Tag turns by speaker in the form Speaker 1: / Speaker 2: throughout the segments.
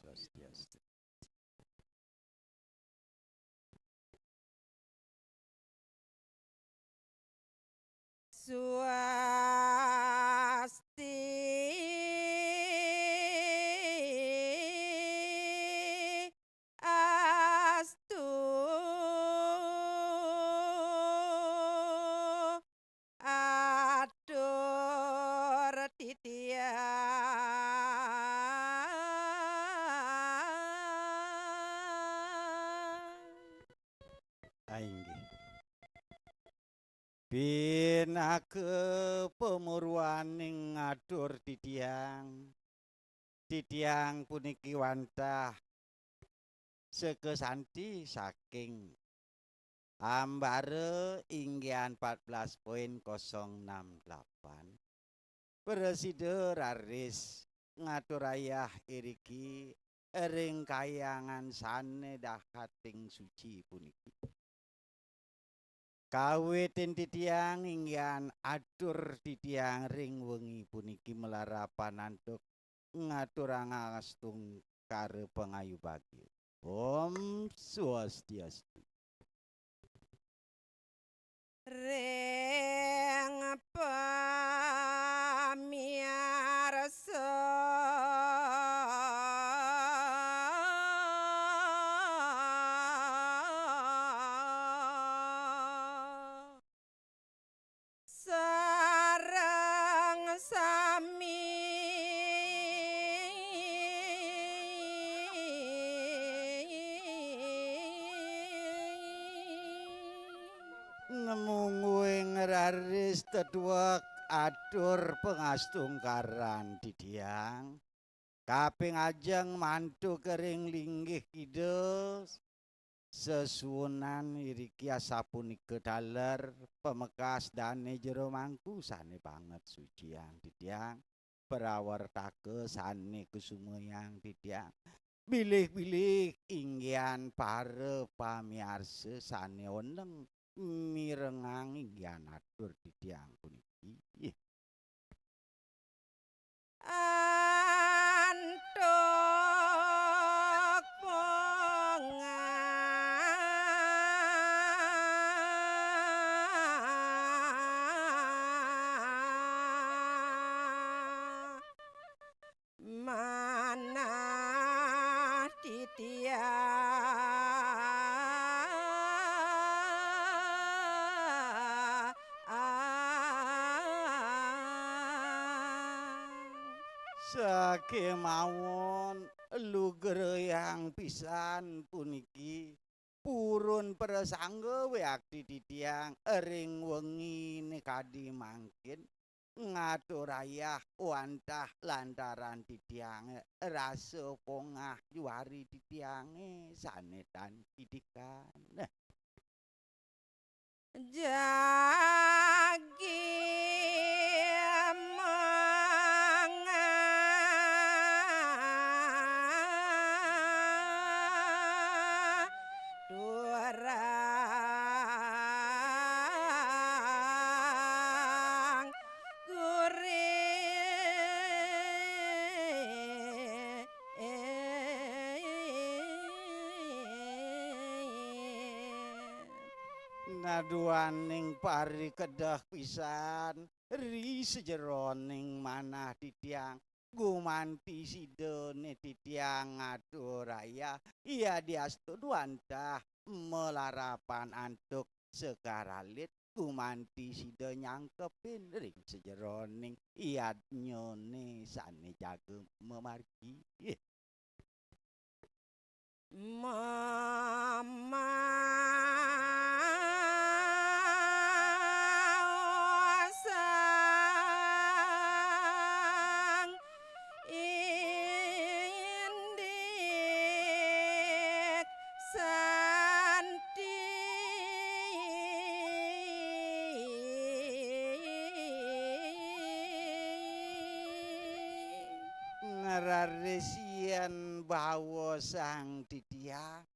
Speaker 1: Swastiastu.
Speaker 2: Astu atur
Speaker 1: Ainggih. Pinake pemurwaning ngatur Didiyang puniki wantah sekesanti saking ambare inggihan 14.068 Presiden raris ngaturayah iriki ring kayangan sane dahating suci puniki. Kawitin titiang inggihan atur titiang ring wengi puniki melarapan antuk ngaturang kare pengayu bagi. Om Swastiastu.
Speaker 2: ring pamirsa sareng sami
Speaker 1: Nemunguing raris tetuak atur pengastungkaran titiang. Kaping ajeng mantu kering linggih kidos sesuunan iriki asapunike daler pemekas dane jero mangku sane banget suciang titiang perawartake sane kusumuyang titiang bilih-bilih inggihan pare pamiarsa sane oneng mirengang inggihan atur titiang puniki.
Speaker 2: antuk manah
Speaker 1: Sakemawon lugereyang pisan puniki purun prasangga weakti titiang ering wengi nekadi mangkin ngaturayah wantah lantaran titiang rasa pongah juari titiange sanetan kidikan.
Speaker 2: jagi durang
Speaker 1: Naduaning pari kedah pisan ri sejeroning manah titiang gumanti sidone titiang ngaturaya iya diastu duantah melarapan antuk sekaralit gumanti sida nyangkepin ring sejeroning iya nyone sane jagem memargi.
Speaker 2: mama sang indik santi
Speaker 1: Ngararesian bawa sang titiang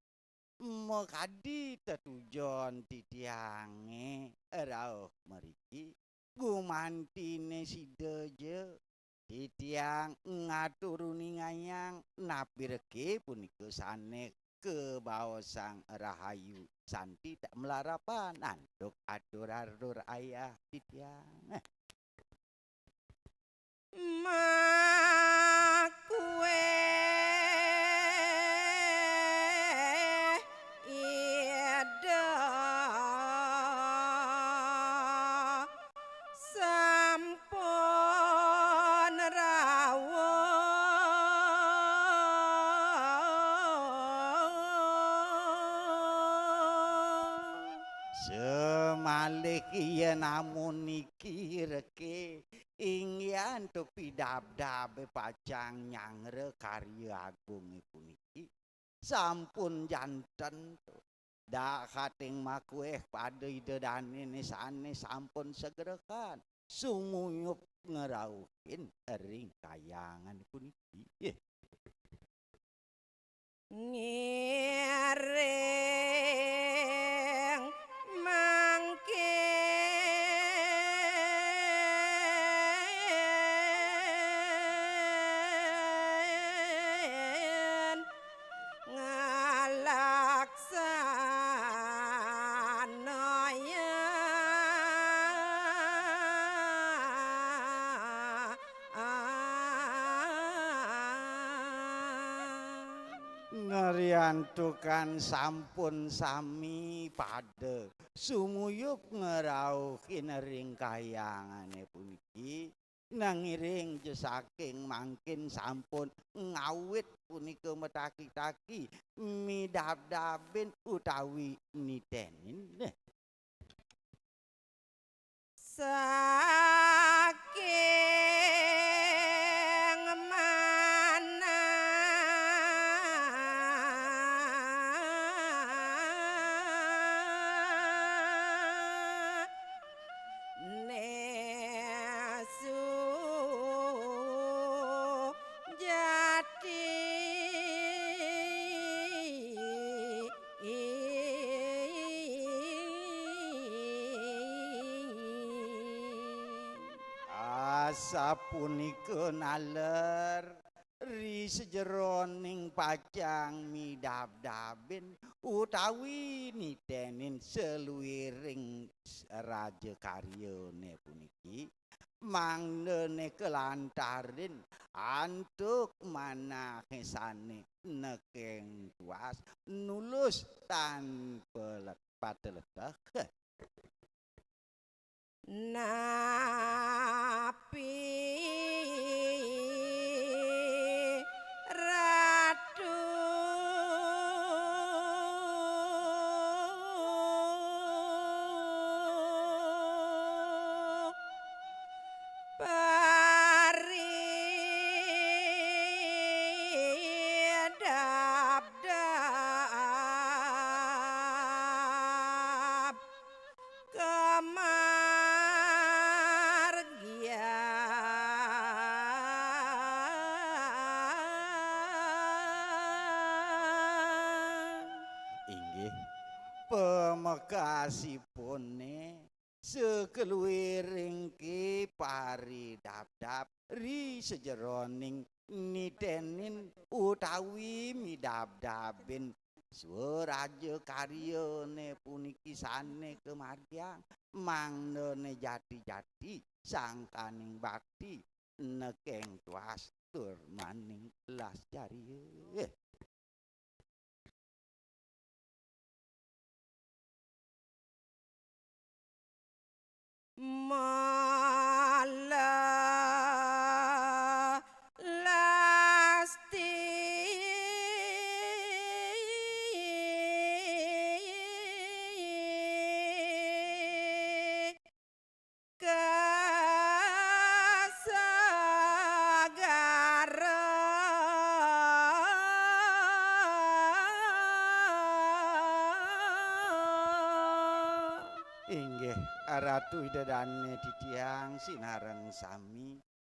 Speaker 1: mekadi tetujon titiange rauh meriki gumantine sideje Titiang ngaturuni ngayang napirke punika sane kebaosang rahayu santi tak melarapan anduk adur-adur ayah titiang.
Speaker 2: Makue ida sampun rawuh.
Speaker 1: Semalih iya namun niki reke ingyan topi dab-dab pacang nyangre karya agung puniki sampun janten dak kating makueh pada idedane sane sampun segerekan sumuyup ngerauhin ring kayangan puniki.
Speaker 2: Ngiring mangkin ngalaksana
Speaker 1: Ngeriantukan sampun sami pada sumuyup ngerauhin ring kayangane puniki nangiring saking mangkin sampun ngawit punika metaki-taki midab-dabin utawi nitenin
Speaker 2: saking mana nesu jati
Speaker 1: sapunika naler ri sejeroning pacang midab-dabin utawi nitenin seluwiring raja karyane puniki mangnene kelantarin antuk manahesane nekeng tuas nulus tanpa pateletah
Speaker 2: napi ratu paridab-dab kemargian.
Speaker 1: inggih pemekasipune sekeluwiring ki paridab-dab ri sejeroning nitenin utawi midab-dabin swaraja karyane puniki sane kemargian mangnene jati-jati sangkaning bakti nekeng tuas tur maning las cariye.
Speaker 2: Malah lasti kasagara.
Speaker 1: Inggih Ratu Idedane titiang sinareng sami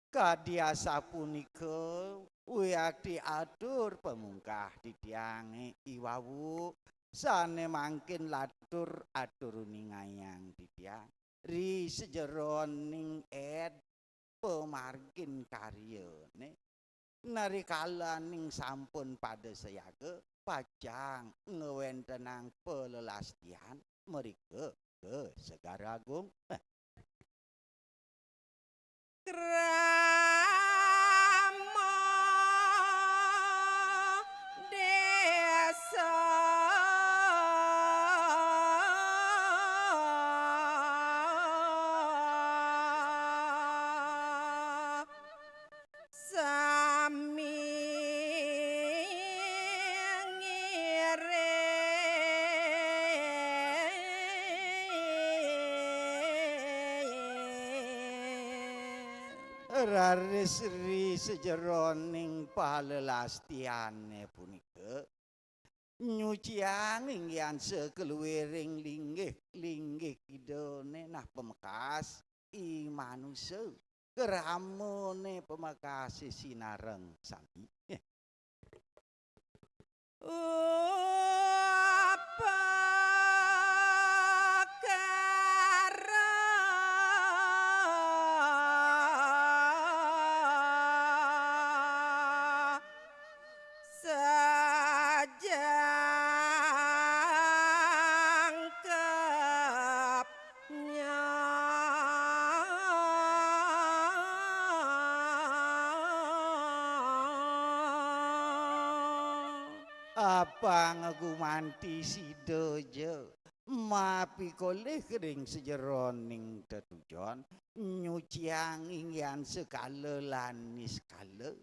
Speaker 1: kadiasa punika wiakti atur pemungkah titiange iwawu sane mangkin latur aturuni ngayang titiang ri sejeroning pemargin karyane narikala ning sampun padesayaga pajang ngewentenang pelelastian merika ke Segara Agung.
Speaker 2: Krama desa sami ngiring.
Speaker 1: Rarisri sejeroning palelastiane punika nyuciang ingyan sekeluwiring linggih idone nah pemekas i manusia keramone pemekas sinareng sami. Apa ngagumanti sidojo mapi koleh kering sejeroning tetujon nyuciang ingyan sekala lanis kala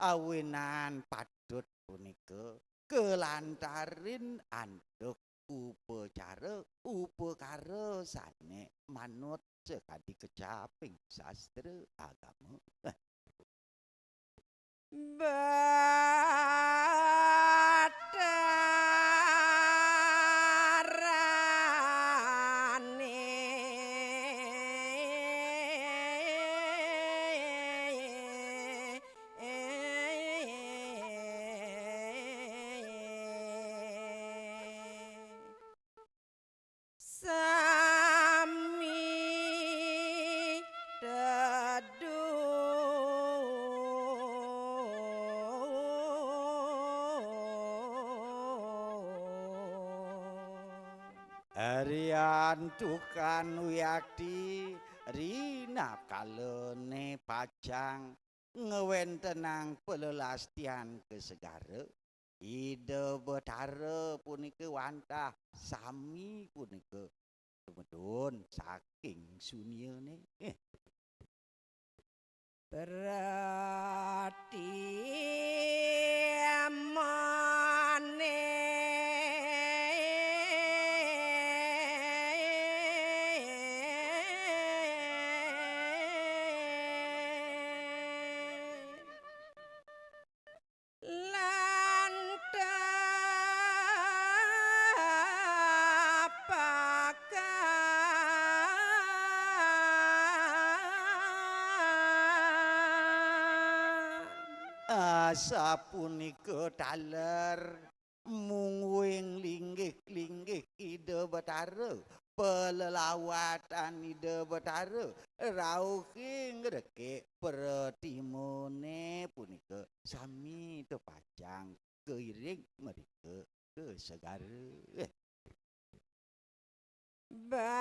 Speaker 1: awenan padut punika kelantarin anduk upakara sane manut sekadi kecaping sastra agama.
Speaker 2: Sami
Speaker 1: Harian tukan wiyakti rina kalene pajang ngewentenang pelelastian ke Segara ide betara punika wantah sami punika medun saking sunyane.
Speaker 2: berarti
Speaker 1: Sapunika taler mungwing linggih ide betara pelelawatan ide betara rauke ngrekek pertimone punika sami tepajang keiring mereka ke Segara.
Speaker 2: Banten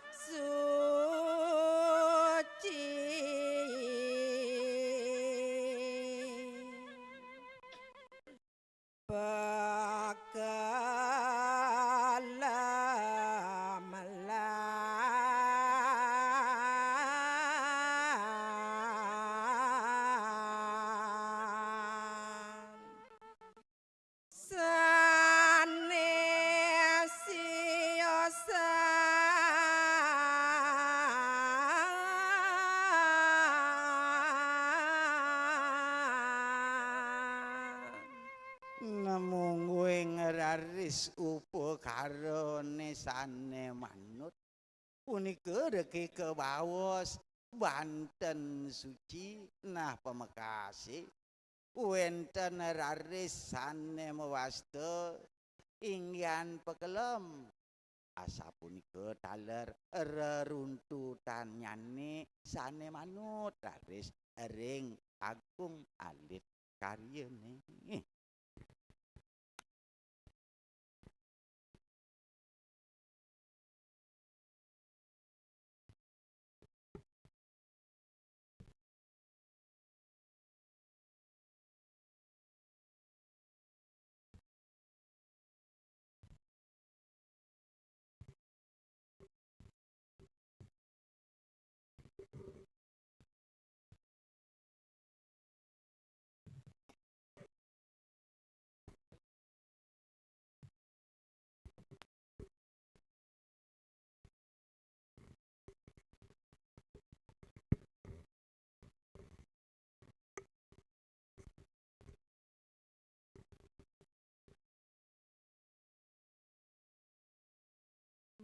Speaker 2: suci
Speaker 1: Raris upakarane sane manut punika reki kebawas Banten suci nah pemekase wenten raris sane mewasta ingyan pekelem asa punika taler reruntutan nyane sane manut raris ring agung alit karyane.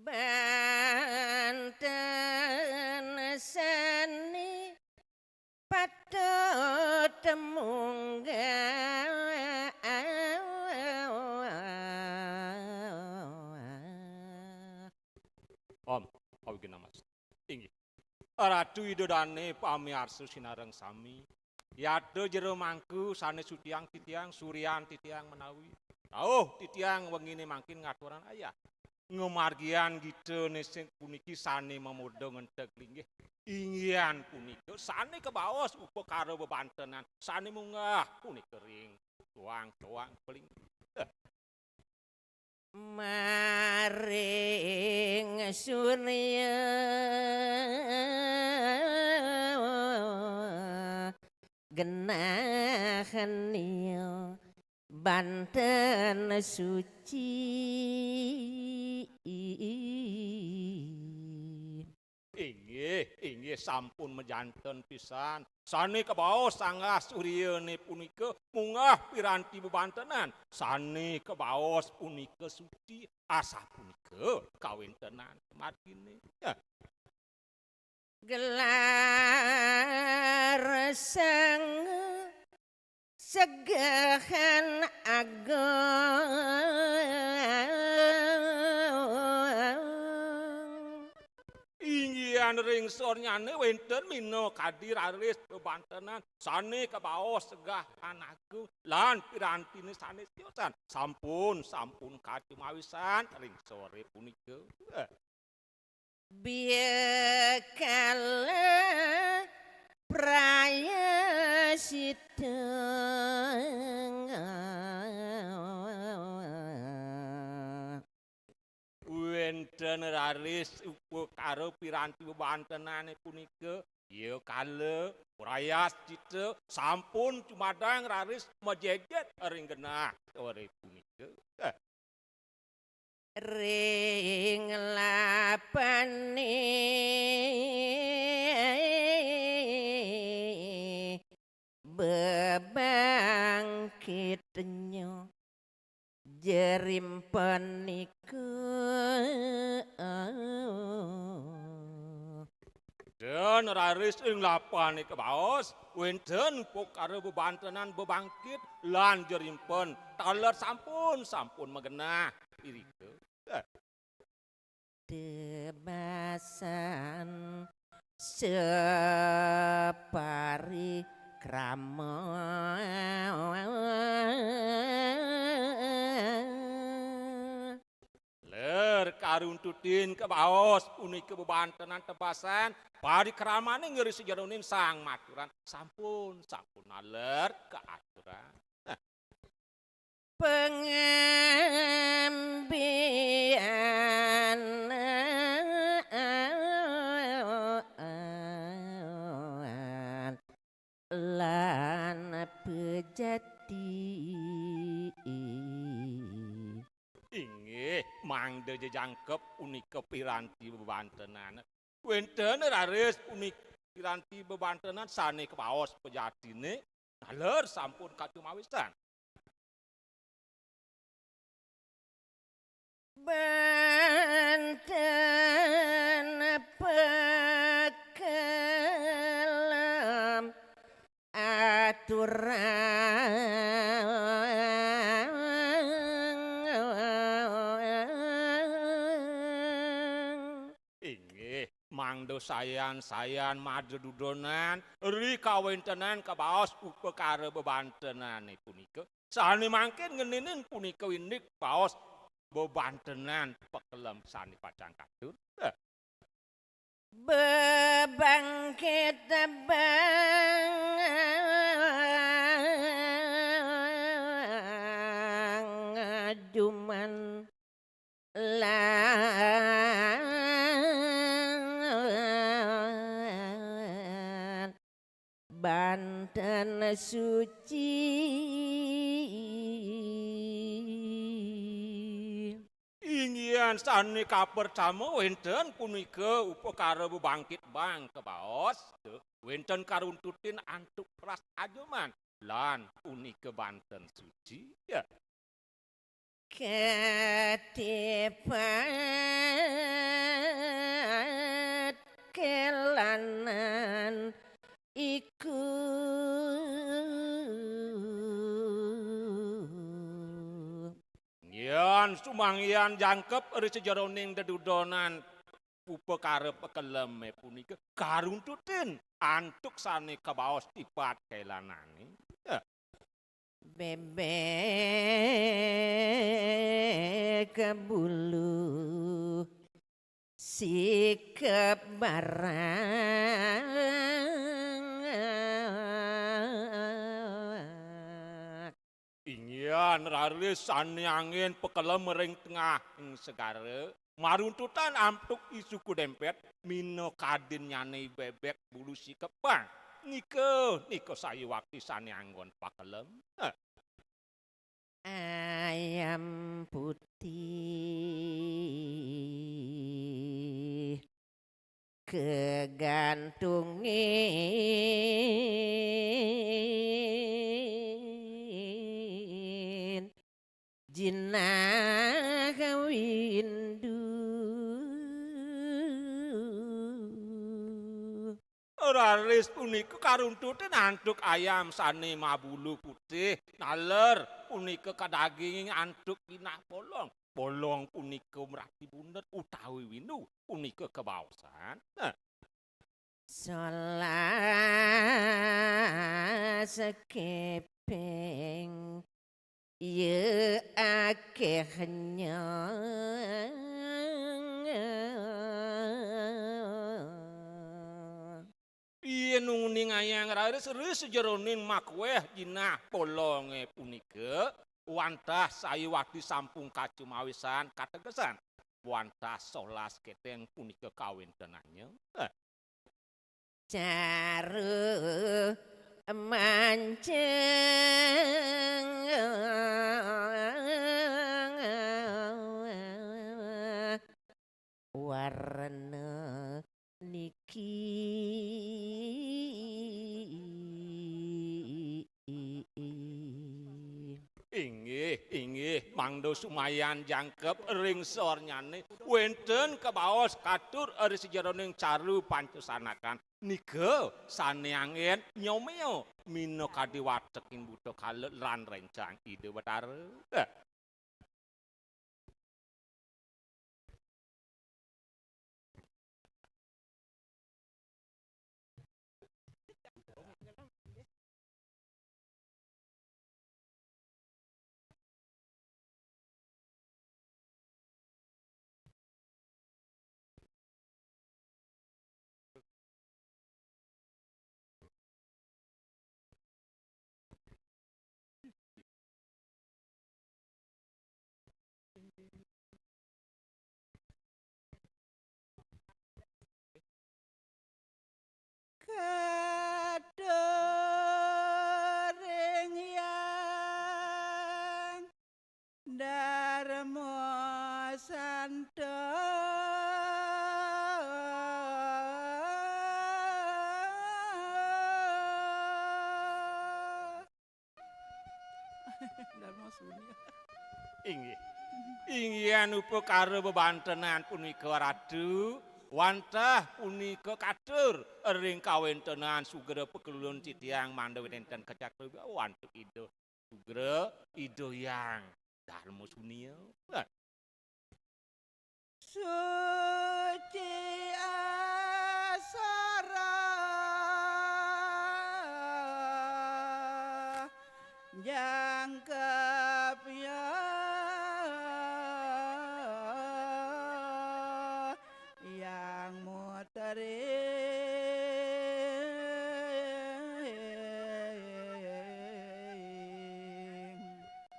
Speaker 2: Banten seni patut temunggah
Speaker 3: Om, awigena Mas. Inggih. Ratu idodane pamiarsa sinareng sami. Yada jero mangku sanes sutiang titiang suryan titiang menawi. Tauh titiang wengine mangkin ngaturan ayah. Ngemargian gitu nesing puniki sane memodo ngentek linggih. Inggian punika sane kebaos upekara bebantenan. Sane munggah punika ring. Tuang peling.
Speaker 2: maring surya genahenio Banten suci
Speaker 3: Inggih sampun mejanten pisan. Sane kebaos sanggah suryane punika munggah piranti bebantenan. Sane kebaos punika suci asa punika kawintenan margine.
Speaker 2: gelar sang segahan agung
Speaker 3: Inggian ring sornyane wenten mino kadir aris bebantenan. Sane kebaos segah anaku lan pirantine sanes tiosan. Sampun kacumawisan ring sore punika.
Speaker 2: biakala prayasita
Speaker 3: Wenten raris karo piranti bebantenane punika ya kala prayas cita sampun cumadang raris mejejet ring genah sore punika.
Speaker 2: ring lapane bebangkitnya jerim peniku
Speaker 3: Dan raris ing lapane kebaos wenten pokare bebantenan bebangkit lan jerimpen taler sampun megenah irika.
Speaker 2: debasan separi krama
Speaker 3: Ler karuntutin kebaos punika bebantenan tebasan parikramane ngeri sejaronin sang maturan sampun aler ke aturan.
Speaker 2: pengambian lan pejati
Speaker 3: Inggih mangde jejangkep punika piranti bebantenan. Wenten raris punika piranti bebantenan sane kebaos pejatine taler sampun kacumawisan.
Speaker 2: Banten pekelam
Speaker 3: Inggih, mangdo sayan madedudonan ri kawontenan kabaos upekara bebantenan punika. Sane mangken ngeninen punika windik baos bebantenan pekelem sane pacang katur.
Speaker 2: Bebangkit bang aduman lan Banten suci
Speaker 3: Inggian sane kapertama wenten punika upekara bebangkit bang kebaos wenten karuntutin antuk pras ajoman lan punika Banten suci ya.
Speaker 2: Ketipat kelanan iku
Speaker 3: Yan sumangyan jangkep eri sejaroning dedudonan upekara pekelem punika karuntutin antuk sane kabaos tipat kelanane. Ya.
Speaker 2: bebek bulu si kebarang
Speaker 3: Ingyan raris sane angin pekelem ring tengah ing segara maruntutan ampuk isuku dempet mino kadin nyane bebek bulu si kepang niko sayu waktu sane anggon pakelem.
Speaker 2: ayam putih kegantungin jinah windu
Speaker 3: Raris punika karuntutin antuk ayam sane mabulu putih naler punika kadaging antuk kinah bolong. Bolong punika merati bunder utawi windu punika kebaosan.
Speaker 2: Solas keping ye akehnya
Speaker 3: Ieu nuning ayang raris sejeroning makweh jinah polonge punika wantah sayu waktu sampung kacumawisan kategesan wantah solas keteng punika kawintenannya.
Speaker 2: caru mancing warna niki
Speaker 3: Inggih mangdo sumayan jangkep ring sornyane wenten kebaos katur eri sejeroning caru pancusanakan nika sane angin nyomeo mino kadiwatekin buto kalet lan rencang ide betare.
Speaker 1: Kadoring yang Darmo Santo Darmo Suni.
Speaker 3: Inggih. Inggian upekara bebantenan punika ratu wantah punika katur ring kawentenan sugera pekelun titiang mandawi enten kecakru wantuk ido sugera ido yang dalmo sunio
Speaker 1: suci asara jangkep ya yang mutering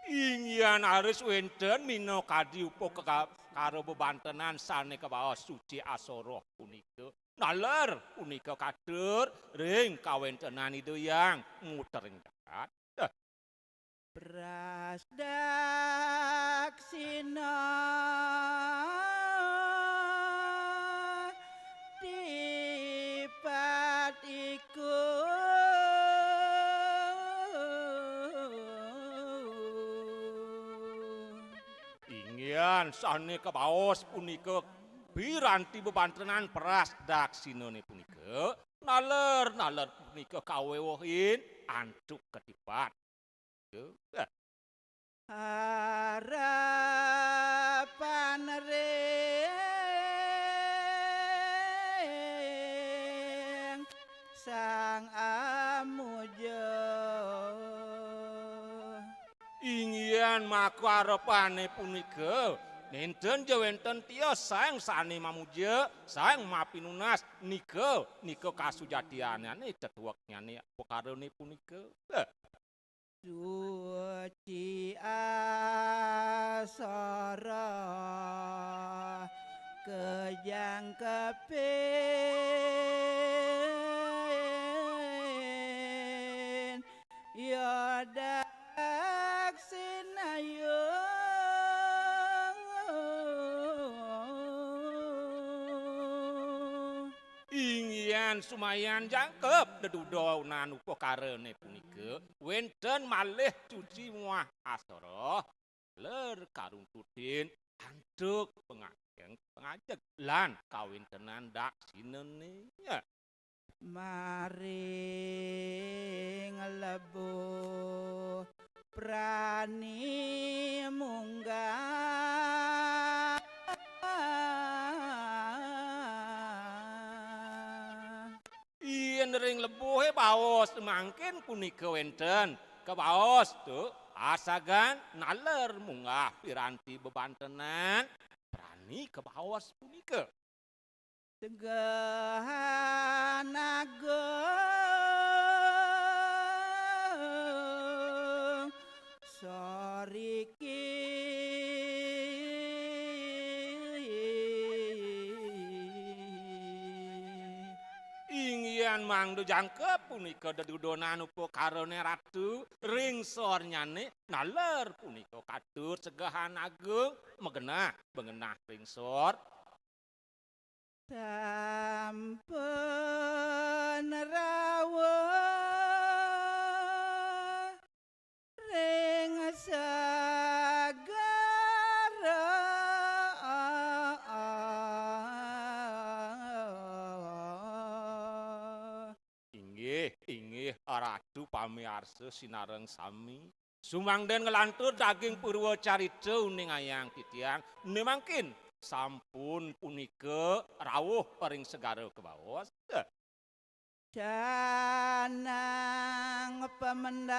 Speaker 3: ingyan aris wenten mino kadi upo karo bebantenan sane kebawas suci asoroh punika naler punika kadur ring kawentenan itu yang mutering jagat
Speaker 1: Prasdaksina dipat iku
Speaker 3: ingyan sane kebawas punika piranti bebantenan prasdaksinane punika naler punika kawewohin antuk ketipat
Speaker 1: harapan ring sang amuja
Speaker 3: ingyan makarepane punika nenten jawenten tios sang sane mamuja sang mapinunas nika kasujatianane tetuweknyane pekarone punika
Speaker 1: suci asara kejang kepin yodak sinayung
Speaker 3: ingyan sumayan jangkep dedudaunan upakarane punika wenten malih cuci muah asara ler karungtutin antuk pengajak lan kawintenan daksinene
Speaker 1: maring lebu prani munggah
Speaker 3: yen ring lebuhe baos mangkin punika wenten kebaos tuh asagan naler munggah piranti bebantenan prani kebaos punika
Speaker 1: tegahan agung soriki
Speaker 3: ingyan mangdo jangkep punika dedudonan upakarane ratu ring sornyane naler punika katur segahan agung megenah bengenah ring sor
Speaker 1: sampun rawuh ring sagara
Speaker 3: inggih ratu pamiarsa sinareng sami sumangden ngelantur daging purwacarita uning ayang titiang nemangkin sampun punika rawuh paring segara kebawas
Speaker 1: canang pemendak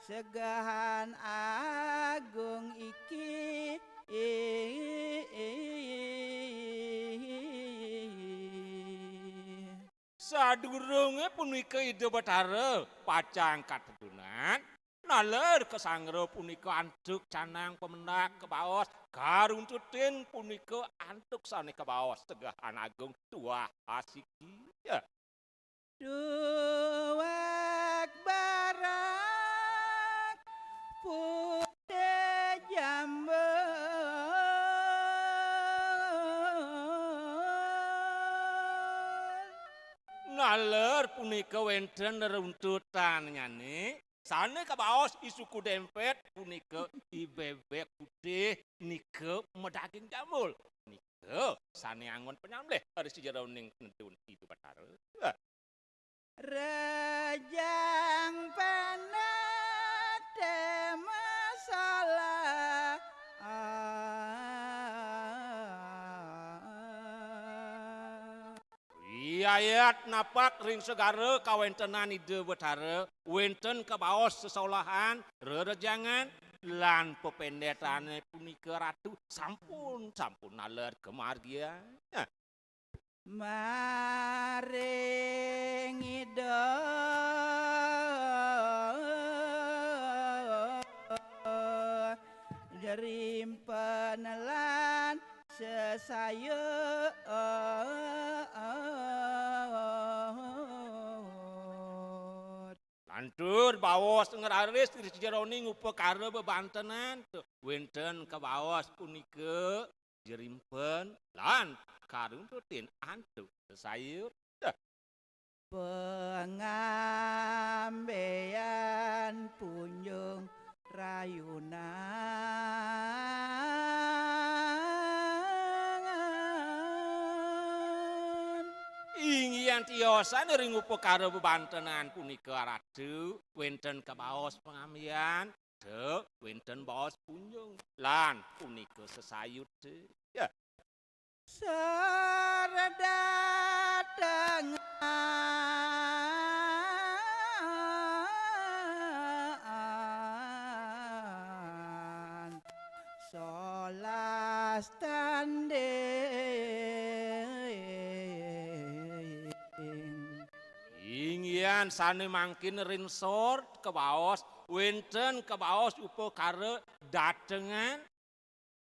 Speaker 1: segahan agung iki
Speaker 3: sadurunge punika ide batara pacang katedunan naler kesangra punika antuk canang pemendak kebaos karuntutin punika antuk sane kebaos tegahan agung tuah asiki
Speaker 1: duwek barak putih jambon
Speaker 3: naler punika wenten runtutan nyane Sane kabaos isuku dempet punika ibebek putih nike medaging jamul. Nike sane angon penyambleh hari sejaroning nentun itu Bathara.
Speaker 1: Rejang penate masalah
Speaker 3: Ayat napak ring segara kawentenan ide Bathara wenten kabaos sesolahan rerejangan lan pependetane punika ratu sampun naler kemargian.
Speaker 1: maring ida jerim penelan sesaya
Speaker 3: Lantur bawas ngeraris di sejaroning upekara bebantenan wenten kabaos punika jerimpen lan karuntutin antuk sesayut.
Speaker 1: pengambean punjung rayunan
Speaker 3: Inggian tiosan ring upekara bebantenan punika ratu wenten kabaos pengambian wenten baos punjung lan punika sesayut.
Speaker 1: sereda dengan solas tanding
Speaker 3: Inggian sane mangkin rinsor kebaos wenten kebaos upekara datengan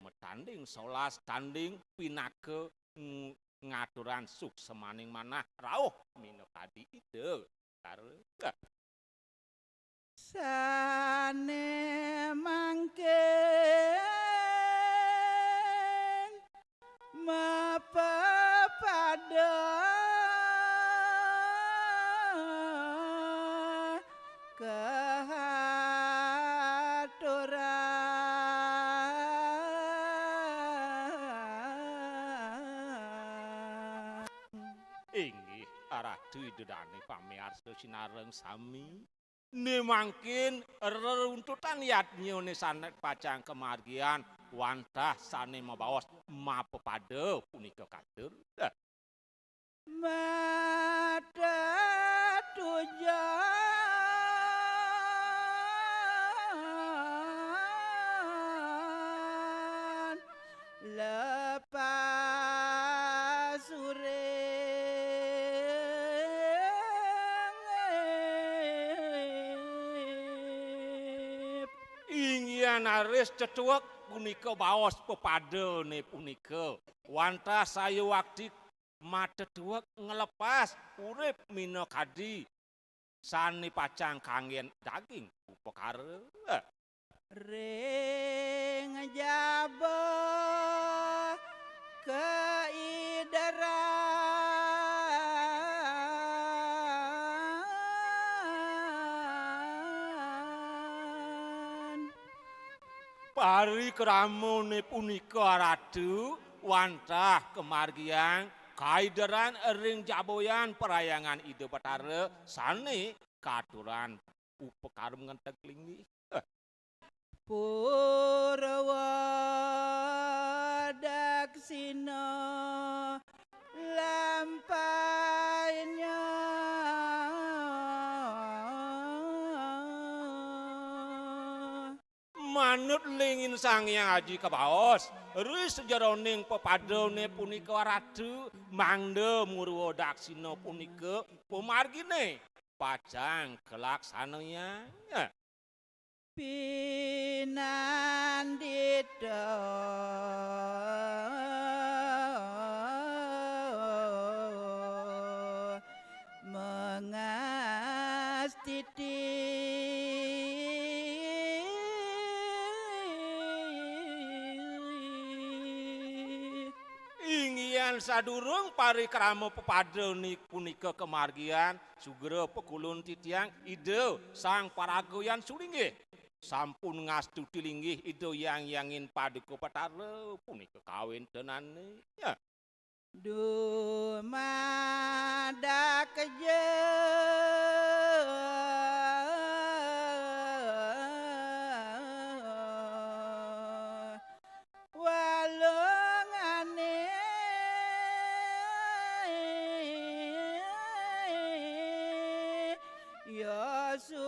Speaker 3: metanding solas tanding pinake ngaturan suk semaning manah rauh minokadi ide Bathara.
Speaker 1: sane mangken mapepada kehaturan
Speaker 3: Inggih ratu idedane pamiarsa sinareng sami ne mangkin reruntutan yatnyone sanet pacang kemargian wantah sane mabaos mapepada punika katur.
Speaker 1: mata tujuan lepas urip
Speaker 3: Inggian aris cetuek punika baos pepadane punika wantah saya waktu mata tuek ngelepas urip minokadi sane pacang kangen daging upekara.
Speaker 1: ring jaba keideran
Speaker 3: Pari keramone punika ratu wantah kemargian kaideran ring jaboyan perayangan ide Bathara sane katuran upekara ngentek linggih.
Speaker 1: Purwa daksina lampainya
Speaker 3: Manut lingin sang yang aji kebaos ris sejaroning pepadone punika ratu mangde murwa daksina punika pemargine pacang kelaksananya.
Speaker 1: pinandita mengastiti
Speaker 3: ingyan sadurung parikrama pepada punika kemargian sugera pekulun titiang ide sang paragoyan sulinggih sampun ngastuti linggih ide yang yangin paduka patara punika kawin tenane ya.
Speaker 1: Dumada keje walungane ya sukerti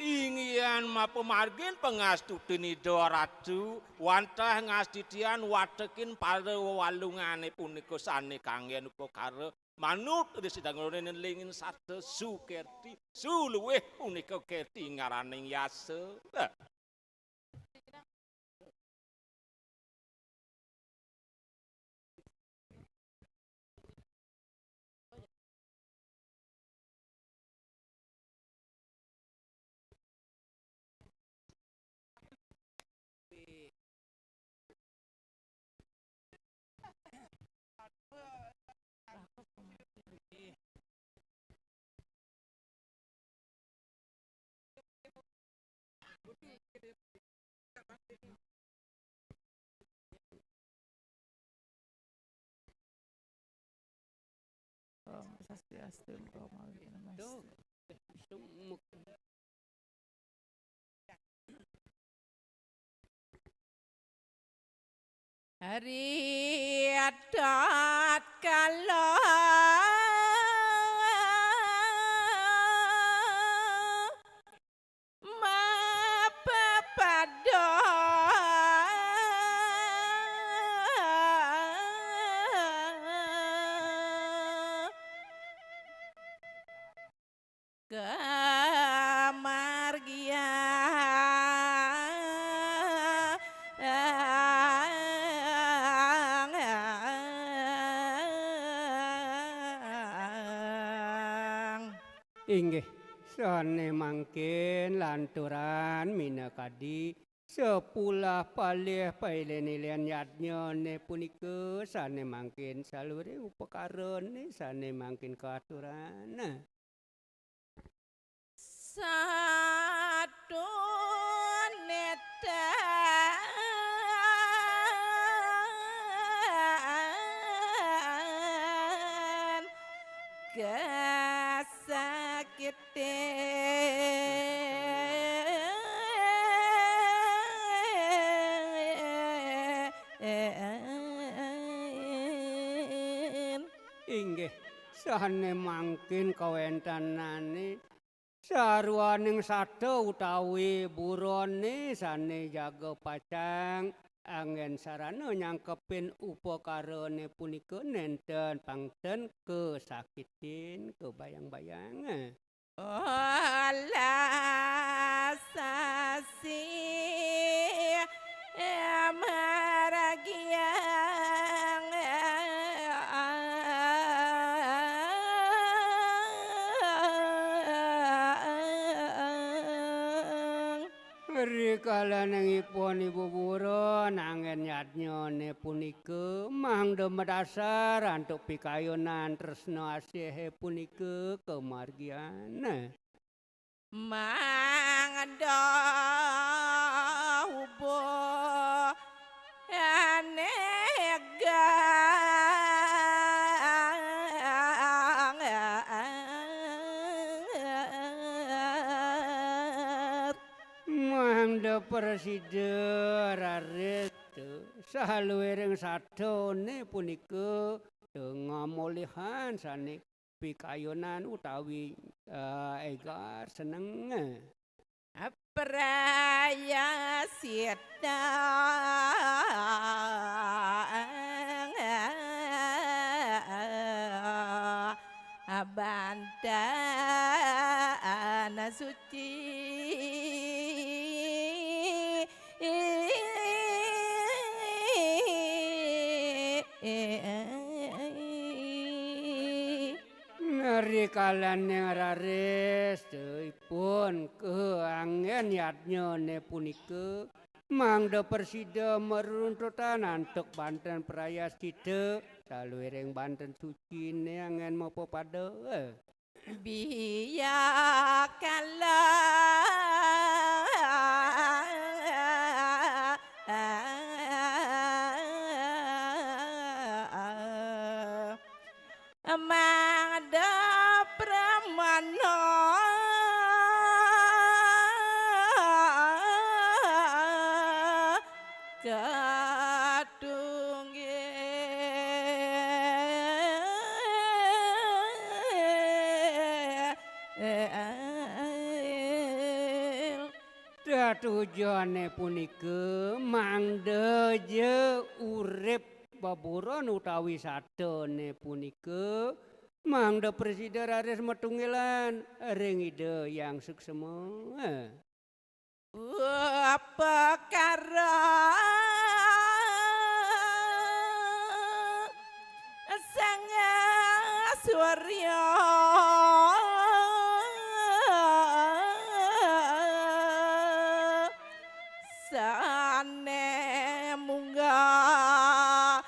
Speaker 3: Ingyan mapemargin pengastutin ida ratu wantah ngastitian watekin para walungane punika sane kanggen upakara manut sedang lingin sate sukerti suluweh punika kerti ngaraning yasa.
Speaker 2: Hari adat kala mapepada
Speaker 4: Inggih sane mangkin lanturan minakadi sepulah palih pailenilan yadnyane punika sane mangkin salure upakarane sane mangkin kaaturan.
Speaker 2: Satu neta sakiten.
Speaker 4: Inggih sane mangkin kawentanane sarwaning sada utawi burone sane jaga pacang anggen sarana nyangkepin upakarane punika nenten pangten kesakitin kebayang-bayang.
Speaker 2: Olah sasi maragiang
Speaker 4: Rikala nangipun ibu buron angin yadnyane punika mangda medasar antuk pikayunan tresna asih punika kemargian.
Speaker 2: mangda ubo anegar
Speaker 4: Mangda presiden raretu saluwiring sadone punika ngamulihan sane pikayunan utawi egar seneng.
Speaker 2: Praya siedang bandana suci
Speaker 4: Rikalan yang raris pun keangen yatnya ne punika mangda persida meruntutan antuk Banten perayas kita saluiring Banten suci ne angen mopo pada
Speaker 2: biakalah mangda pramana
Speaker 4: tujuane punika mangda je urip baburon utawi sadone punika mangda presida raris metunggilan ring ide yang suksema
Speaker 2: perkara sang surya sane munggah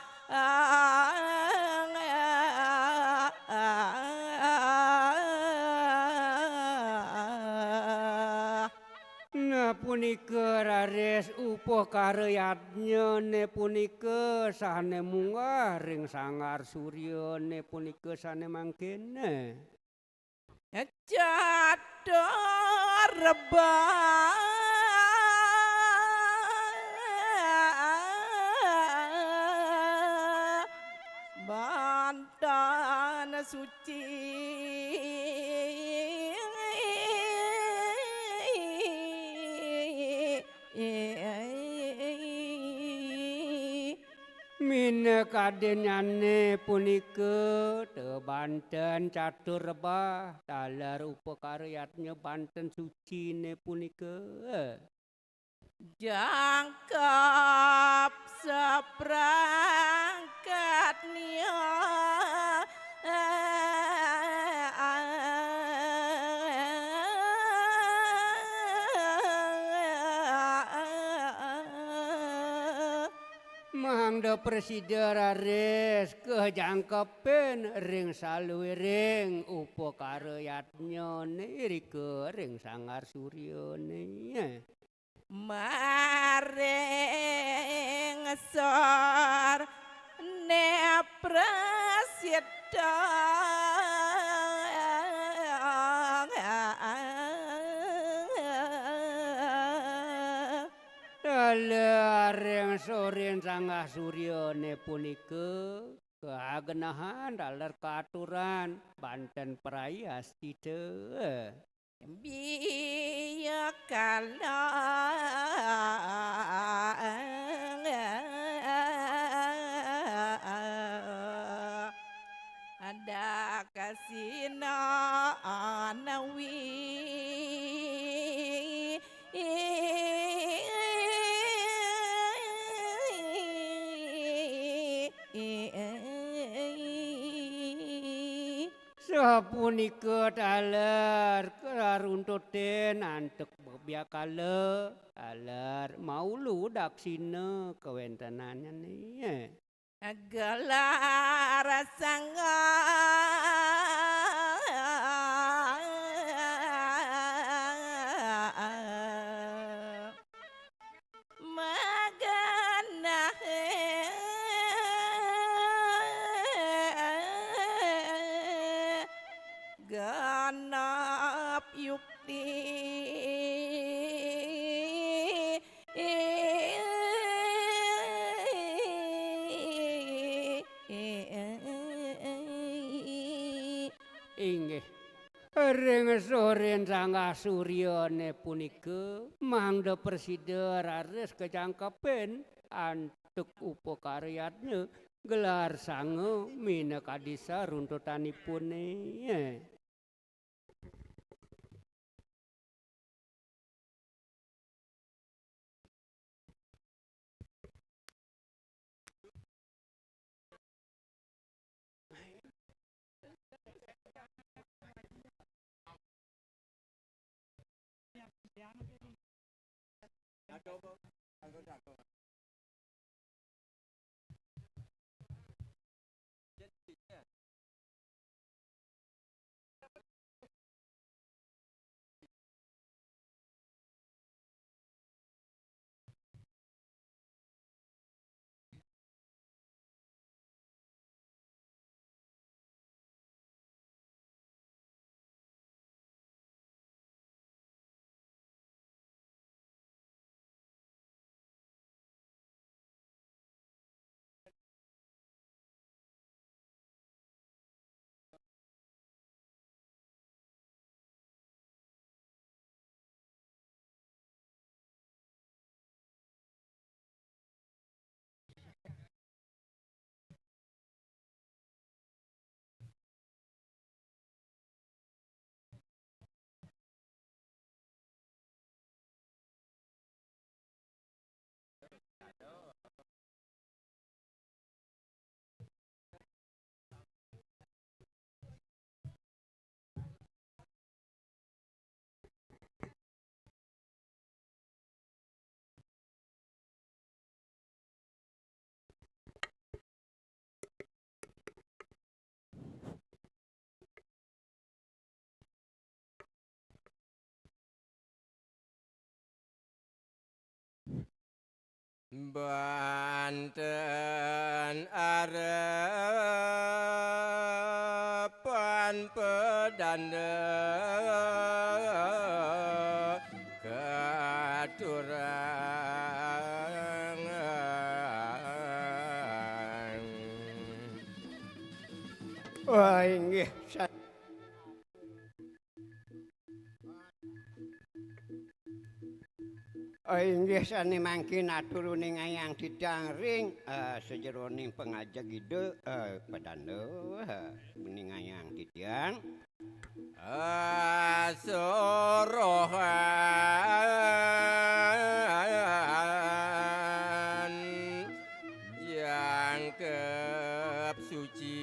Speaker 4: punika raris upo karyatnya ne punika sane munggah ring sangar surya ne punika sane mangkene
Speaker 2: jatuh rebah Banten suci
Speaker 4: Mina kadenane punika te Banten catur rebah dalar upakaryatnya Banten suci ne punika
Speaker 2: jangkep seperangkatnya
Speaker 4: mangda presida raris kejangkepen ring saluiring upakaryatnya nirika ring sangar surya ne
Speaker 2: maring sor ne presida
Speaker 4: dalar soren sanggah surya ne punika keagenahan dalar keaturan Banten perayas kita
Speaker 2: biakalah ada kasina anawi
Speaker 4: sapunika dalar karuntuten antuk biakala dalar maulu daksina kewentenannya nih
Speaker 2: gelar sangga maganah ganap yukti
Speaker 4: inggih ring soren sanggah surya ne punika mangda presida raris kejangkepen antuk upakaryatnya gelar sange mina kadisa runtutanipun
Speaker 5: Banten arepan pedanda katurangan.
Speaker 4: Wah inggih inggih sani mangkin aturuning ayang didang ring sejeroning pengajak ide padanda mening ayang didang
Speaker 5: Sorohan jangkep suci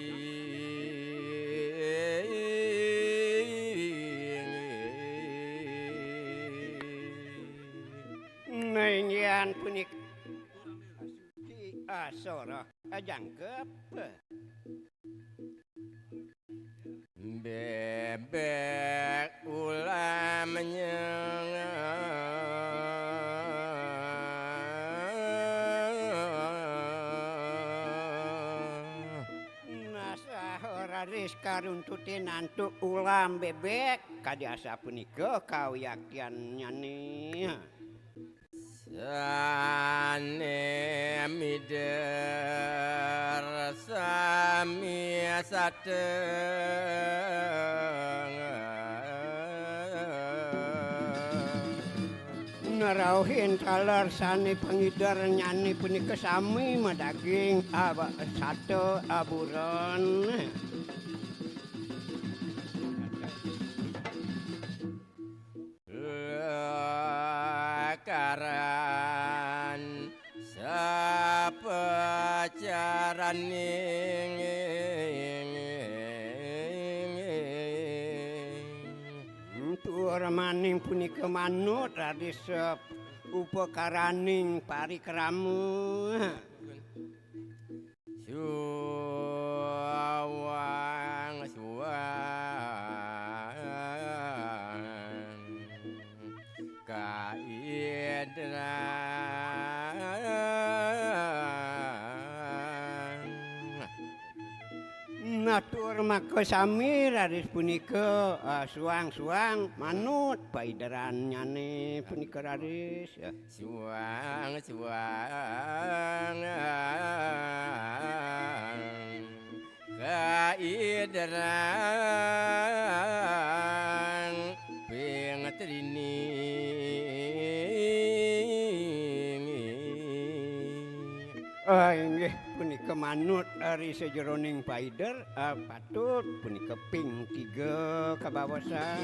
Speaker 4: nengyan punik suci asoro jangkep
Speaker 5: bebek ulamnya
Speaker 4: nasahararis karuntuti nantuk ulam bebek kadiasa punika kawiyakian nyani
Speaker 5: Sane mider sami sateng
Speaker 4: nerauhin taler sani pengidar nyani punika sami madaging satu aburon
Speaker 5: lekaran sapecaran
Speaker 4: tur maning punika manut radis upakaraning parikramu
Speaker 5: suwang kaidran
Speaker 4: natur maka sami radis punika suang-suang manut paideran nyane punika radis
Speaker 5: suang kaidran pengatrini
Speaker 4: inggih punika manut ari sejeroning paider patut punika ping 3 kabawasan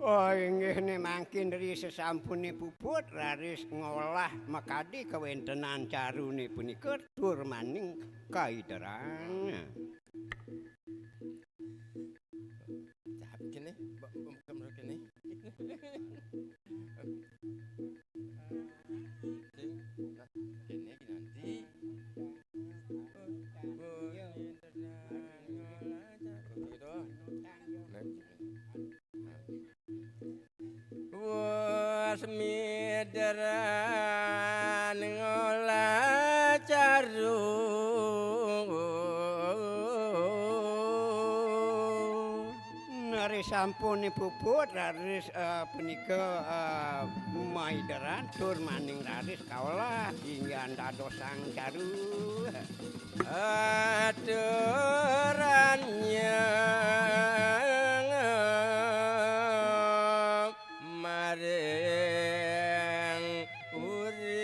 Speaker 6: Oh inggih ne mangkin dari sesampune puput raris ngolah makadi kawentenan carune punika tur maning kaideran.
Speaker 5: Tahap kene, kamera kene. Kene nanti. Semidaran ngolah carung
Speaker 6: Nari sampune puput raris punika maideran tur maning raris kaolah hingga dadosang caru.
Speaker 5: aturannya maring uring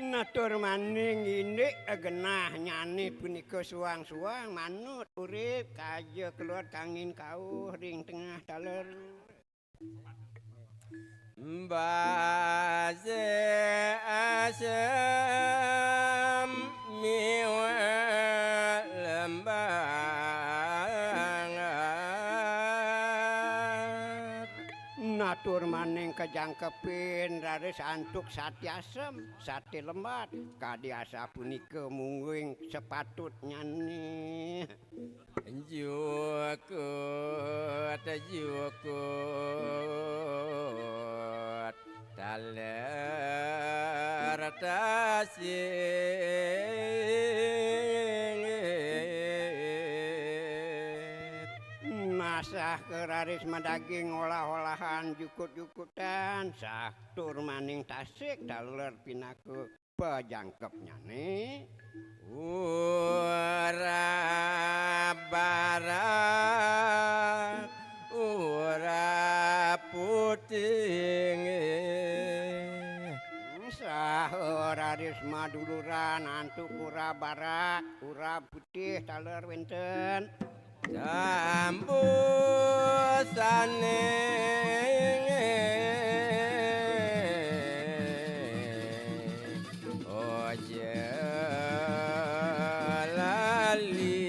Speaker 6: Natur maning ini genah nyane punika suang-suang manut urip kaya keluar kangin kauh ring tengah taler.
Speaker 5: Base asam miwa lembangat
Speaker 6: Natur maning kejangkepin raris antuk sati asem, sati lembat. Kadiasa punika mungguing sepatut nyane.
Speaker 5: Jukut taler tasing
Speaker 6: Nasah keraris madaging olah-olahan jukut-jukutan sah tur maning tasik daler pinaku pejangkep nyane.
Speaker 5: ura barak ura puting
Speaker 6: Sah raris maduluran antuk ura barak, ura putih taler wenten.
Speaker 5: Sambusane oje lali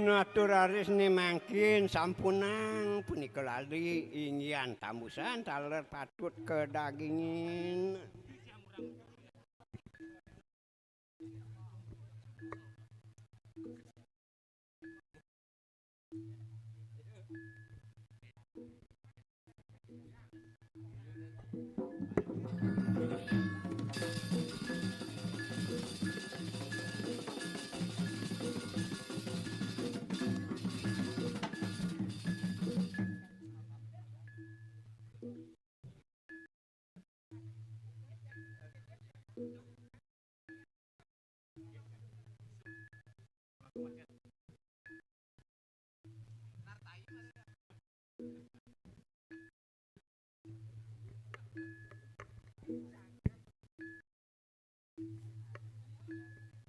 Speaker 6: Naturaris ni mangkin sampunang punika lali inggian tambusan taler patut kedagingin.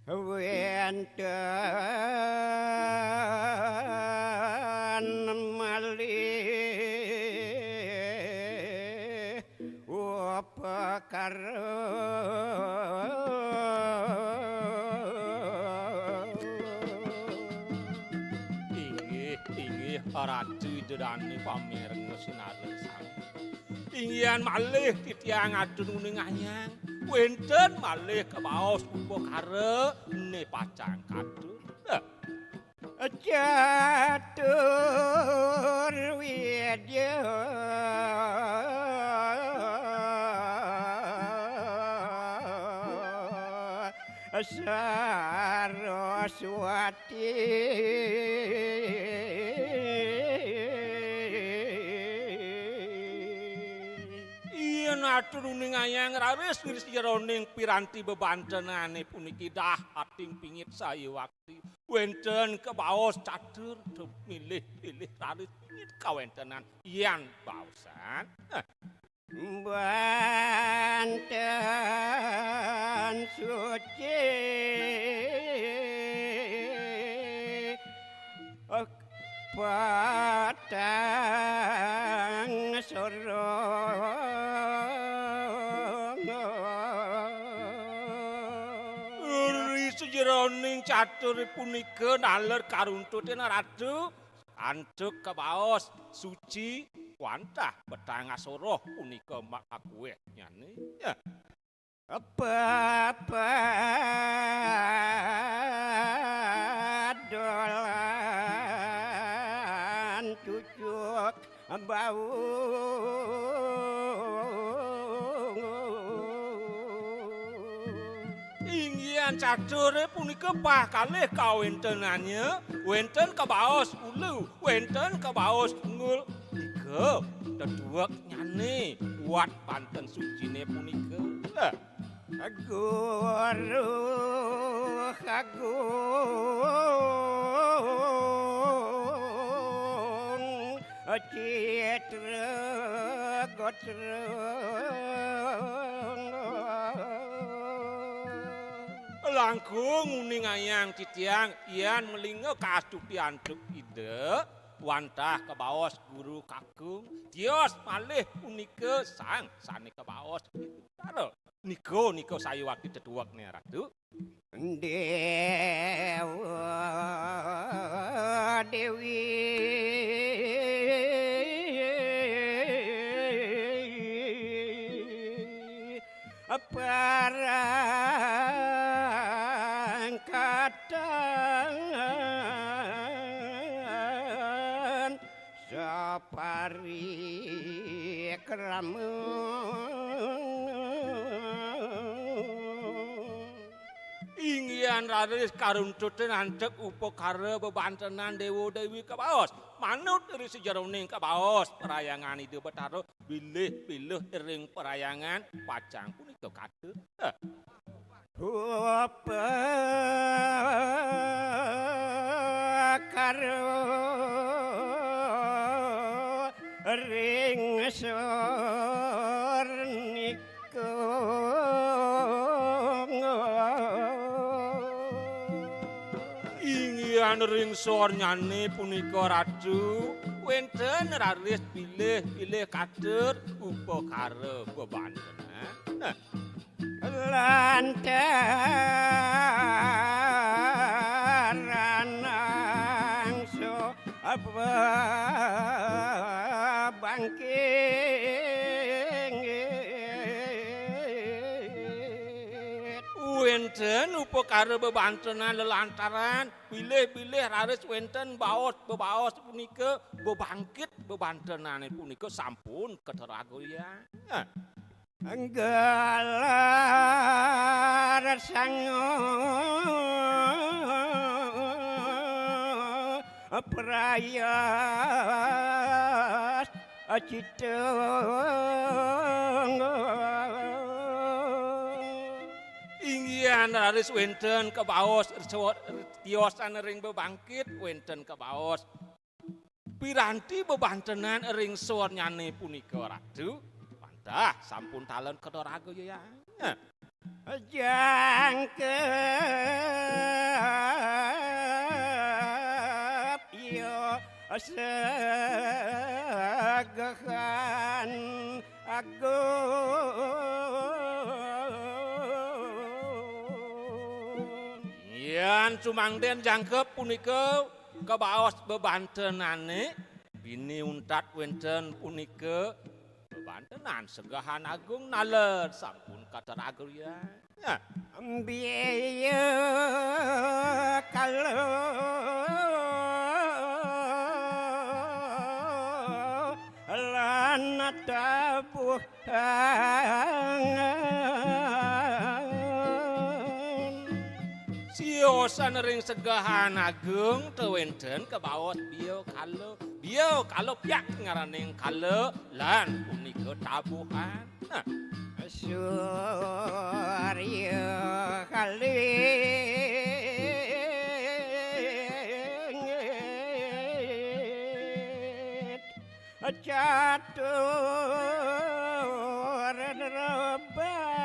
Speaker 6: Wenten malih upakara
Speaker 3: Inggih ratu idodane pamireng sinareng sang. Inggian malih titiang adun uning anyang. Wenten malih kebaos upakara ne pacang kadun.
Speaker 6: Catur widya Saraswati
Speaker 3: Yen atur uning ayang rawis ngiris-ironing piranti bebantenane puniki dah ating pingit saya waktu wenten kebaos catur milih-milih rawis pingit kawentenan yan bausan.
Speaker 6: Banten patang sorong
Speaker 3: Ri sejeroning catur punika naler karuntutna ratu antuk kebaos suci wantah betang asoroh punika mak akueh nyane ya
Speaker 6: dolan cucuk bau
Speaker 3: inggian catur punika pah kalih kawontenannya wenten kebaos ulu wenten kebaos ngul ika deduek nyane buat panten sucine punika
Speaker 6: guru kagung citra gotra
Speaker 3: langkung uning ayang titiang ian melingo kastuti antuk ide wantah kebaos guru kakung tios malih punika sang sane kebaos karo niko sayu waktu tetuak nih ratu
Speaker 6: Dewa Dewi parang katan sapari
Speaker 3: inggian raris karuntuten antek upakara bebantenan dewa dewi kebaos manut dari sejaroning kebaos perayangan itu betaro bilih ring perayangan pacang punika kade
Speaker 6: upakara ring sorniko
Speaker 3: inggian ring sor nyane punika ratu wenten raris bilih kader upakara bebantenan
Speaker 6: lantaran angso bangkit
Speaker 3: wenten upakara bebantenan lelantaran bilih raris wenten bebaos punika bebangkit bebantenan punika sampun keteragoyan
Speaker 6: Gelar sang prayas citeng
Speaker 3: inggian raris wenten kebaos tiosan ring bebangkit wenten kebaos piranti bebantenan ring sor nyane punika ratu sampun talon kedorago ya
Speaker 6: jangkep yo segahan agung
Speaker 3: yan cumangden jangkep punika kebaos bebantenane bini untat wenten punika bebantenan segahan agung naler sampun katerago ya
Speaker 6: biaya kalau lana tabuhan
Speaker 3: siosan ring segahan agung tewenten kebaos bio kalau piak ngaraning kalau lan punika tabuhan
Speaker 6: Surya kalit catur reban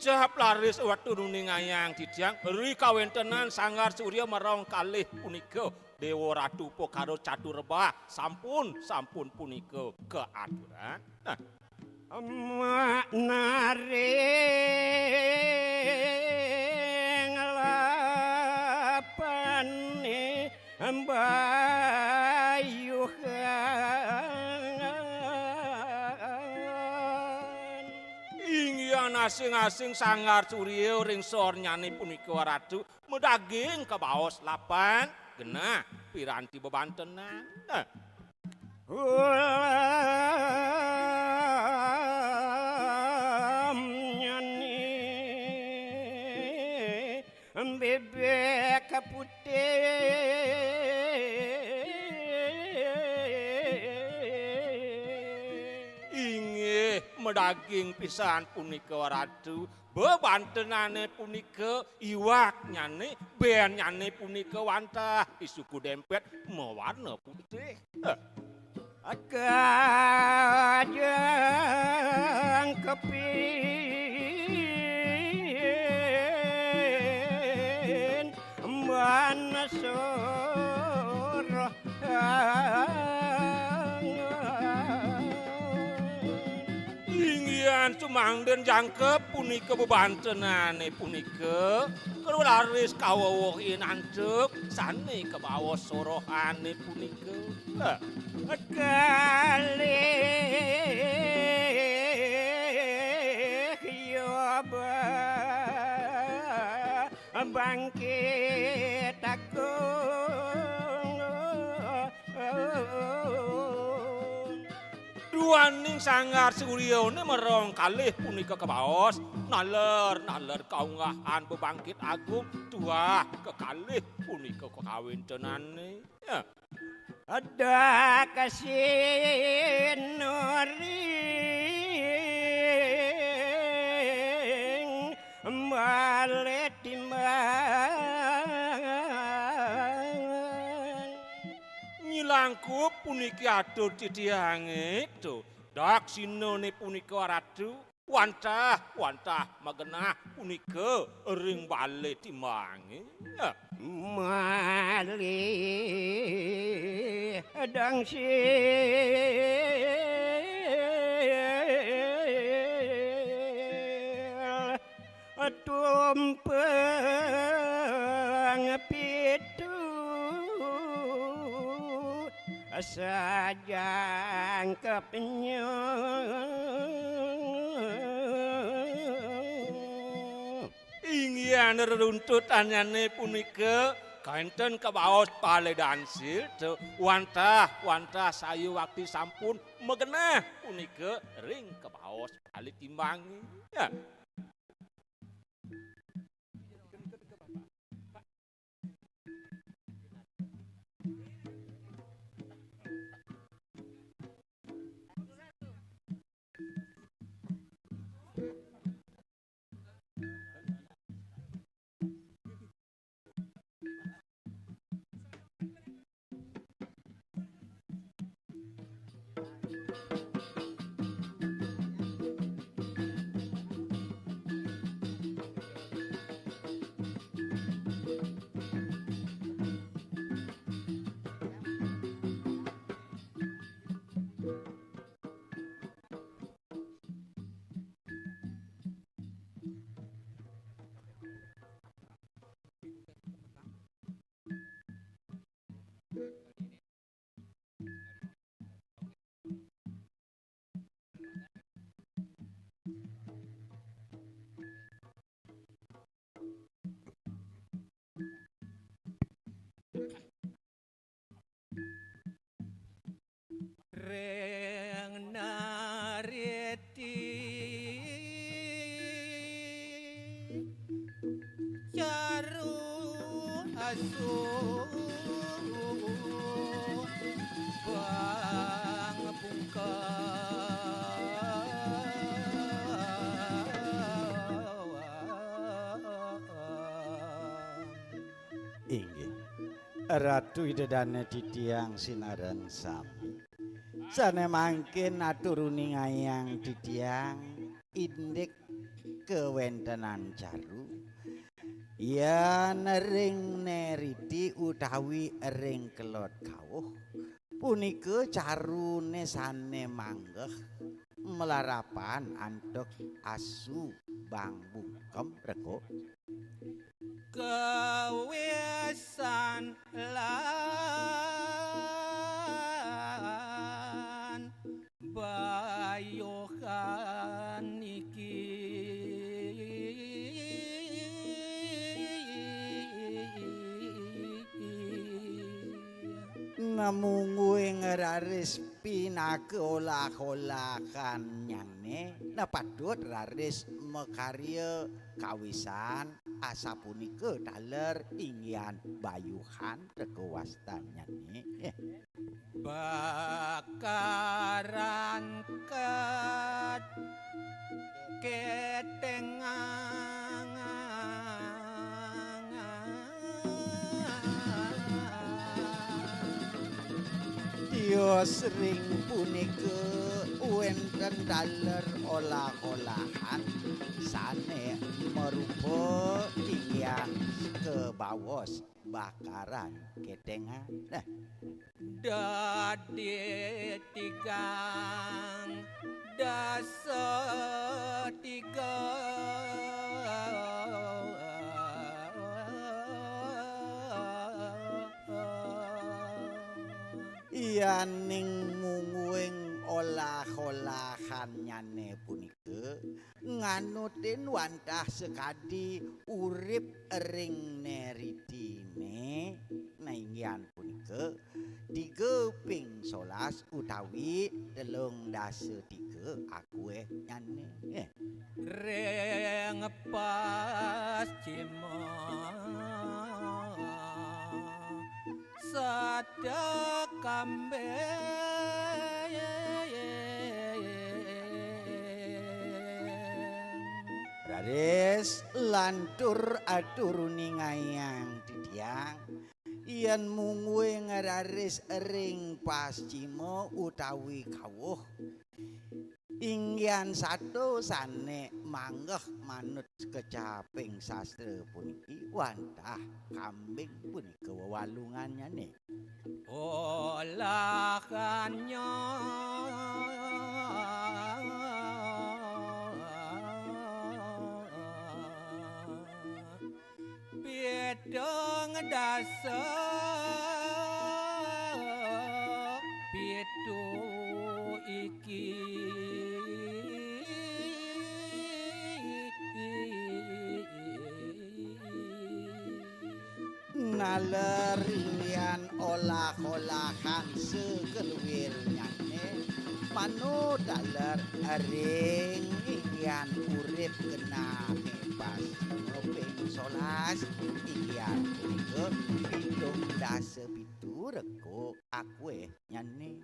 Speaker 3: Ijab laris waktu nuning ayang didang ri kawentenan Sanggar Surya marang kalih punika Dewa Ratu karo Catur Rebah sampun punika keaturan.
Speaker 6: Naring lapane mbayuhan
Speaker 3: Ingyan asing-asing Sanggar Surya ring sornyane punika Ratu medaging kebaos lapan genah piranti bebantenan.
Speaker 6: Nyani bebek putih
Speaker 3: Inggih medaging pisan punika Ratu bebantenane punika iwak nyane ben nyane punika wantah isuku dempet mewarna putih.
Speaker 6: Kajang kepin mana soroh
Speaker 3: Inggian sumangden jangkep punika bebantenane punika laris kawuhin antep sane kebawas sorohane punika.
Speaker 6: Kalih yoba bangkit aku
Speaker 3: Duaning Sanggar Surya merong kalih punika kebaos naler kaunggahan bebangkit agung tuah kekalih punika kekawintenane.
Speaker 6: Ada kasih noring balik timbang
Speaker 3: Nyilangkup puniki atur titiange to dak sinone punika Ratu wantah magenah punika ring balik timbange.
Speaker 6: Malih dang tumpeng pitu sajang kepenyu
Speaker 3: Inggian runtut anyane punika kaenten kebaos paledansil teu wantah sayu waktu sampun megenah punika ring kebaos pale timbangi.
Speaker 6: Reng nareti caru asu bang
Speaker 1: Inggih Ratu Idedane Ditiang Sinareng Sami sane mangkin aturuni ngayang Ditiang indik kewentenan caru yen ring neriti utawi ring kelot kawuh punika carune sane manggeh melarapan antuk asu bang bungkem rego
Speaker 5: kewesan lan bayokan iki
Speaker 1: namung ngeraris pinake olah-olahan nyane napadut raris mekarya kawisan asa punika daler inggian bayuhan rekewastan nyane
Speaker 5: bakaran ketengang
Speaker 1: yo sering punika wonten daler olah-olahan sane merupa inggian kebawos bakaran ketengan nah
Speaker 5: dadi tigang dasa tiga
Speaker 1: yaning munguing olah-olahan nyane punika nganutin wantah sekadi urip ring neritine nainggian punika 3/11 utawi 3 akueh nyane
Speaker 5: reng pascima sada kambe
Speaker 1: raris lantur aturuni ngayang titiang yen mungwe ngeraris ring pascima utawi kawuh inggian satu sane manggeh manut kecaping sastra puniki wantah kambing punika wewalungannya nih
Speaker 5: olahannya bidang dasa pitu iki
Speaker 1: nalerian olah-olahan sekeluwir nyane manut daler ring inggian urip kena bebas ngoping solas inggian punika pitung dasa pitu rego akueh nyane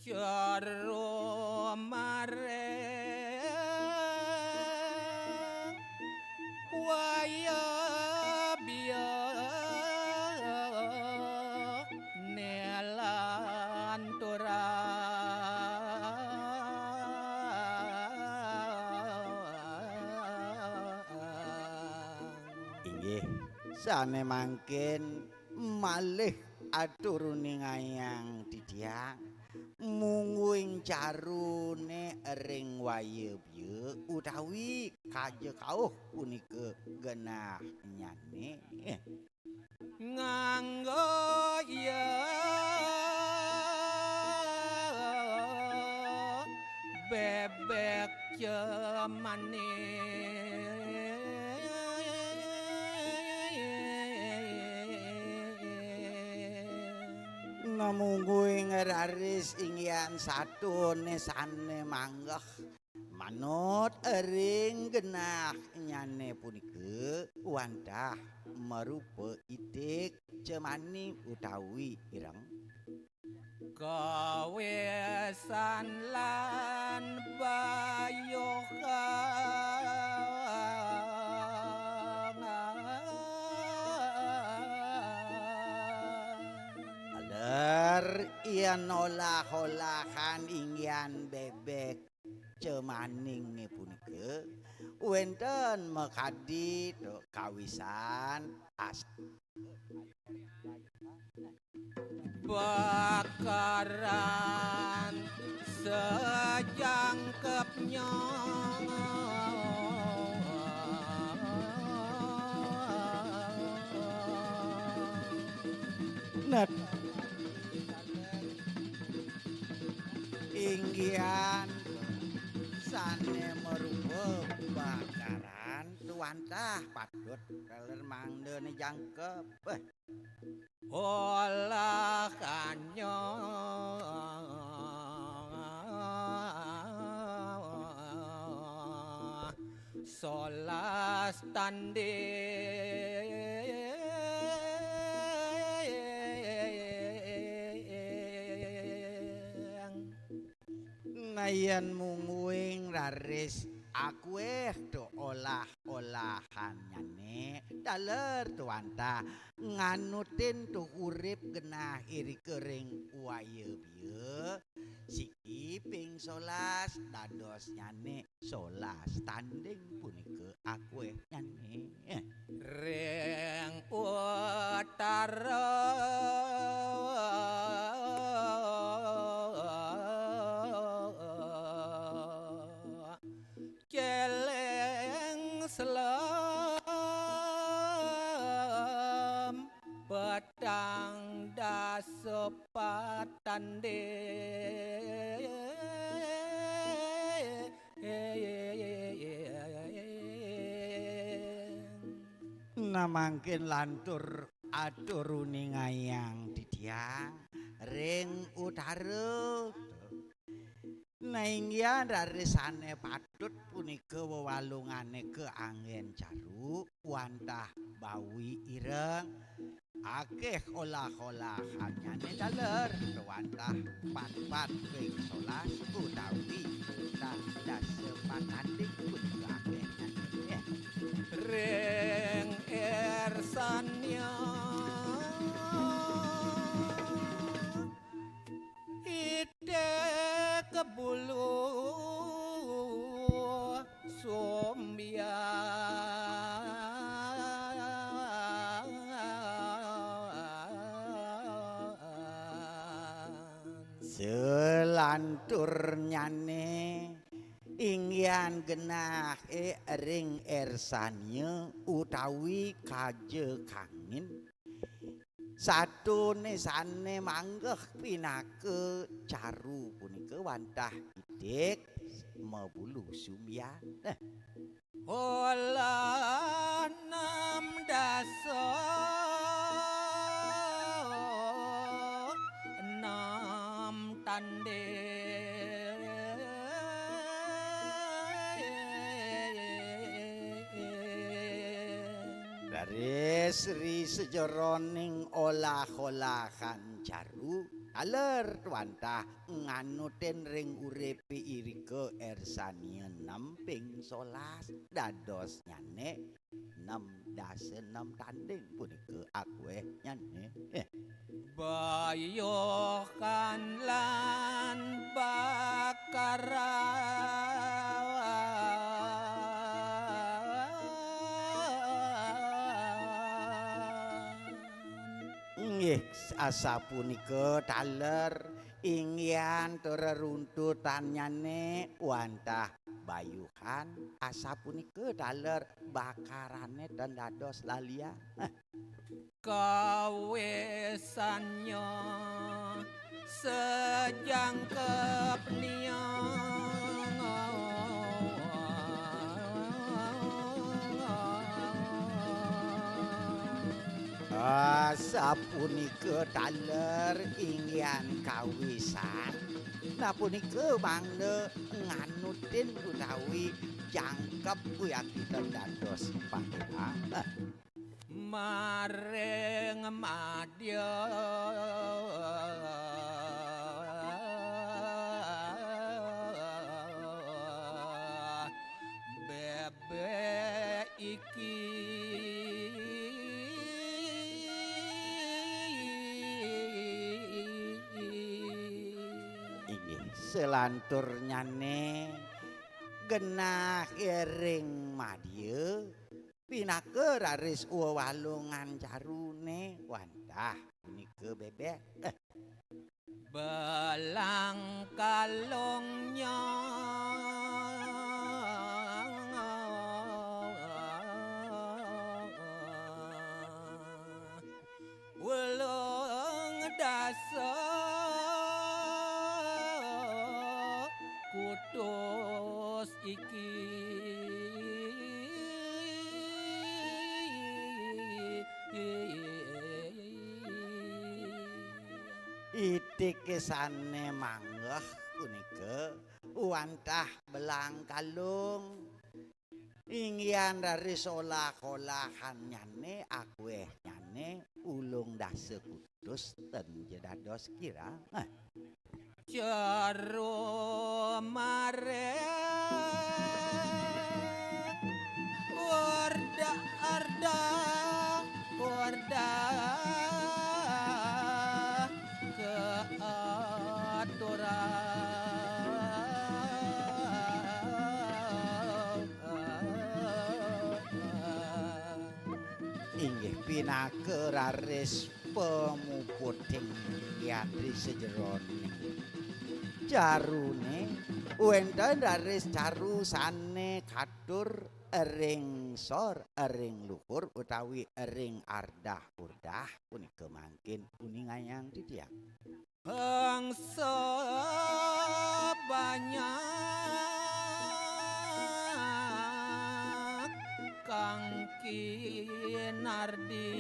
Speaker 5: Jaro mareng waya biya nelan
Speaker 1: inggih sane mangkin malih aturune ngayang titiang munguing carune ring wayebye utawi kaje kauh punika genah nyane
Speaker 5: nganggo ya bebek cemane
Speaker 1: namungguing ngeraris inggian satu nesane manggeh manut ring genah nyane punika wantah merupa itik cemani utawi ireng
Speaker 5: kawesan lan
Speaker 1: aler ian olah-olahan inggian bebek cemaning punika wenten mekadi kawisan
Speaker 5: bakaran sejangkepnya
Speaker 1: net inggian sane merupa bakaran tuantah patut kaler mangdene jangkep
Speaker 5: olah kanyo solas tanding
Speaker 1: nayan munguing raris aku do olah-olahan nyane daler tuanta nganutin tuh urip genah iri kering waya bieu siki ping 11 dados nyane 11 tanding punika aku nyane
Speaker 5: ring utara celeng selam petang dasepatan
Speaker 1: namangkin lantur aturuni ngayang didiang ring utara naingyan rarisane patut punika wewalungane keanggen caru wantah bawi ireng akeh olah-olahan nyane daler wantah pat-pat ping 11 utawi dasepatan punika akeh nyane
Speaker 5: ring ersanya ide kebulu sumbia
Speaker 1: selantur nyane ingyan genah ring ersanya utawi kaje kangin satune sane manggeh pinake caru punika wantah idik mebulu sumya
Speaker 5: olah 6 dasa 6 tanding
Speaker 1: dari sri sejeroning olah-olahan caru aler wantah nganutin ring uripi irike ersania 6 ping 11 dados nyane 6 dase 6 tanding punika aku nyane
Speaker 5: bayokan lan bakaran
Speaker 1: nggih asa punika taler ingyan tereruntutan nyane wantah bayuhan asa punika taler bakarane dan dados lalia
Speaker 5: kawesannya sejangkep
Speaker 1: sapunika taler ingyan kawisan sapunika mangde nganutin utawi jangkep kuyakitan dados pangeran
Speaker 5: maring madya bebek iki
Speaker 1: selantur nyane genah ering madya pinake raris walungan carune wantah punika bebek
Speaker 5: belang kalungnya welung dasa kutus iki
Speaker 1: itik kesane manggah punika wantah belang kalung inggian dari olah-olahan nyane akueh nyane ulung dase kudus ten jedados kira
Speaker 5: Jaro mare Warda arda Warda
Speaker 1: inggih pinake raris pemuputing yatri sejeroning jarune wenten raris caru sane katur ering sor ering luhur utawi ering ardah urdah punika mangkin puningayang titiang
Speaker 5: bangsa banyak kang kinardi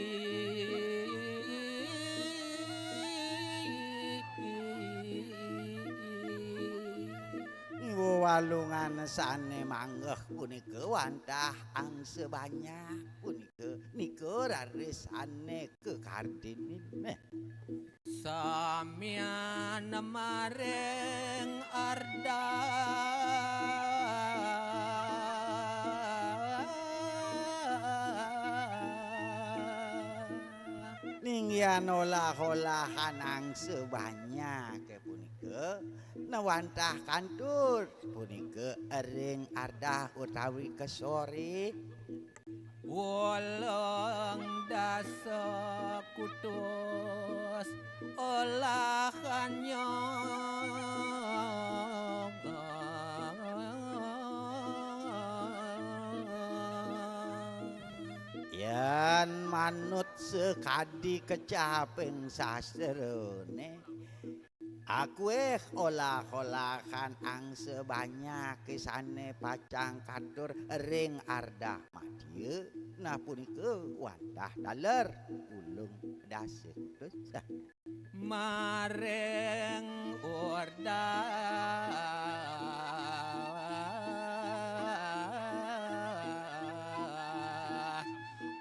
Speaker 1: walungan sane manggeh punika wantah angse banyak punika nika raris ane kekardinin
Speaker 5: Samyan mareng arda
Speaker 1: ninggian olah-olahan angse banyak punika nawantah kantur punika ering ardah utawi kesori
Speaker 5: wolong dasa kutus olahannya
Speaker 1: yen manut sekadi kecaping sastrone akueh olah-olahan angse banyak kesane pacang katur ring ardah madya nah punika wantah daler ulung dase kudus
Speaker 5: mareng orda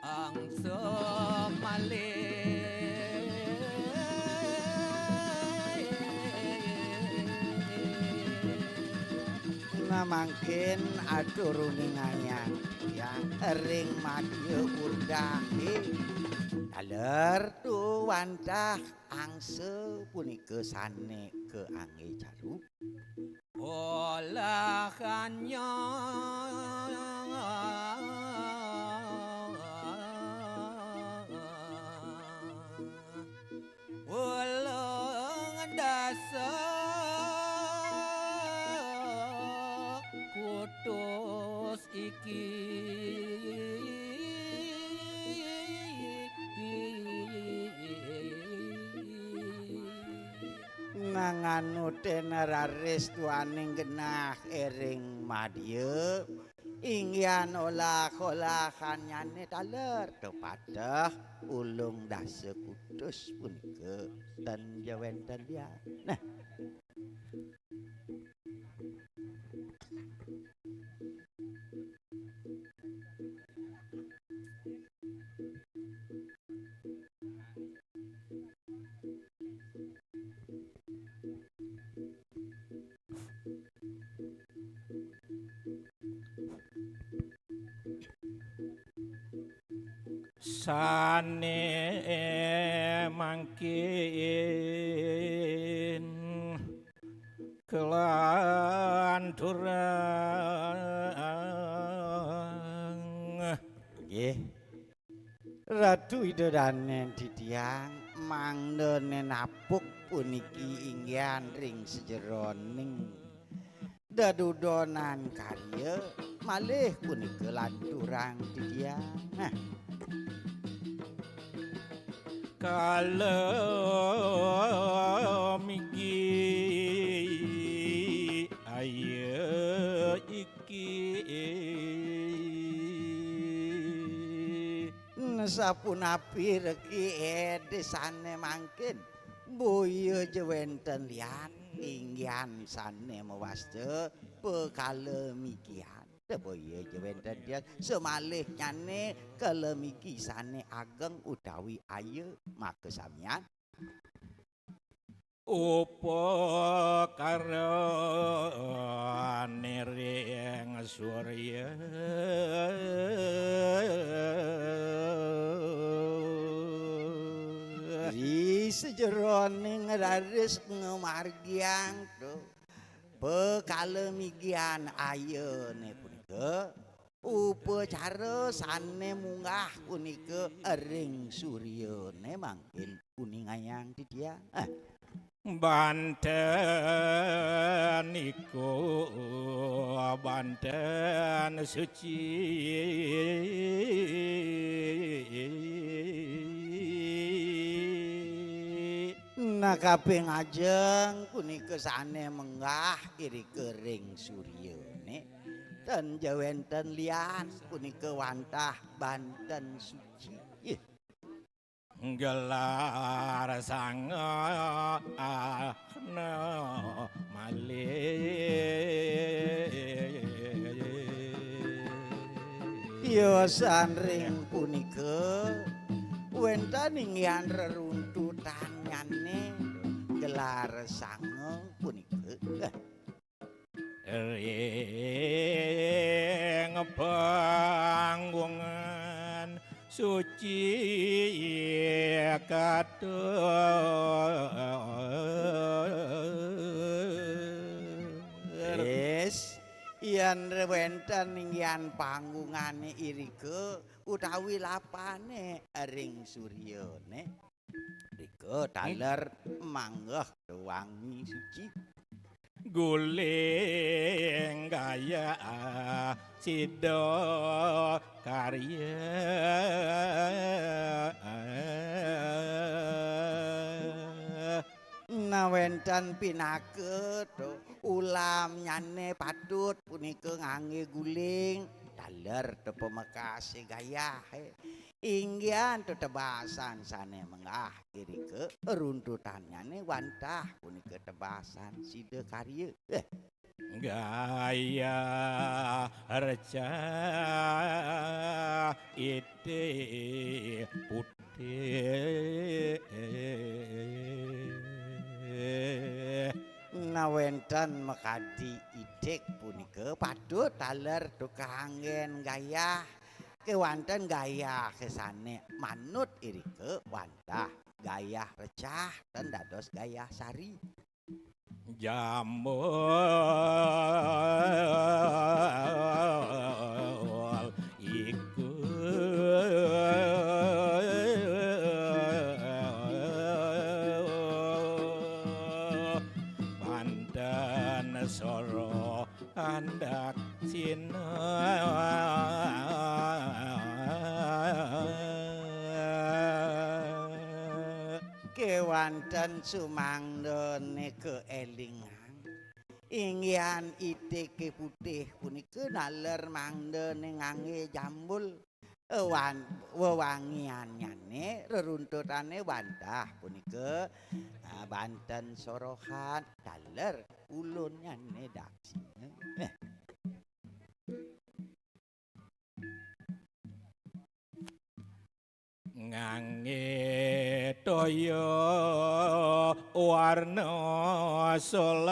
Speaker 5: angsa malih
Speaker 1: mangkin aturune ngayang yang ering madya urdahe daler tu wantah angse punika sane ke angge jaru
Speaker 5: olahannya wolong dasa kutus iki
Speaker 1: nanganuten raris tuaning genah ering madya inggian olah-olahan nyane daler tepadah ulung dase kudus punika ten jawenten dia nah
Speaker 5: sane mangkin kelanturan
Speaker 1: Duwidodane titiang mangdene napuk puniki inggihan ring sejeroning dadudonan karya malih punika lanturang titiang. Nah,
Speaker 5: kalau migi ayo iki
Speaker 1: sapunapi reki desane mangkin boyo jewenten lian inggihan sane mewasta pekala mikian boyo jewenten dia semalih nyane kalemiki sane ageng utawi ayu maka samian
Speaker 5: upo karo nereng surya
Speaker 1: di sejeroning raris ngemargiang tuh pekalemigian ayene punika upacara sane munggah punika ering suryane mangkin kuningayang titiang.
Speaker 5: Banten iku Banten suci
Speaker 1: nah kabeh ngajeng punika sane menggah iri kering suryane dan jawenten lian punika wantah Banten suci.
Speaker 5: gelar sang no malih
Speaker 1: ya sanring punika wenten inggihan reruntutan nyane gelar sang punika
Speaker 5: ring panggungan suci katur
Speaker 1: yes yen wenten inggihan panggungane irika utawi lapane ring suryane rika taler manggah wangi suci
Speaker 5: guling gaya sido karya
Speaker 1: nah wenten pinake ulam nyane patut punika ngangge guling daler pemekase gaya inggihan tebasan sane menggah irika runtutannyane wantah punika tebasan sida karya
Speaker 5: gaya reca ite putih
Speaker 1: nah wenten mekadi idek punika patut taler tukanggen gaya kewanten gaya kesane manut irika wantah gaya recah dan dados gaya sari
Speaker 5: jambul iku Banten soro andak sina
Speaker 1: kewanten sumangdene keelingan inggihan iteke putih punika naler mangdene ngangge jambul wewangianyane reruntutane wantah punika Banten sorohan daler ulunnyane daksine
Speaker 5: ngangge toya warna solas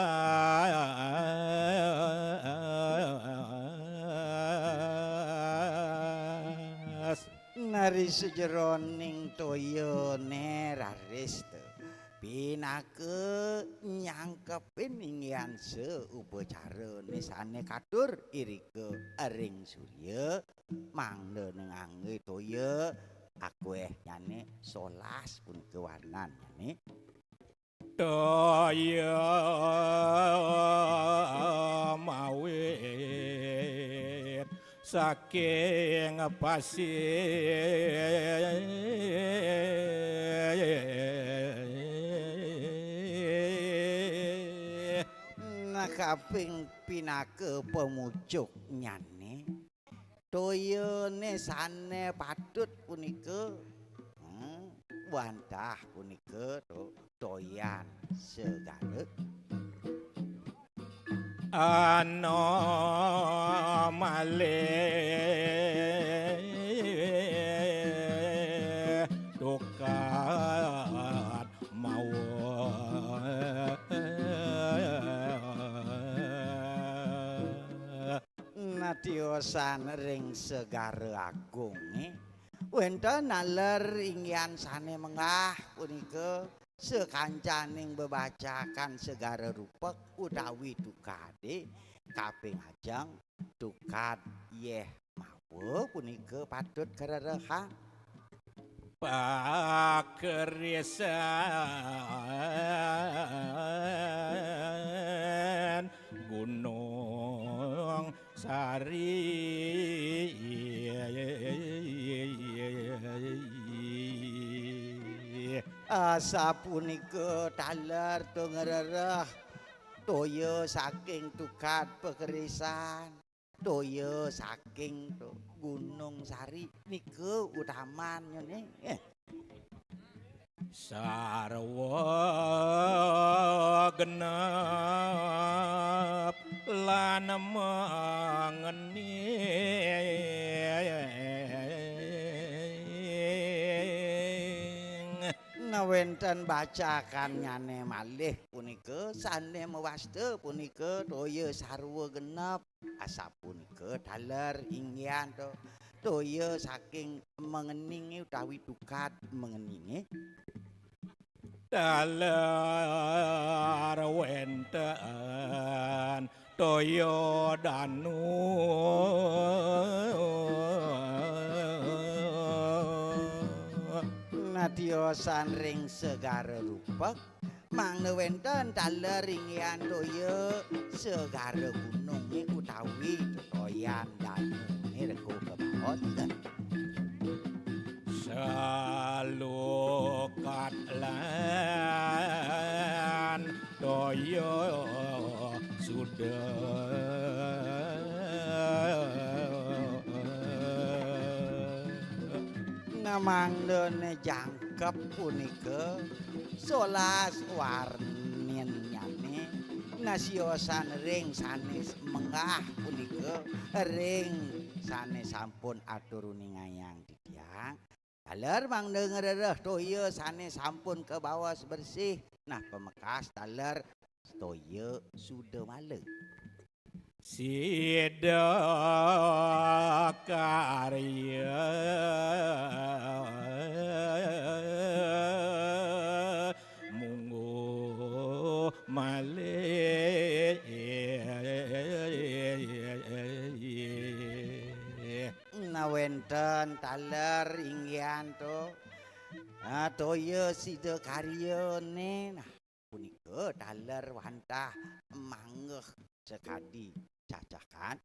Speaker 1: nari sejeroning toyone raris pinake nyangkepin inggihan seupacara nesane katur irika ering surya mangdene ngangge toya aku nyane solas punika warnan nyane.
Speaker 5: Daya mawit saking pasir
Speaker 1: kaping pinake pemujuk nyane toyone sane patut punika wantah punika toyan segara
Speaker 5: ana malih dukat mawon
Speaker 1: nadiosan ring segara agung wonten naler ingyan sane menggah punika sekancaning bebacakan segara rupek utawi dukade kaping ajeng dukat yeh mawa punika patut kererehan
Speaker 5: pakerisan gunung sari
Speaker 1: sapunika taler ngerereh toya saking dukat pekerisan toya saking gunung sari nika utaman nyene
Speaker 5: sarwa genep lan mangeni
Speaker 1: wenten bacakan nyane malih punika sane mewasta punika toya sarwa genep asapunika daler ingyan toya saking mengeninge utawi dukat mengeninge
Speaker 5: daler wenten toya danu
Speaker 1: nadiosan ring segara rupek mangke wenten daler ingyan toya segara gunung utawi toyan danu rego kemawon
Speaker 5: salukat lan toya
Speaker 1: namangdene jangkep punika solas warnin nyane nasiosan ring sanes menggah punika ring sanes sampun aturuni ngayang didiang daler mangde ngerereh toya sanes sampun kebawas bersih nah pemekas daler toya sudah malih
Speaker 5: sida karya munggo malih
Speaker 1: wenten taler ingyan toya sida karyane nah punika taler wantah manggeh sekadi cacakan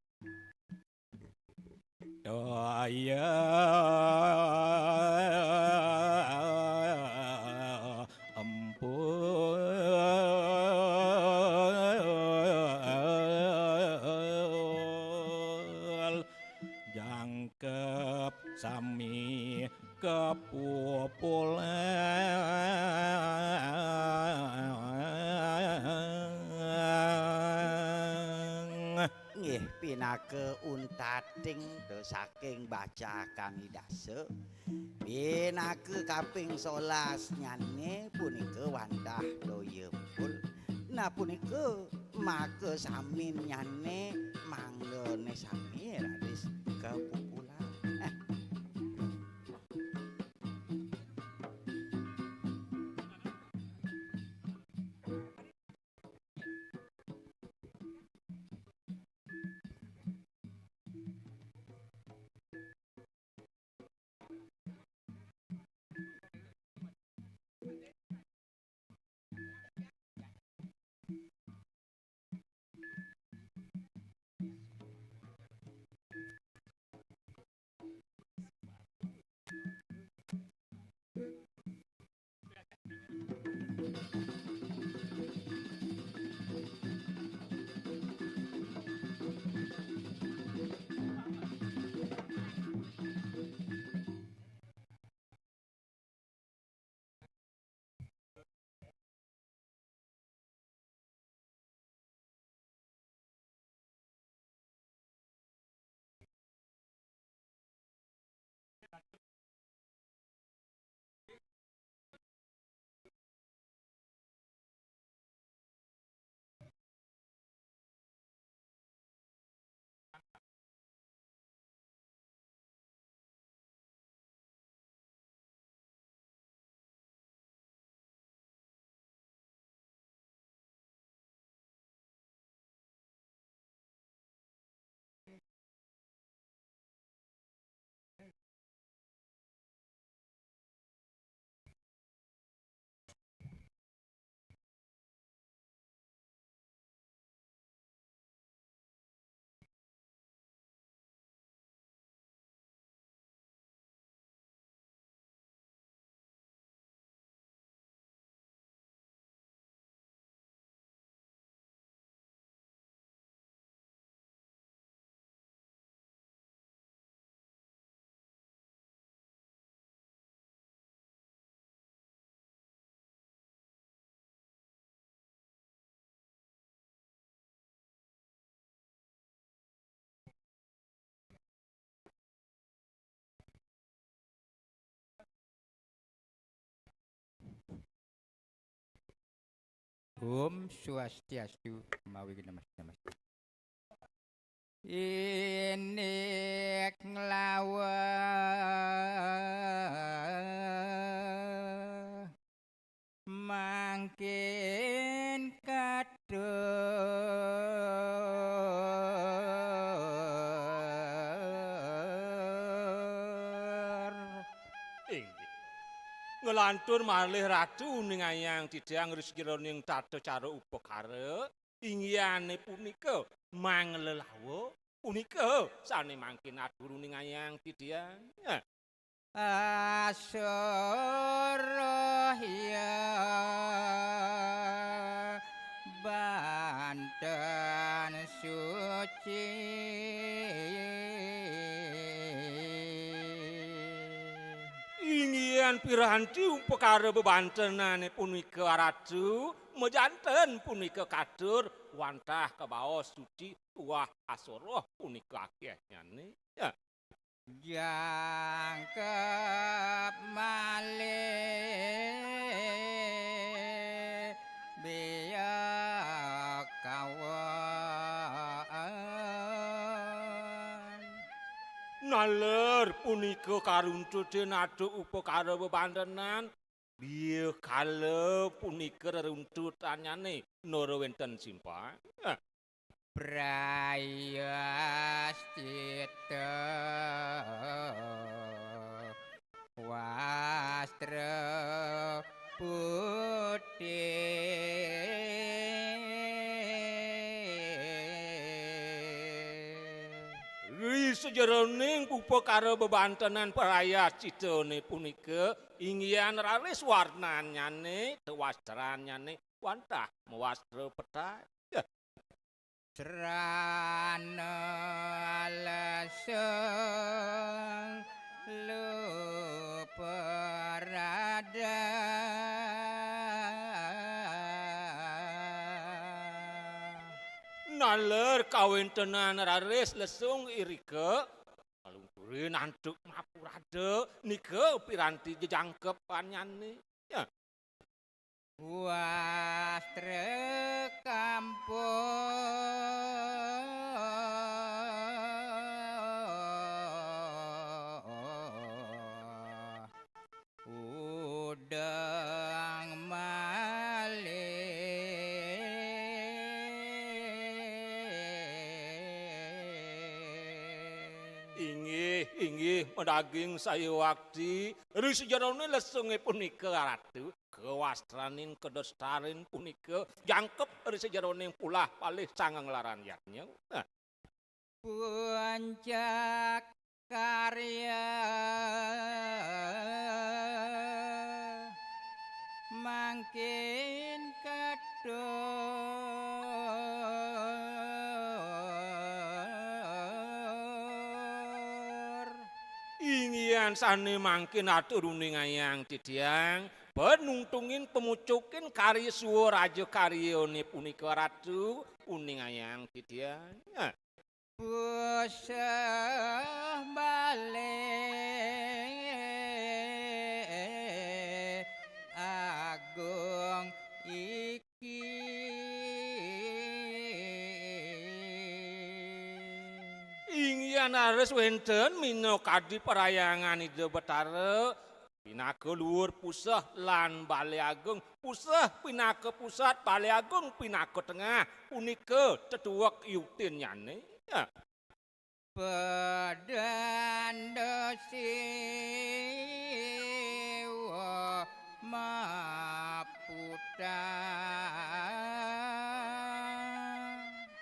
Speaker 5: daya empul jangkep sami kepupulan
Speaker 1: nggih pinake untating saking bacakan idase pinake kaping 11 nyane punika wantah toya pul nah punika make sami nyane manglene sami raris kepupulan
Speaker 7: Om Swastiastu mawi namaste. Inik nglawa mangkin kadur.
Speaker 3: Inggih. Ngelantur malih ratu ning ayang didang risgironing tata cara upakara inggihane punika manglelawa punika sane mangkin adur ning ayang didang.
Speaker 7: Asurya Banten suci
Speaker 3: Inggian piranti upakara bebantenane punika ratu mejanten punika kadur wantah kebaos suci tuah asoroh punika akehnyane.
Speaker 7: Jangkep malih biya kawan
Speaker 3: Naler punika karuntuden aduk upakara bebantenan biya kala punika reruntut anyane nara wenten simpang.
Speaker 7: Prayastita wastra putih
Speaker 3: Sejeroning upakara bebantenan prayascitane punika inggian raris warnanyane tewastranyane wantah mewastra petah.
Speaker 7: Serana laseng luperada
Speaker 3: Naler kawintenan raris lesung irika alungkurin antuk mapurada nika piranti jejangkep anyane.
Speaker 7: Wastra kampung udang malih
Speaker 3: Inggih medaging saya wakti risejarone lesunge punika ratu kewastranin kedostarin punika jangkep risejarone pulah palih sangang laranyatnya.
Speaker 7: Puncak karya mangkin kadur
Speaker 3: Inggian sane mangkin atur ning ayang didang penungtungin pemucukin karya suwa raja karyane punika ratu uning ayang didang.
Speaker 7: Pusah balik agung iki
Speaker 3: Inggian ares wenten minokadi perayangan ide betara pinaka luhur pusah lan Balai Agung pusah pinaka pusat Balai Agung pinaka tengah punika tetuwek yutin nyane.
Speaker 7: Pedandasiwa maputa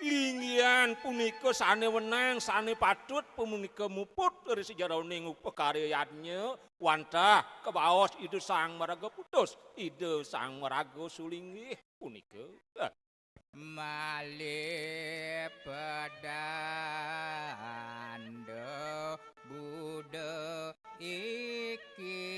Speaker 3: Inggian punika sane wenang sane patut punika muput dari sejarahning upakaryannya wantah kebaos ide sang maraga putus ide sang maraga sulinggih punika.
Speaker 7: malih pedanda Buddha iki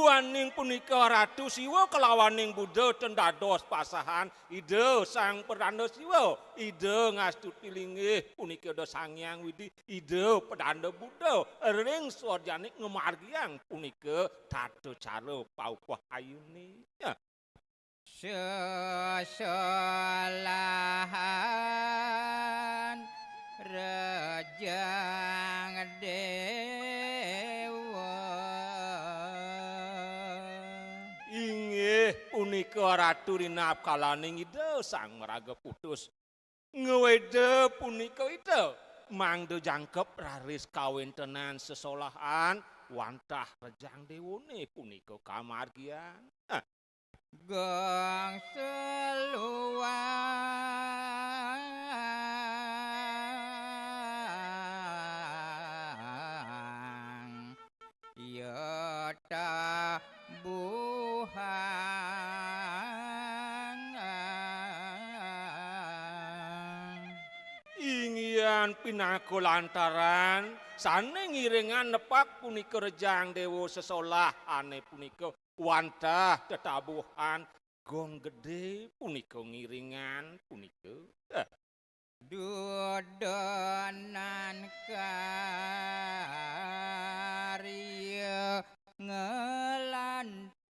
Speaker 3: Duaning punika Ratu Siwa kelawaning Buddha tendados pasahan ide sang perdana Siwa ide ngastuti linggih punika do Sangyang Widi ide perdana Buddha ring swarjaning ngemargiang punika tata cara paukuh ayune ya.
Speaker 7: Sesolahan rejang dewa
Speaker 3: Inggih punika Ratu Rina kalaning ide sang meraga putus ngewede punika ide mangde jangkep raris kawintenan sesolahan wantah rejang dewone punika kamargian.
Speaker 7: gong seluang yota buhang
Speaker 3: Inggian pinaku lantaran sane ngiringan nepak punika rejang dewa sesolah ane punika wantah tetabuhan gong gede punika ngiringan punika.
Speaker 7: Dudonan karya ngelantur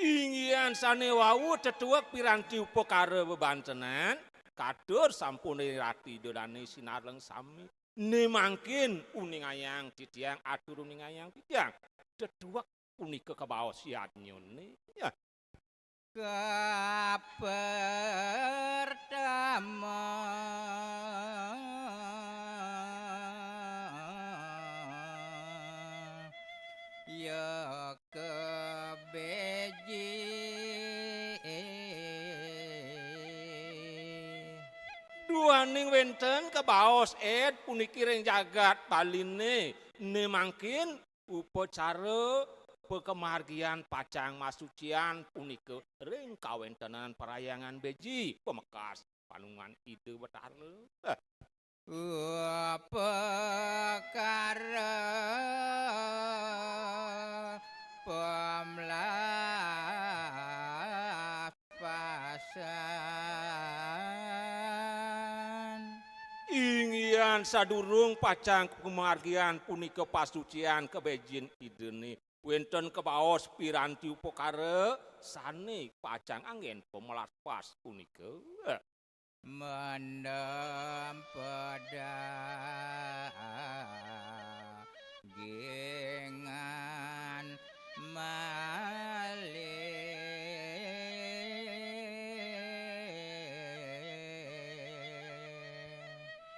Speaker 3: Inggian sane wau tetuak piranti upakara bebantenan kadur sampun rati dodane sinareng sami nemangkin uning ayang titiang atur uning ayang titiang tetuak punika kabaos yadnyone ya.
Speaker 7: Kapertama ya kebeji
Speaker 3: Duaning wenten kabaos puniki ring jagat baline nemangkin upacara pekemargian pacang masucian punika ring kawentenan parayangan beji pemekas panungan ide betare.
Speaker 7: Perkara pemlas pasan
Speaker 3: Inggian sadurung pacang kemargian punika pasucian kebejin idene wenten kebaos piranti upakara sane pacang angin pemelas pas punika.
Speaker 7: mendem pedagangan malih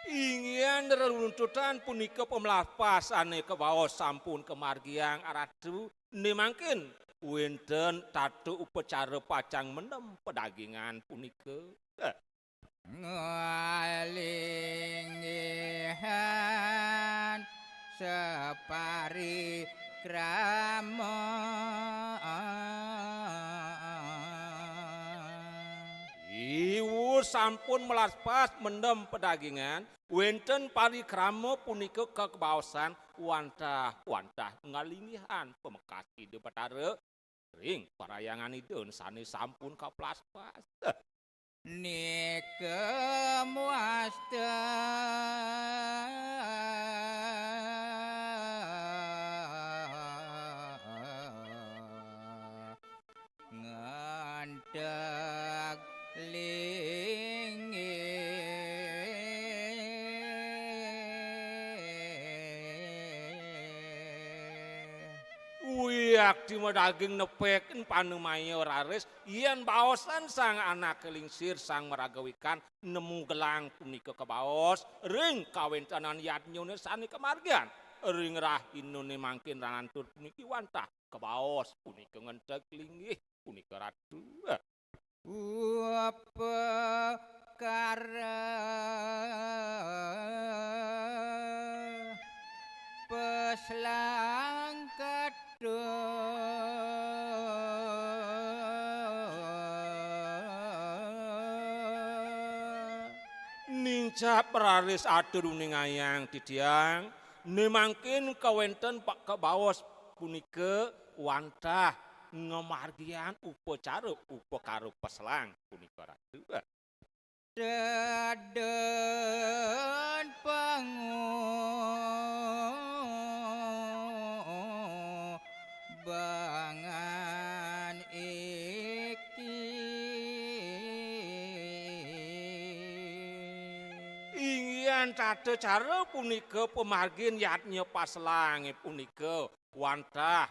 Speaker 3: Inggian reruntutan punika pemelas pas ane kebaos sampun kemargiang aratu nemangkin wenten tatu upacara pacang mendem pedagingan punika.
Speaker 7: Ngalinggihan separi krama
Speaker 3: Iwu sampun melas pas mendem pedagingan wenten parikrama punika kekebaosan wantah ngalingihan pemekas ide betare ring parayangan idun sane sampun kaplas pas.
Speaker 7: Nike muasta ngantek lingi
Speaker 3: Wiyak di daging nepekin panemayo raris yen baosan sang anak kelingsir sang meragawikan nemu gelang punika kebaos ring kawentanan yadnyone sani kemargian ring rahinune mangkin ranantur puniki wantah kebaos punika ngentek linggih punika ratu.
Speaker 7: Upekara peslang
Speaker 3: Ninca peraris atur uning ayang titiang nemangkin kawenten pak kebawas punika wantah ngemargian upacara upakaro peslang punika ratu.
Speaker 7: Deden bangan iki
Speaker 3: Inggian cade cara punika pemargin yatnya paslang punika wantah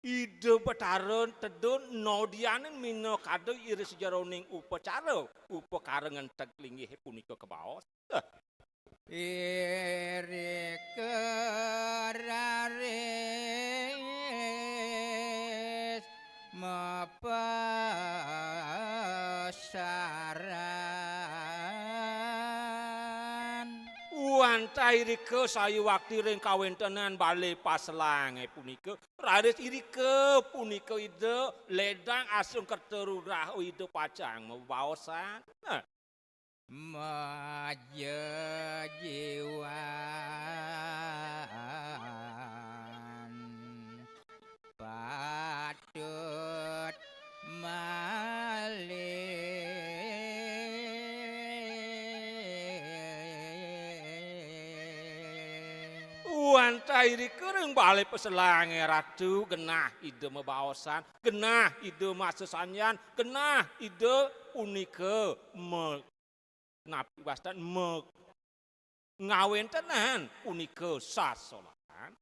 Speaker 3: ide betaran tedun nodianen mino kade iris jaroning upacara upakarengan teglingi punika kebaos.
Speaker 7: iri keraris mepasaran
Speaker 3: Wantah irike sayu waktu ring kawentenan bale paslang punika raris irike punika ide ledang asung kerterurah ide pacang membaosan.
Speaker 7: majejiwan patut malih
Speaker 3: Wantah irike ring bale peselang ratu genah ide membaosan genah ide masesanyan genah ide punika napi wastan ngawentenan punika sasolahan.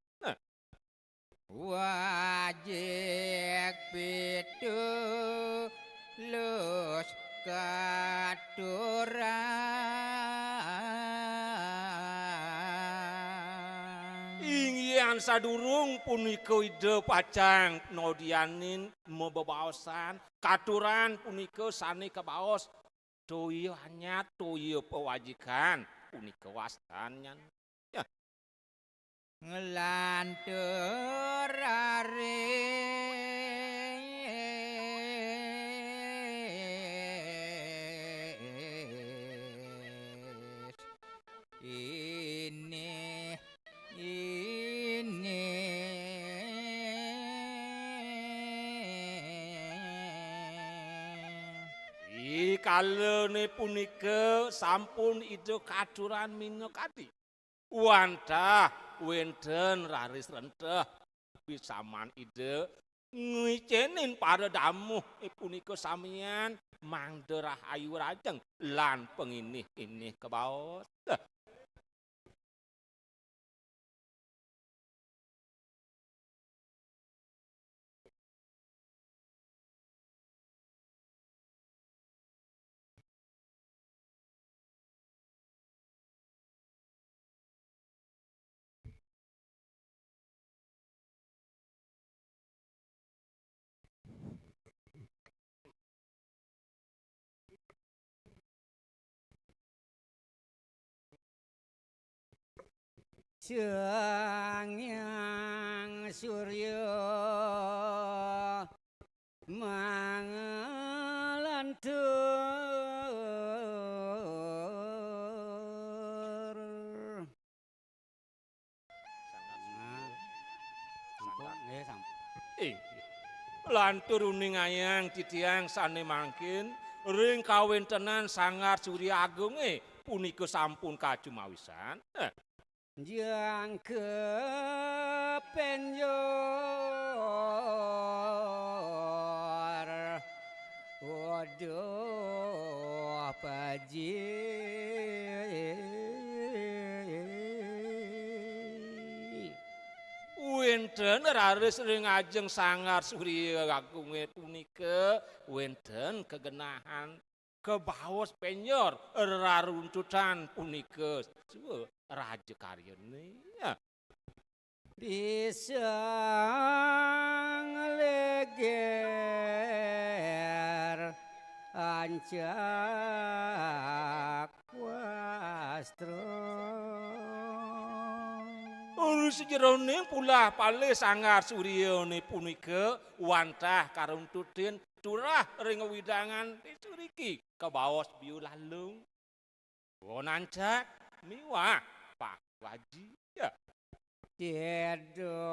Speaker 7: wajib pitulus katuran
Speaker 3: Inggian sadurung punika ide pacang nodianin mebebaosan katuran punika sani kebaos toyo hanya toyo pewajikan punika wastannya.
Speaker 7: ngelantur aris ini
Speaker 3: Kalene punika sampun ide katuran mino kadi wantah wenten raris renteh pisaman ide ngicenin para damuh punika samian mangderah ayu rajeng lan penginih-inih kebaos.
Speaker 4: Sangyang Surya mangelantur.
Speaker 3: Lantur uning ayang titiang sane mangkin ring kawentenan Sangar Surya Agung punika sampun kajumawisan.
Speaker 4: Jang kepenjor waduh paji
Speaker 3: Wenten raris ring ajeng Sangar Surya Agung punika wenten kegenahan kebaos penyor raruntutan punika raja karyane
Speaker 4: bisa ngeleger ancak wastro
Speaker 3: sejeroning pula pale Sangar Surya punika wantah karuntutin turah ring widangan disuriki kebaos biu lalung Wonancak miwah Pak Waji ya.
Speaker 4: Tiada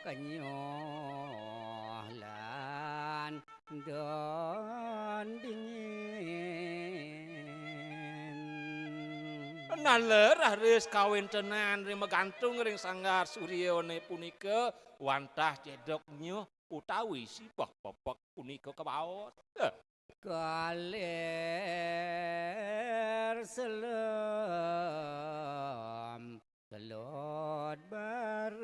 Speaker 4: kenyolan dan dingin.
Speaker 3: Nalerah res kawin tenan ring megantung ring sanggar Suryone punika wantah cedoknya utawi sipah popok punika kebaos.
Speaker 4: Kaler selam telot barak.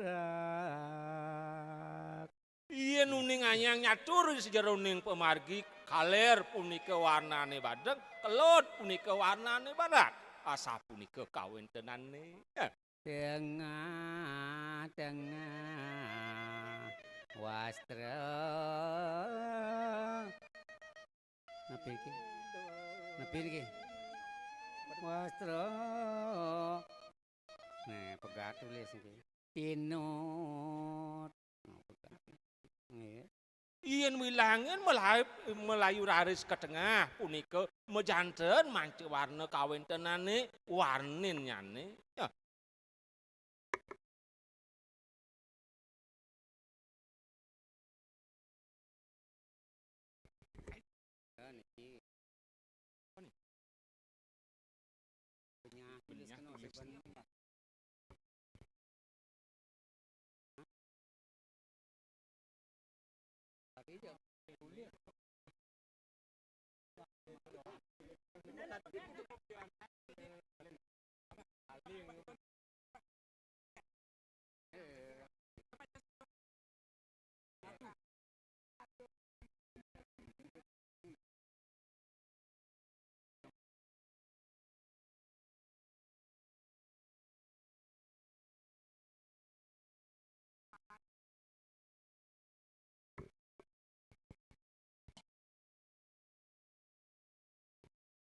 Speaker 3: Iya nuning anyang nyatur sejeroning pemargi kaler punika warnane badeng, kelot punika warnane badak. Asa punika kawin tenane.
Speaker 4: Tengah-tengah wastra. Napi iki? Wastra. Nah, pegat tulis iki. Tinut.
Speaker 3: Ien wilangin melayu raris ke tengah punika mejanten manci warna kawin tenane warnin nyane. Ya.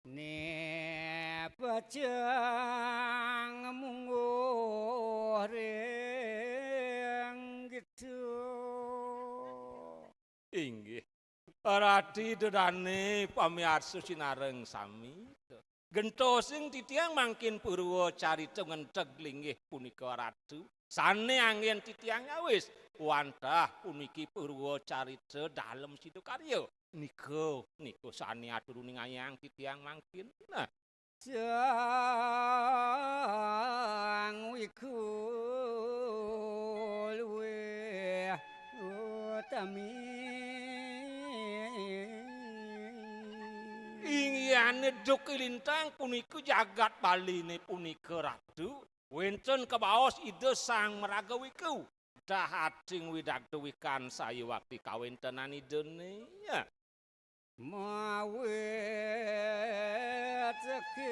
Speaker 4: Ne pacang mungguh ring gitu.
Speaker 3: Inggih. Radi dedane pamiarsa sinareng sami. Gentosing titiang mangkin purwa carita ngenteg linggih punika ratu. Sane anggen titiang wis wantah puniki purwa carita dalem sidakarya. Niko sane aturuning ayang titiang mangkin. Nah,
Speaker 4: Sang wikul we utami.
Speaker 3: ingiyane duk lintang punika jagat baline punika ratu. Wenten kebaos ide sang meragawiku. Dahating widagdewikan saya waktu kawin tenan idene. Ya.
Speaker 4: Mawet saking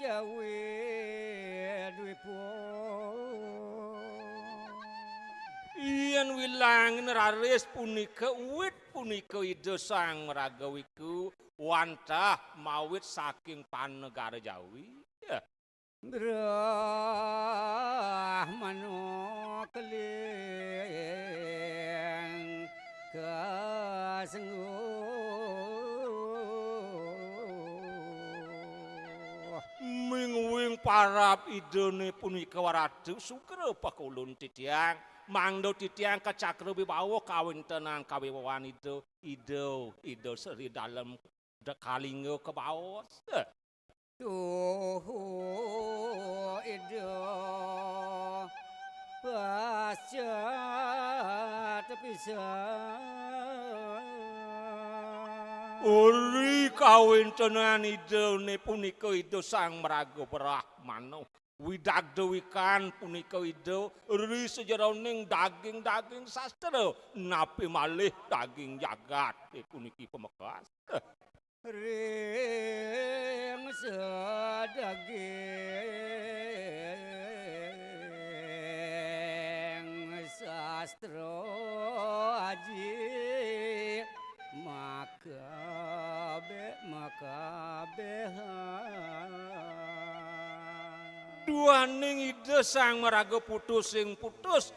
Speaker 4: jawid wipun.
Speaker 3: Yen wilangin raris punika wit punika ide sang meragawiku wantah mawit saking panegara Jawi. Ya.
Speaker 4: Brahmana keling kasengguh.
Speaker 3: Mingwing parap idene punika waradu sukra pakulun titiang. Mangdo titiang kacakra wibawa kawin tenan kawiwawan ido seri dalem dekalinggo kebaos.
Speaker 4: Tuh ido pasca tepisan.
Speaker 3: Uri kawin tenan idene punika ido sang meraga Brahmana. Widagdewikan punika ido ri sejeroning daging-daging sastra napi malih daging jagat puniki pemekas.
Speaker 4: Ring sedaging sastra aji makabehan.
Speaker 3: Duaning ide sang meraga putus sing putus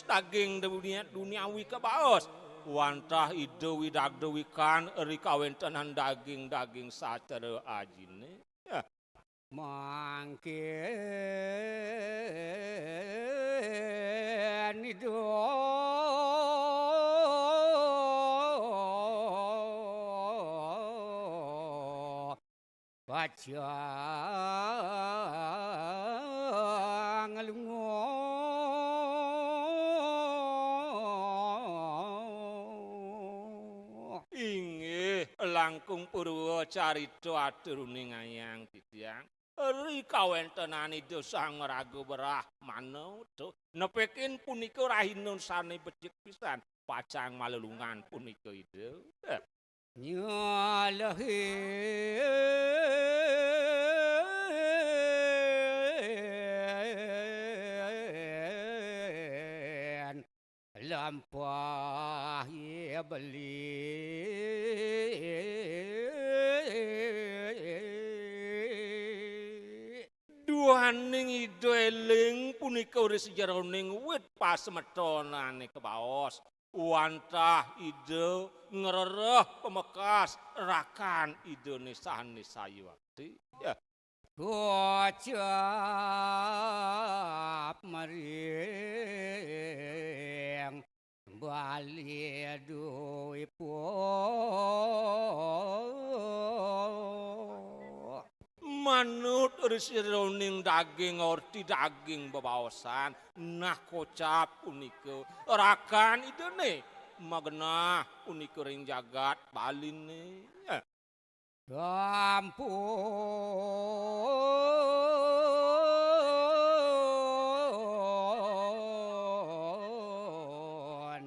Speaker 3: daging duniawi kebaos. wantah ide widagdo wikan eri kawentenan daging-daging sacara ajine.
Speaker 4: Mangken itu baca ngelungo
Speaker 3: Inggih langkung purwa carita aturuning ayang titiang eri kawentenan itu sang raga berah manut nepekin punika rahinun sane becik pisan pacang malelungan punika itu.
Speaker 4: Nyalahin lampah ya beli
Speaker 3: Duhaning ide eling punika uri sejaroning wit pasemetonane kebaos. Wantah ide ngerereh pemekas rakan idene sane sayuwakti.
Speaker 4: Gocap maring bali duipun
Speaker 3: Manut risironing daging orti daging bebaosan nah kocap punika rakan idene magenah punika ring jagat baline.
Speaker 4: Ampun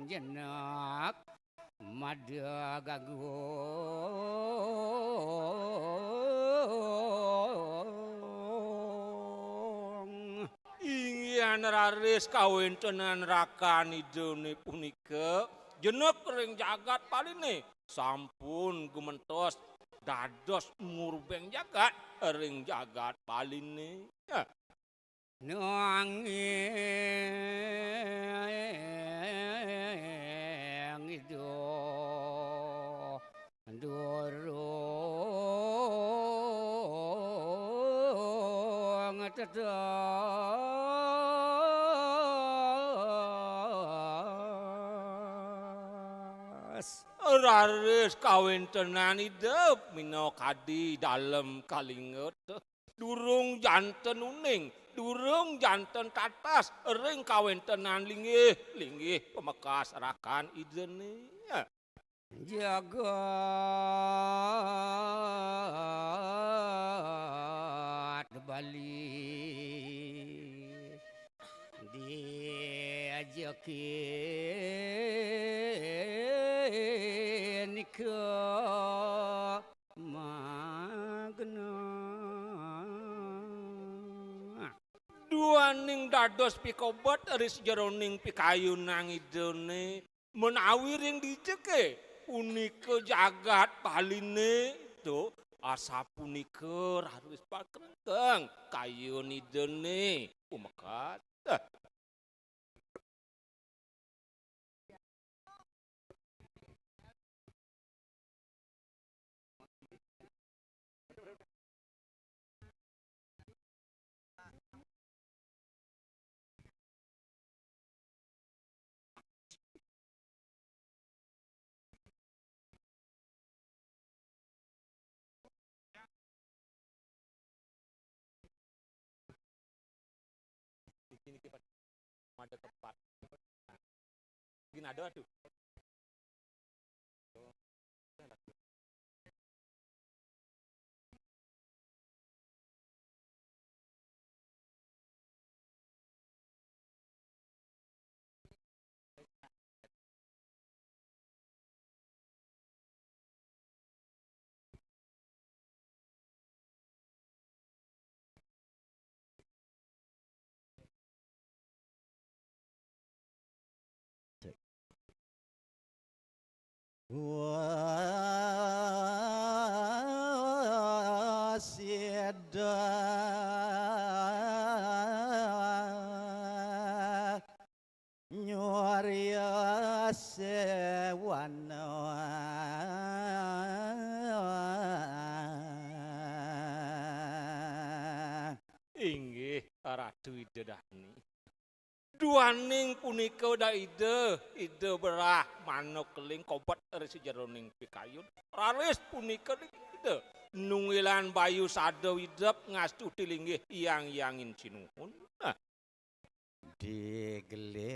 Speaker 4: jenak mada gagung
Speaker 3: Inggian raris kawentenan rakan idene punika jenek ring jagat baline sampun gumentos dados murbeng jagat ring jagat baline.
Speaker 4: Nanging itu durung tetes
Speaker 3: Raris kawentenan idep mino kadi dalem kalinget durung janten uning durung janten tatas ring kawentenan linggih pemekas rakan idene.
Speaker 4: jagat Bali diajakin ke magna
Speaker 3: Duaning dados pikobot eris jeroning pikayunang idene menawi ring dijeke punika jagat baline tuh asa punika harus pakrengkeng kayun idene pumekat. Di sini kita ada tempat. Gini ada tuh.
Speaker 1: Wasida nyuarya sewa
Speaker 3: Inggih Ratu Widodari. Duaning punika da ide berah manuk keling kobat resi jeroning pikayun. Raris punika ide nungilan bayu sado widep ngastu tilinggih yang-yangin sinuhun.
Speaker 1: Digeles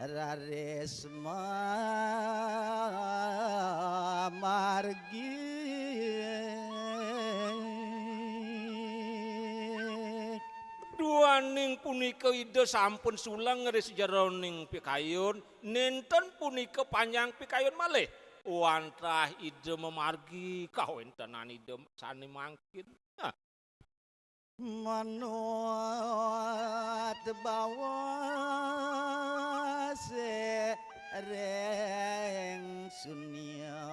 Speaker 1: Rarisma margi
Speaker 3: Duaning punika ide sampun sulang resi jeroning pikayun. Nenten punika panjang pikayun malih. Wantah ide memargi kawontenan ide sane mangkin.
Speaker 1: manut bawa sereng sunia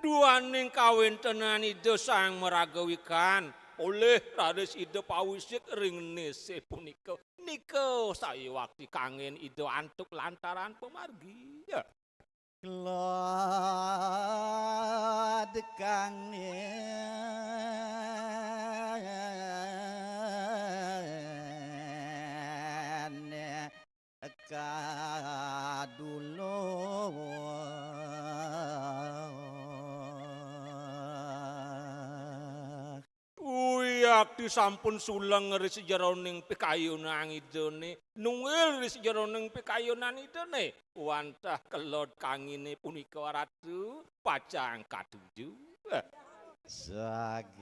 Speaker 3: Duaning kawontenan ide sang meragawikan oleh rades ide pawisik ring nese punika nika saya waktu kangen ide antuk lantaran pemargi ya.
Speaker 1: Lord kang nen kadulur
Speaker 3: Yakti sampun sulang resi jeroning pikayunan idene nungil resi jeroning pikayunan idene wantah kelod kangine punika ratu pacang katuju
Speaker 1: sagetana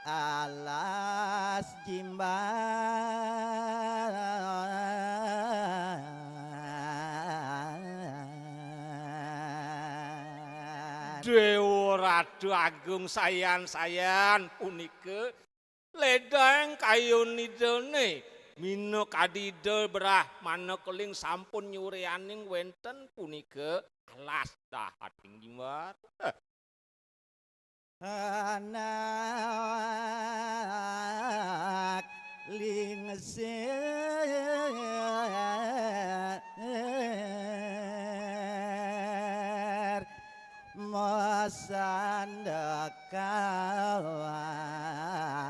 Speaker 1: alas jimban
Speaker 3: Dewa Ratu Agung sayan punika ledang kayun idene mino kadide berah manekeling sampun nyureaning wenten punika alas dahat jimbar
Speaker 1: anak lingser masandakawan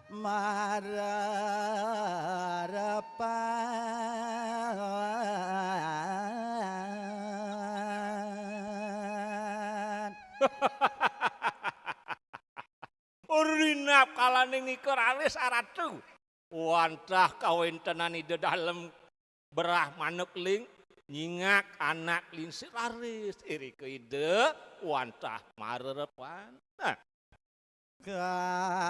Speaker 1: mararepan
Speaker 3: Urinap kalaning nika ralis aratu wantah kawontenan ide dalem berah manekling nyingak anak linsir laris iri ke ide wantah marerepan
Speaker 1: kandugi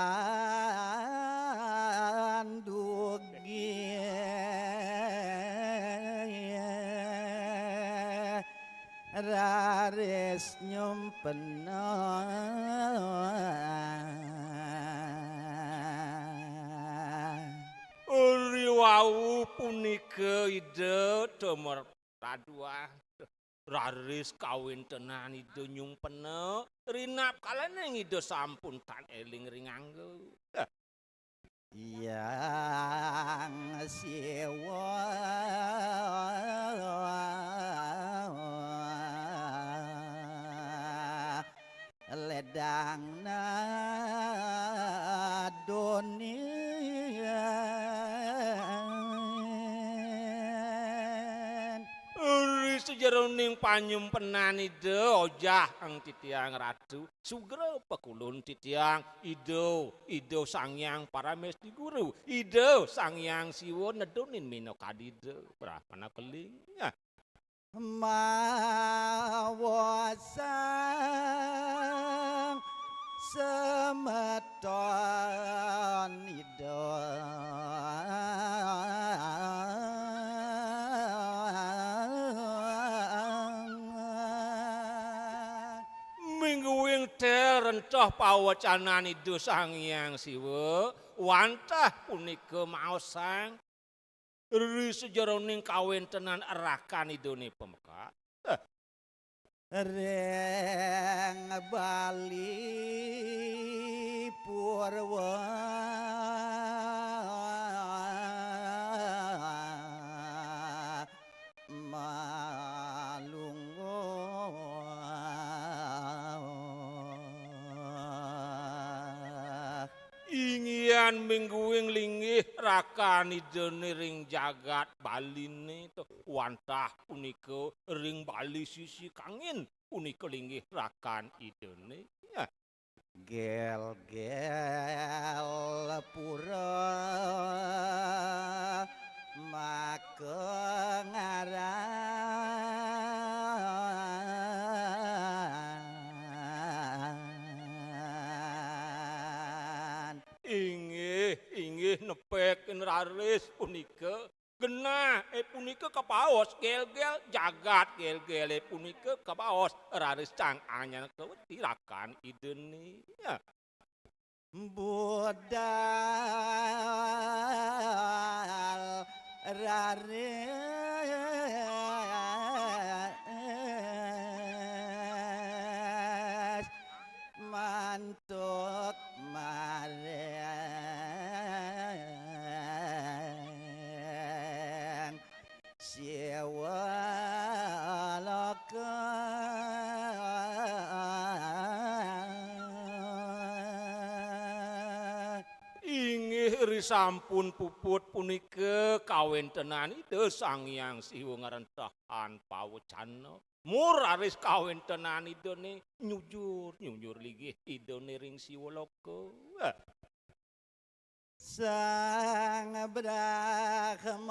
Speaker 1: raris nyumpena
Speaker 3: uri wau punika ide temer radua raris kawontenan ide nyumpena rinap kalaneng ide sampun tan eling ringanggo
Speaker 1: yang sewa ledang dunia
Speaker 3: uri sejeroning panyumpenan ide ojah ang titiang ratu sugera pekulun titiang ido sangyang paramesti guru ido sangyang siwo nedonin mino kadide berapa keling
Speaker 1: mawasang semeton
Speaker 3: minggu wing tel rentoh pawacanan ido sangyang siwo wantah punika maos sang ri sejeroning kawontenan erakan idone pemeka.
Speaker 1: Reng Bali Purwa Malungo
Speaker 3: Ingian mingguing linggih rakani dene ring jagat baline to wantah punika ring Bali sisi kangin punika linggih rakan idene ya.
Speaker 1: Gel-gel pura makengaran
Speaker 3: Inggih nepekin raris punika genah punika kapaos gel-gel jagat gel-gel punika kapaos raris cang anyar keweti rakan idene ya.
Speaker 1: budal raris mantuk mareng siwa
Speaker 3: Inggih sampun puput punika kawontenan ide Sang Hyang Siwa ngrentahan pawucana muraris kawontenan idene nyujur linggih idene ring Siwaloka.
Speaker 1: Sang Brahmana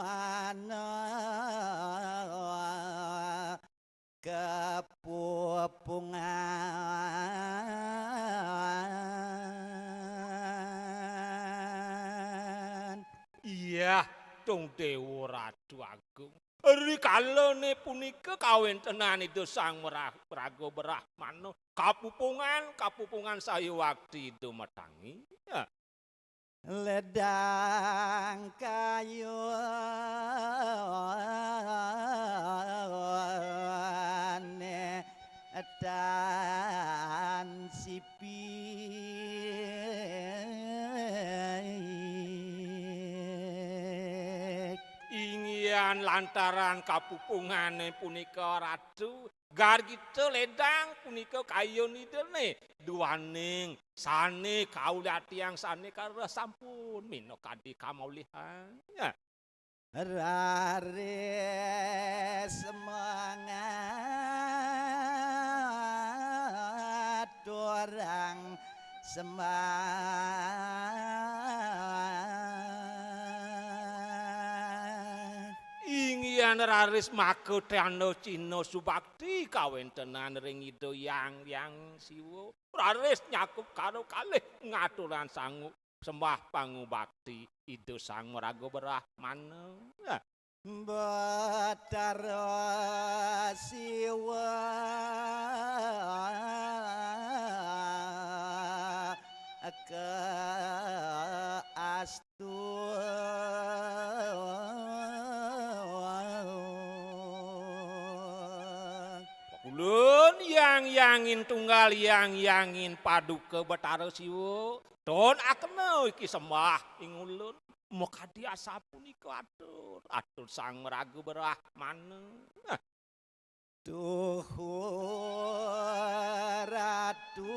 Speaker 1: kepupungan
Speaker 3: Iya, Tung Dewa Ratu Agung. Rikalane punika kawontenan ide Sang Praga Brahmana kapupungan saya waktu itu matangi. Ya.
Speaker 1: ledang kayu dan sipik
Speaker 3: Ingian lantaran kapupungane punika ratu gargito ledang punika kayon idene duaning sane kaulati yang sane karena sampun mino kadi kamaulihan ya.
Speaker 1: Raris semangat orang semangat
Speaker 3: Ingian raris makutano Cino subakti kawontenan ring ida yang siwa raris nyakup karo kalih ngaturan sangu sembah pangubakti ida Sang Praga Brahmana. Ya.
Speaker 1: Batara Siwa ke
Speaker 3: Ulun yang tunggal yang paduka Batara Siwa don akena iki sembah ing ulun mokadi asa punika atur Sang Praga Brahmana.
Speaker 1: Tuhu ratu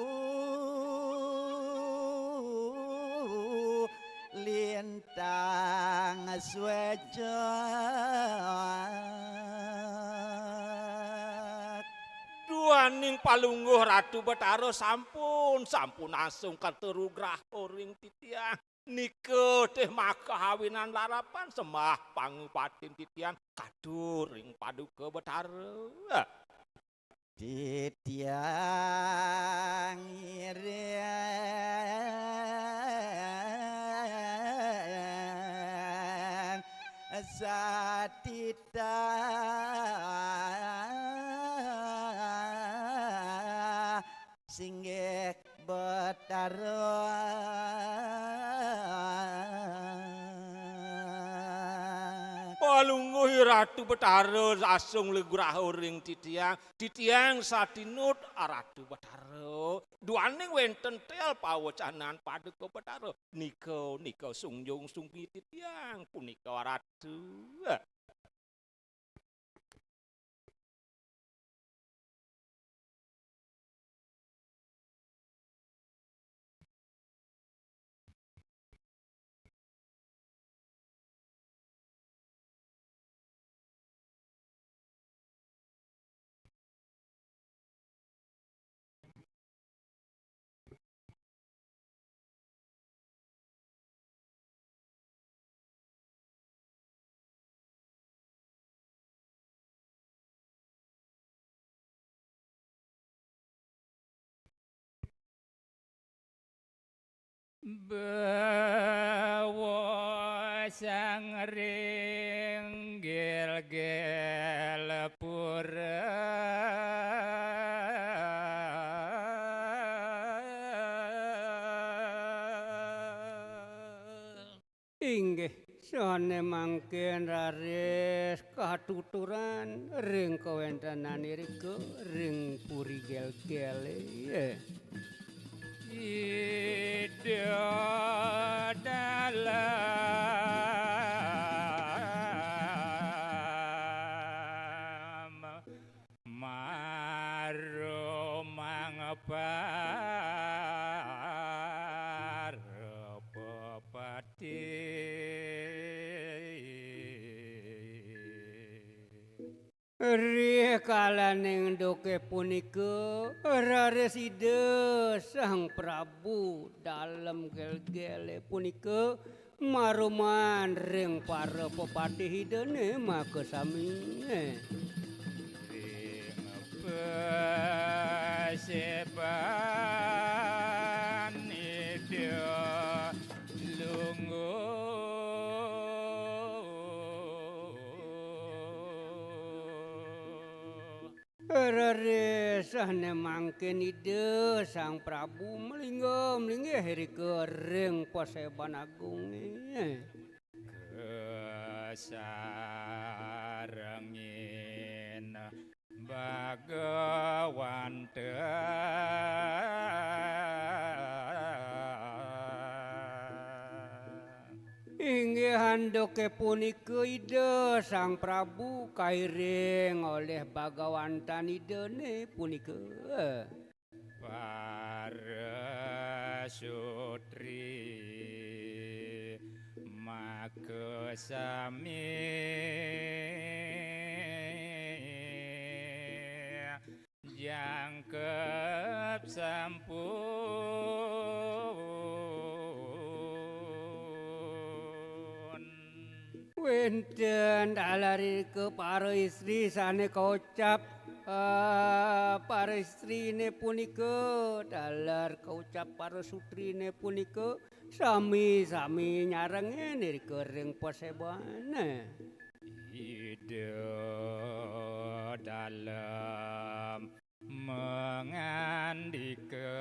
Speaker 1: lintang swejo
Speaker 3: Duaning palungguh Ratu Batara sampun asung katerugrah ring titiang nika teh makahawinan larapan sembah pangupatin titian kadur ring paduka Batara.
Speaker 1: titiang irian satita singgih Batara
Speaker 3: Walungguh Ratu Betara asung legrah ring titiang satinut Ratu Betara duaning wenten tel pawacanan paduka Betara nika sungjung sungki titiang punika Ratu.
Speaker 7: Bawa sang ringgil gel pura
Speaker 4: Inggih sane mangken raris katuturan ring kawentenan irika ring puri gel-gele
Speaker 7: Ida dalam marumang parepati
Speaker 4: Rikalaning doke punika raresida Sang Prabu dalem gel-gele punika maruman ring para pepati hidene maka sami
Speaker 7: ring peseban ida lungguh
Speaker 4: raresane mangken ide Sang Prabu melingga rika ring paseban agung
Speaker 7: kesarengin Bhagawanten
Speaker 4: Inggih handoke punika ide Sang Prabu kairing oleh Bhagawanten idene punika
Speaker 7: Parasutri makesami jangkep sampun
Speaker 4: wenten dalari ke para istri sane kaucap para istrine punika dalar kaucap para sutrine punika sami-sami nyarengen nirika ring paseban
Speaker 7: ide dalam mengandika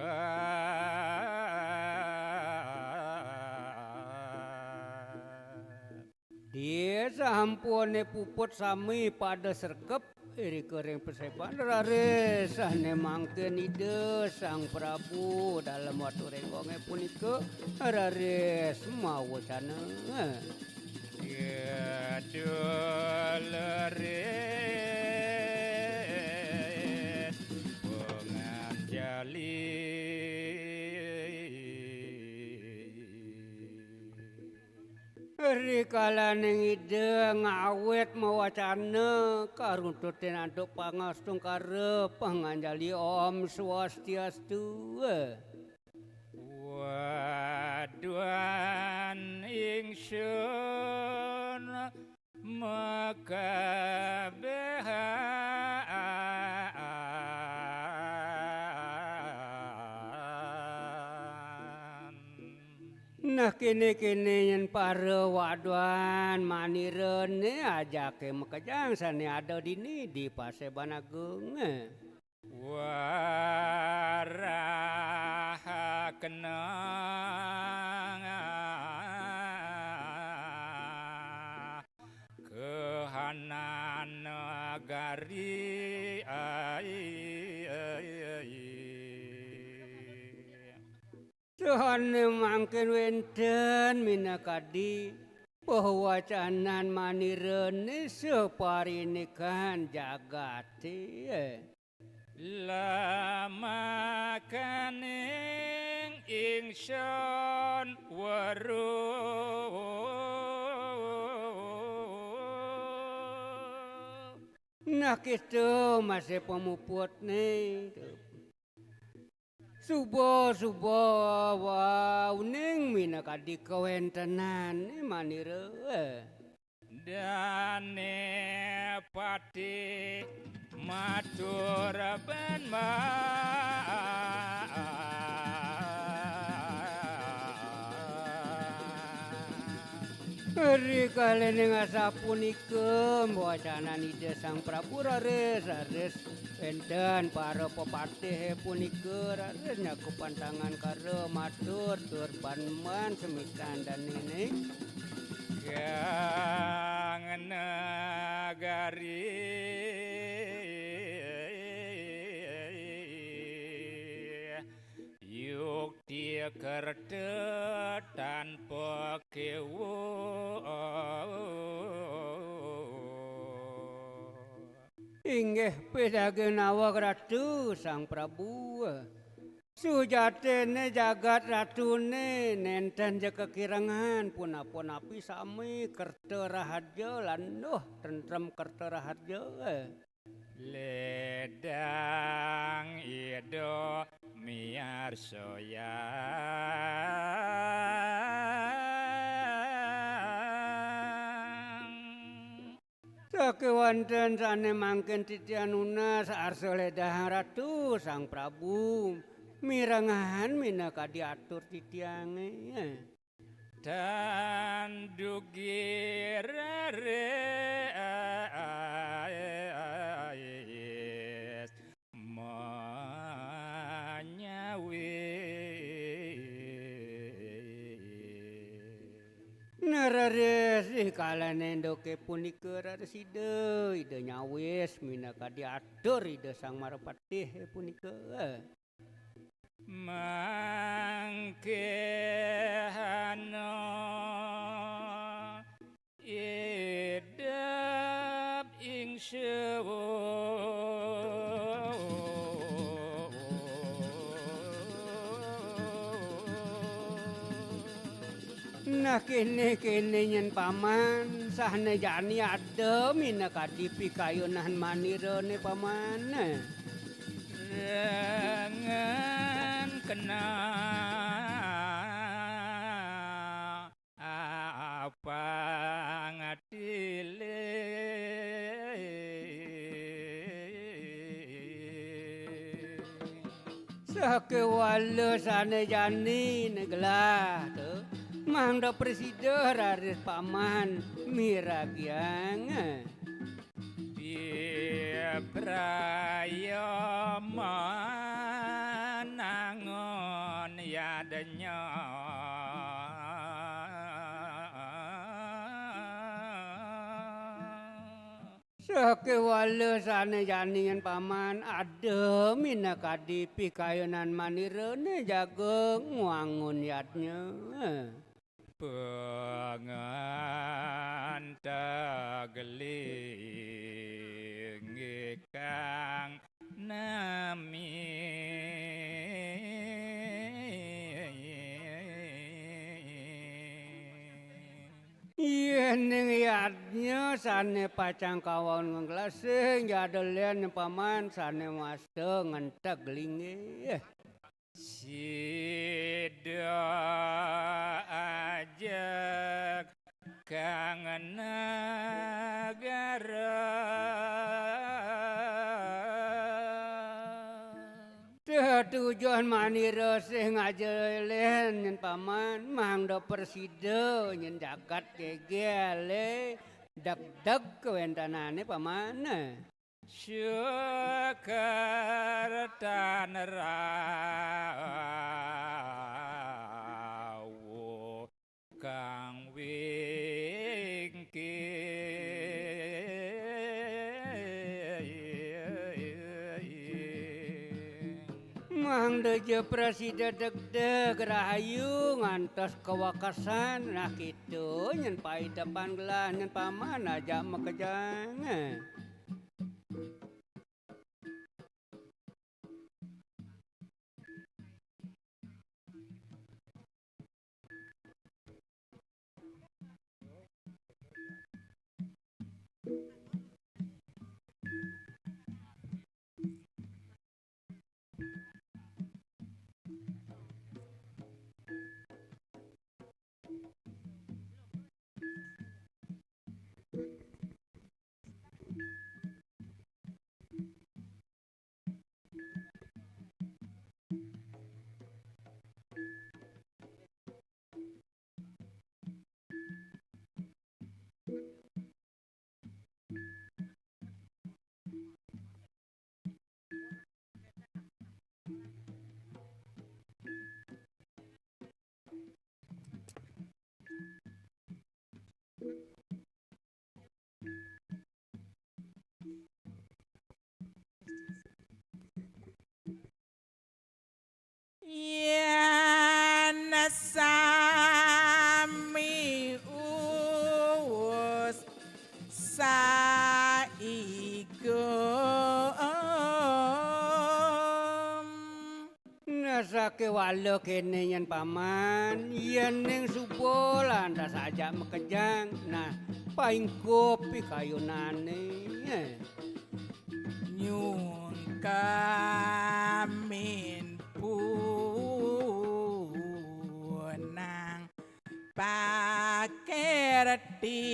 Speaker 4: dia sampune puput sami pada serkep irika ring paseban raresane mangken ide Sang Prabu dalam waktu renggonge punika rares mawacana
Speaker 7: Gedoleres penganjali
Speaker 4: rikalaning ide ngawet mawacana karuntuten anduk pangastung karep panganjali Om Swastiastu
Speaker 7: waduan ingsun mekabehan
Speaker 4: nah kene-kene yen para waduan manirene ajake mekejang sane ada dini di Paseban Agung
Speaker 7: waraha kenang gari
Speaker 4: Tuhane mangken wenten minakadi pawacanan manirene separinikahan jagati
Speaker 7: lama kaning ingsun weruh
Speaker 4: Nah kitu masih pemuput nih Subo wauning minakadi kawentenan ni manire
Speaker 7: dane pati matur ben
Speaker 4: Hari kalian ngasapunika wacanan ide Sang Prabu rares enten para pepatih punika rares nyakupan tangan karo matur tur panman semikan dan ini
Speaker 7: kang nagari yukti kerta tanpa kewu
Speaker 4: inggih pedagenawa ratu Sang Prabu sujatene jagat ratune nenten je kekirangan punapun api sami kerta raharja lan tentrem kerta raharja
Speaker 7: ledang ido miar soya
Speaker 4: Sakewanten sane mangken titianuna saarsa ledang ratu Sang Prabu mirangahan minakadi atur titiange
Speaker 7: dan dugi rares
Speaker 4: Narares kalane ndoke punika rares ide nyawis minakadi atur ide Sang Marapatih punika
Speaker 7: mangkehana idep ing
Speaker 4: Nah kene nyen paman sahne jani ada minakadi pikayunan manirane paman
Speaker 7: dengan kena apa ngatile
Speaker 4: sakewala sane jani neglah tu mangda presiden raris paman miragiang
Speaker 7: praya manangon yadanya
Speaker 4: sakewala sane janingan paman ada minakadi pikayunan manirane jaga ngwangun yadnya
Speaker 7: pengan tageling kang nami
Speaker 4: yen ning yadnya sane pacang kawon nglasing jadelen paman sane masta ngentek linge
Speaker 7: sida ajak kangen negara
Speaker 4: tujuan manira sing ngajelen nyen paman mangda persida nyen jagat gegele deg-deg kewentanane paman
Speaker 7: syukur tanrawu kang wingkil
Speaker 4: mangde je presiden deg-deg rahayu ngantos kewakasan nah kitu nyen pai depan gelah nyen paman aja makejang.
Speaker 2: Yen sami uwus saigem
Speaker 4: Nasake walo kene yen paman yen ning subuh lantas aja makejang nah paing kopi kayunane.
Speaker 2: nyun kamin punang pakerting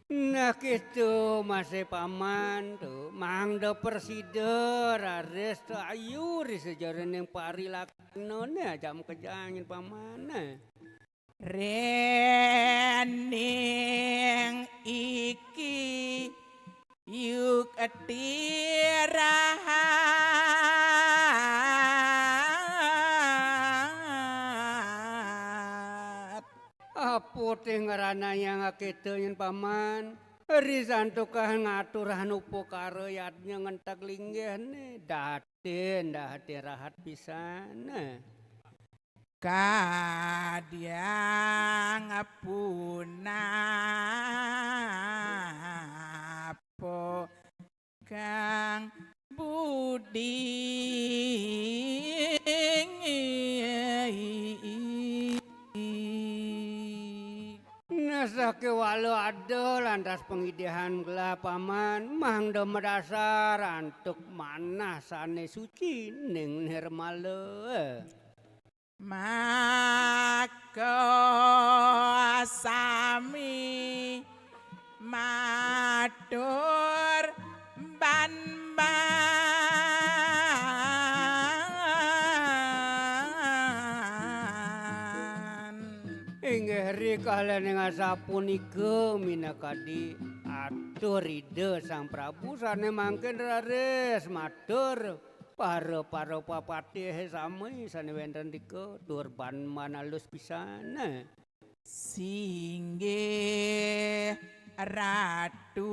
Speaker 4: Nah gitu masih paman tuh mangda persida rares tuh ayu sejarah yang pari laknone jam kejangin paman.
Speaker 2: rening iki yuk tirahat
Speaker 4: Apa teh ngarana yang ngaketeun paman? Risanto kah ngaturan upo karo yatnya ngentak linggih dahatin rahat pisan.
Speaker 2: Kadyang punapo kang budi
Speaker 4: Nasake walau ada lantas pengidihan gelap paman mangda medasar antuk manah sane suci ning nirmale.
Speaker 2: Maka sami matur ban-ban
Speaker 4: Inggih rikalen ing sapunika minakadi atur ide Sang Prabu sane mangken rares matur para papatih sami sane wonten dika durban manalus pisan.
Speaker 2: Singgih ratu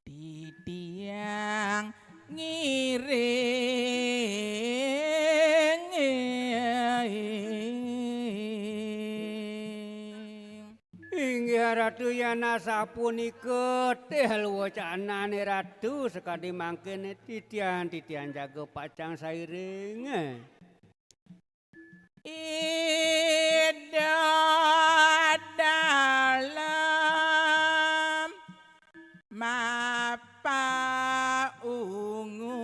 Speaker 2: titiang ngiring
Speaker 4: Inggih ratu yana sapunika teh wacanane ratu sekadi mangken titian jaga pacang sairing.
Speaker 2: Ida dalam mapa ungu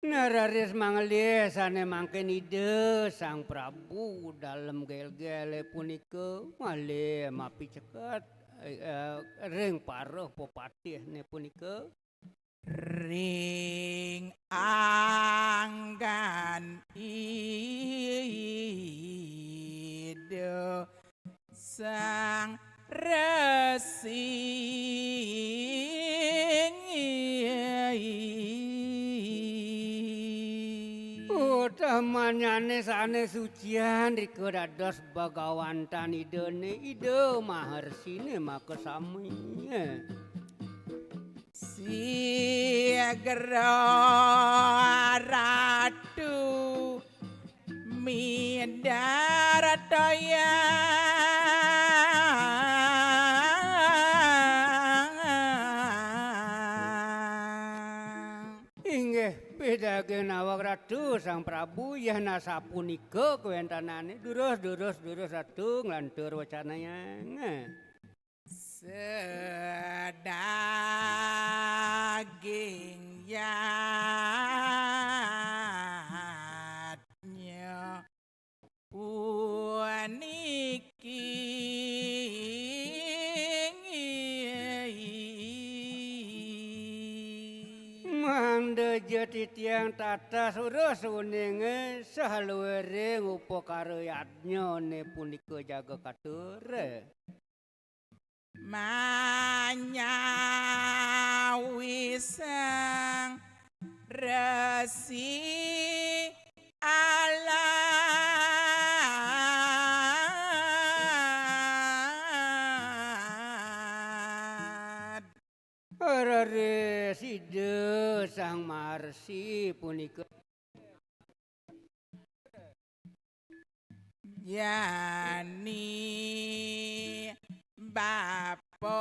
Speaker 4: Nararis manglih sane mangken ide Sang Prabu dalam gel-gele punika malih mapi ceket ring paruh popatih ne punika
Speaker 2: ring anggan ide sang resing
Speaker 4: Manyane sane sucian riko dados bagawantan idene ide maharsine maka sami.
Speaker 2: Si gero ratu midarataya
Speaker 4: Inggih pidaken awak ratu Sang Prabu yana sapunika kawentanane durus ratu nglantur wacanaya.
Speaker 2: sedaging yatnya puniki
Speaker 4: Mangda jati tiang tata surus uninge sahaluwering upakarayatnya ne punika jaga katur.
Speaker 2: manyawi sang resi alat
Speaker 4: Arare sida Sang Marsi punika
Speaker 2: yani bapa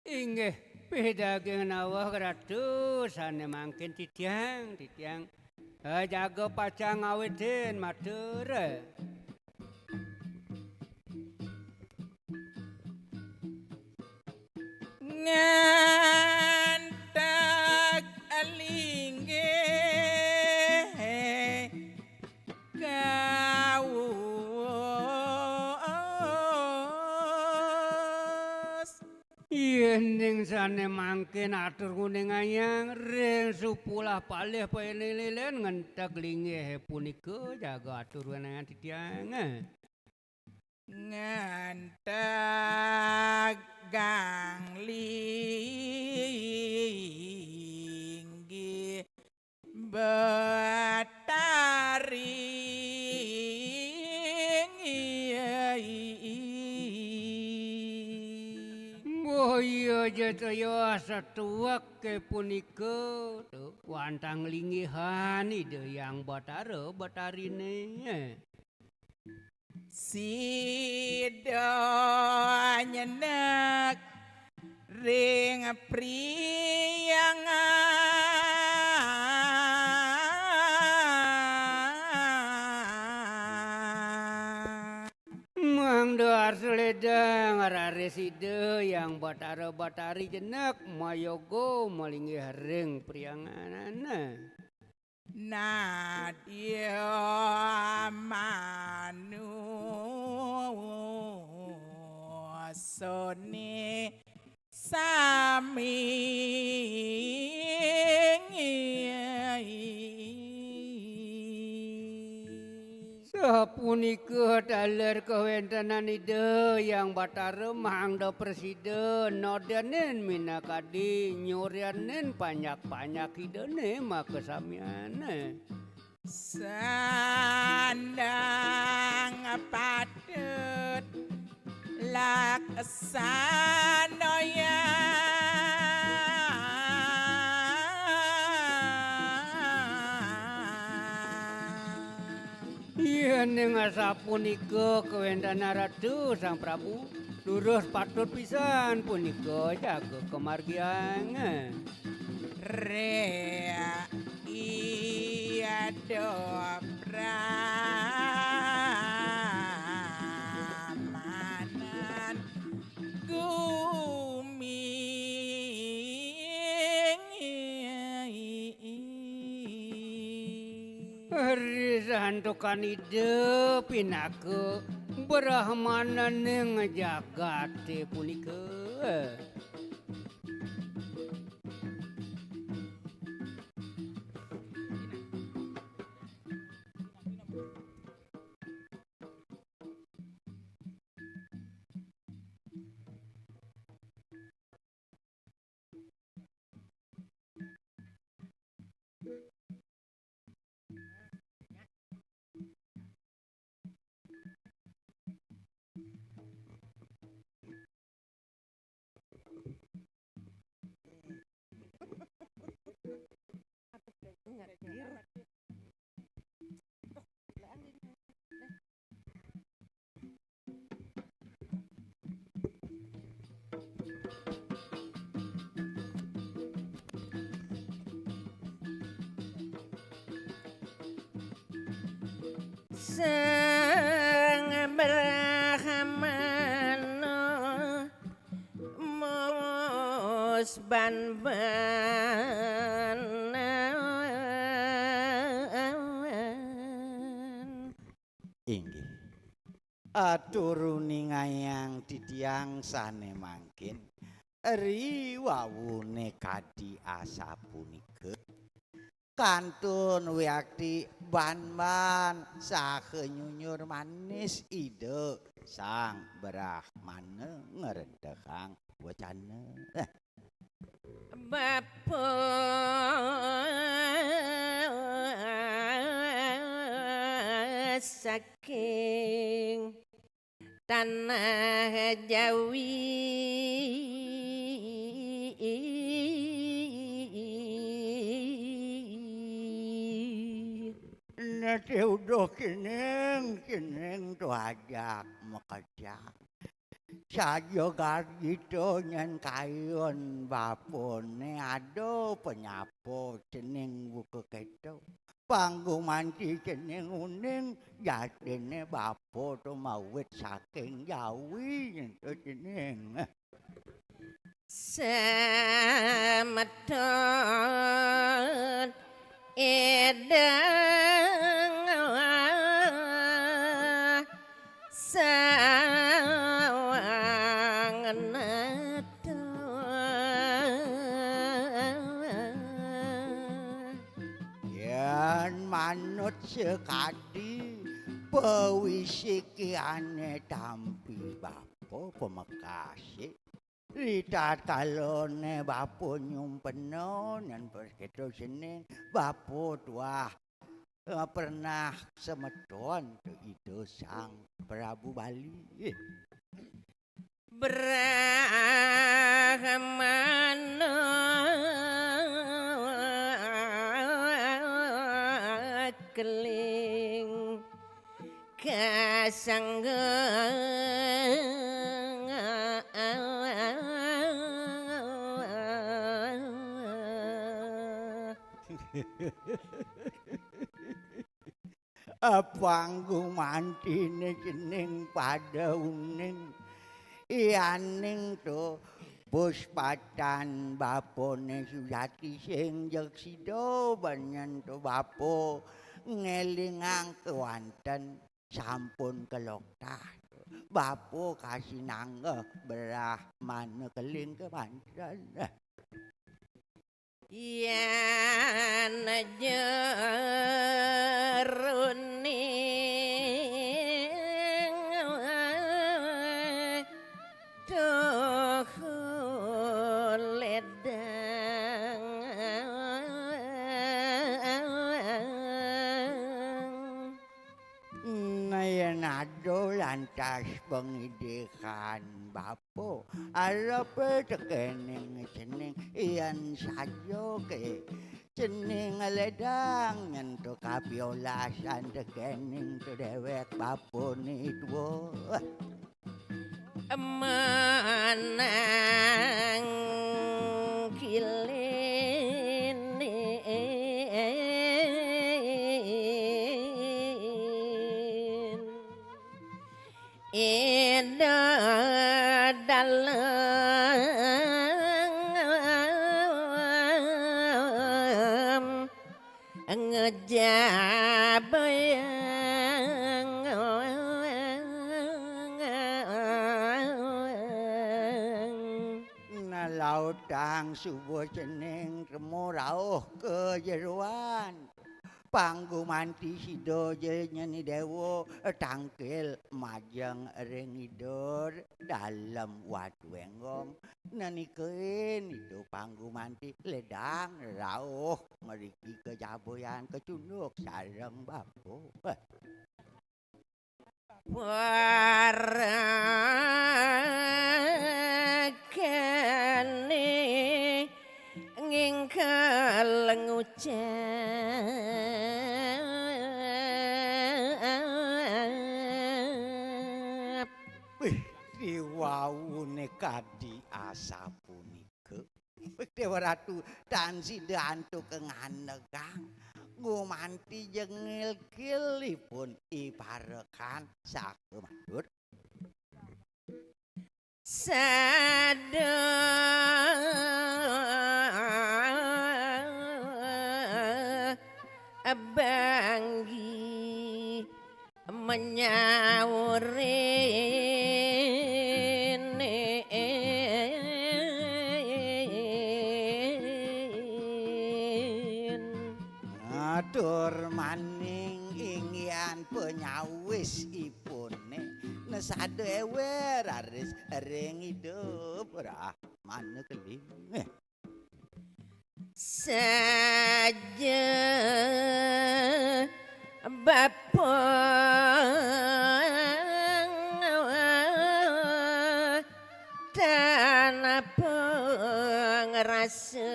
Speaker 4: inggih pidaken awak ratu sane mangkin titiang jaga pacang aweten matur.
Speaker 2: ngantek linggih kawus
Speaker 4: Yen sane mangkin atur kuning ayang ring supulah palih pelililen ngentek linggih punika jaga atur wenangan titiang.
Speaker 2: ngantek gang linggih betari
Speaker 4: Boyo jataya satuak ke punika wantang linggihan ide yang batara batarine.
Speaker 2: Sida nyenek ring priangan
Speaker 4: Mangda arsuledang arare sida yang batara-batari jenak mayogo malinggih ring prianganana.
Speaker 2: Nadia manu sone sami
Speaker 4: Sapunika daler kawentanan ide yang batara mangda presiden nodanen minakadi nyurianen panyak-panyak idene makasamiane.
Speaker 2: sandang padet laksanoya
Speaker 4: Yen ing sapunika kawentana ratu Sang Prabu lurus patut pisan punika jaga kemargian.
Speaker 2: rea iya dobramanan guming
Speaker 4: Risantukan ide pinake brahmanan ing jagate punika.
Speaker 2: bos ban-ban
Speaker 1: Inggih. Aturuni ngayang ditiang sane mangkin. Eri wawune kadi asa punika. Kantun wiakti ban-ban sahe nyunyur manis ide sang Brahmana ngerendehang wacana.
Speaker 2: Bapa saking tanah Jawi
Speaker 1: Nate udah keneng tu ajak makajak. Sajo gargito nyan kayon bapone ado penyapo ceneng buka keto. Panggung manti ceneng uning jatine bapo tu mawet saking Jawi nyentuh ceneng.
Speaker 2: Sameton edang
Speaker 1: Yan manut sekadi pewisikiane tampi bapo pemakasih. Litat kalone bapo nyumpeno nan perketo seneng bapo tuah pernah semeton tu itu sang Prabu Bali.
Speaker 2: Brahmana keling
Speaker 1: Panggung mantine jeneng pada uning iyaning to puspatan bapone Sujati sing jeksida banyan to bapo ngelingang kewanten sampun keloktah bapo kasih nanggeh Brahmana keling kemanten.
Speaker 2: Yan jeruning tuhul ledang
Speaker 1: Nayan ado lantas pengidikan bapo arape tekening ceneng iyan sajo ke ceneng ledang nyentuh kapiolasan tekening tu dewek bapo ni tuwa.
Speaker 2: menang kilinin ida dalam ngejabayang
Speaker 1: Lautang subuh ceneng remo rauh ke jeruan. Panggu manti sido nyeni dewo tangkil majeng ring idur dalam watu enggong nanikein itu panggu manti ledang rauh meriki kejaboyan kecunduk sareng bapo.
Speaker 2: Warakane ngingkel ngucap
Speaker 1: Wih, riwawune kadi asa punika. Dewa Ratu dan sidantu kenganegang ngumanti jengil kilipun iparekan sakemandut.
Speaker 2: sada banggi menyawurin
Speaker 1: Atur maning ingyan penyawis ipune nesade ewe raris ring hidup ora mane keling
Speaker 2: saja bapa tanah pengerasa